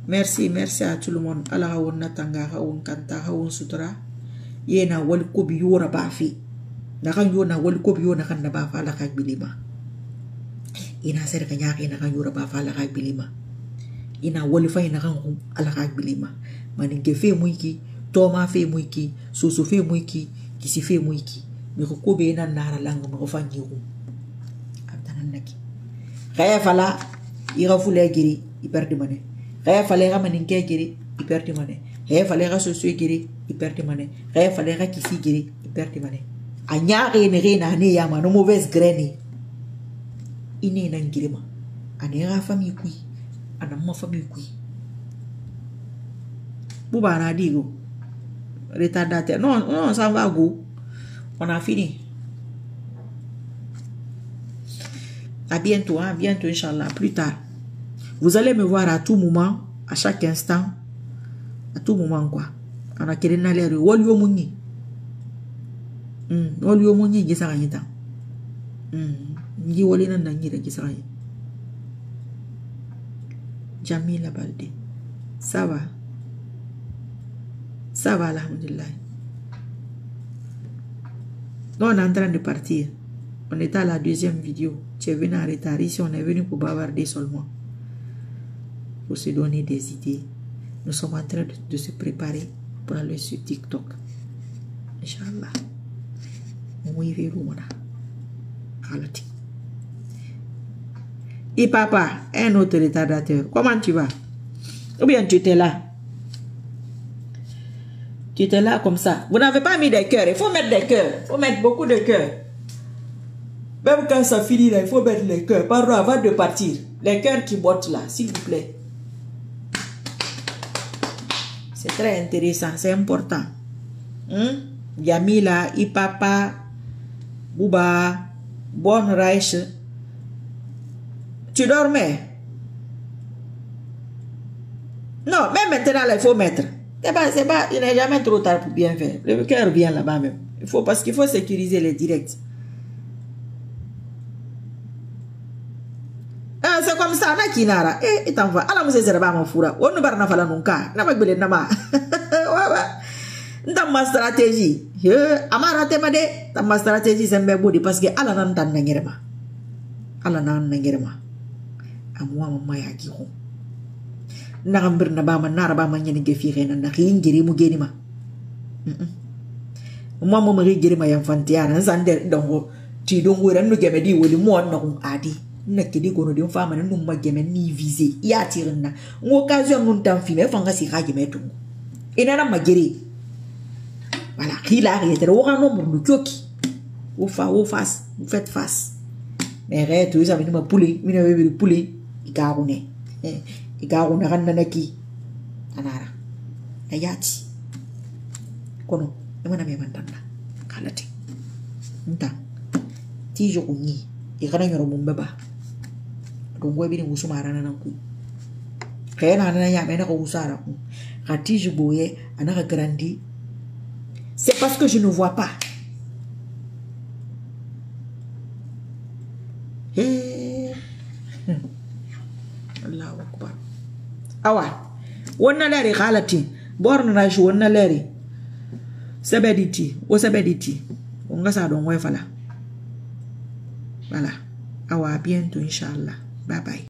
Merci à tout le monde. Allah on natanga, on kanta, on sutra. Yena wal kobi yora bafi. Nakan yo na wal ko biyo nakan na ba fala kag bilima ina ser kanya ina kan yo ba fala kag bilima ina wal fa ina kan ala kag bilima manin ke fe muiki toma fe muiki susu fe muiki kisi fe muiki mi ko be na nara lang mo fa ngiru abtanan naki kaya fala ira fule giri iperdi mane kaya fala ga manin ke giri iperdi mane kaya fala ga susu giri iperdi mane kaya fala ga kisi giri iperdi mane anyari na ne ya ma no mauvaise graine ine nan girma anera famille kui anamma famille kui buba na digo retardataire non ça va go on a fini à bientôt Inch'Allah plus tard vous allez me voir à tout moment à chaque instant à tout moment quoi on a quel na l'air wolio muni olio moni gisara yita ngi woli nan nangi da gisara yi Jamila Balde ça va alhamdulillah. On est en train de partir, on est à la deuxième vidéo. Tu es venu en retard, ici on est venu pour bavarder seulement, pour se donner des idées. Nous sommes en train de se préparer pour aller sur TikTok, Inch'Allah. Et papa, un autre retardateur. Comment tu vas? Ou bien tu étais là? Tu étais là comme ça. Vous n'avez pas mis des cœurs. Il faut mettre des cœurs. Il faut mettre beaucoup de cœurs. Même quand ça finit là, il faut mettre les cœurs. Pardon, avant de partir. Les cœurs qui bottent là, s'il vous plaît. C'est très intéressant. C'est important. Yamila, Ipapa, Bouba, Bonne Reich. Tu dormais? Non, même maintenant, là, il faut mettre. C'est pas, il n'est jamais trop tard pour bien faire. Le cœur vient là-bas même. Il faut, parce qu'il faut sécuriser les directs. Ah, c'est comme ça, on a qui nara. Eh, et t'envoie. Alors, vous êtes pas mon foura. On ne va pas faire nunca. N'a pas belé nama. Dans ma stratégie. Amara temade. Dans ma stratégie, c'est un beau parce que ala nan tan nangerema. Ala nan nangerema. Amwa mama ya gihon. Nagambir na ba man nara ba man yani gefire na nakin giri mu geni ma. Mwa mo mari giri ma yan fantiara nzande dongo ti dongo ran no gemedi woli mo na kun adi na kidi gono de fama na numma geme ni visé ya tirna ngo occasion nun tan fi me fanga si ha geme tungo ina na magiri voilà khila riete wo kan no mu kyoki wo face vous faites face mais rete ça venir ma poulet mina bebe poulet igarune igarune ranna naki anara ayati kono emana me mandanda kalati nta ti jo kunyi ikana nyoro mumbeba dongo bi ni musumara na ku kena na ya mena ko usara ku kati je boye anaka grandi c'est parce que je ne vois pas Allahu akbar awa wonna lari khalati borna na ju wonna lari sabediti on nga sa don fala voilà awa bientôt inchallah bye bye.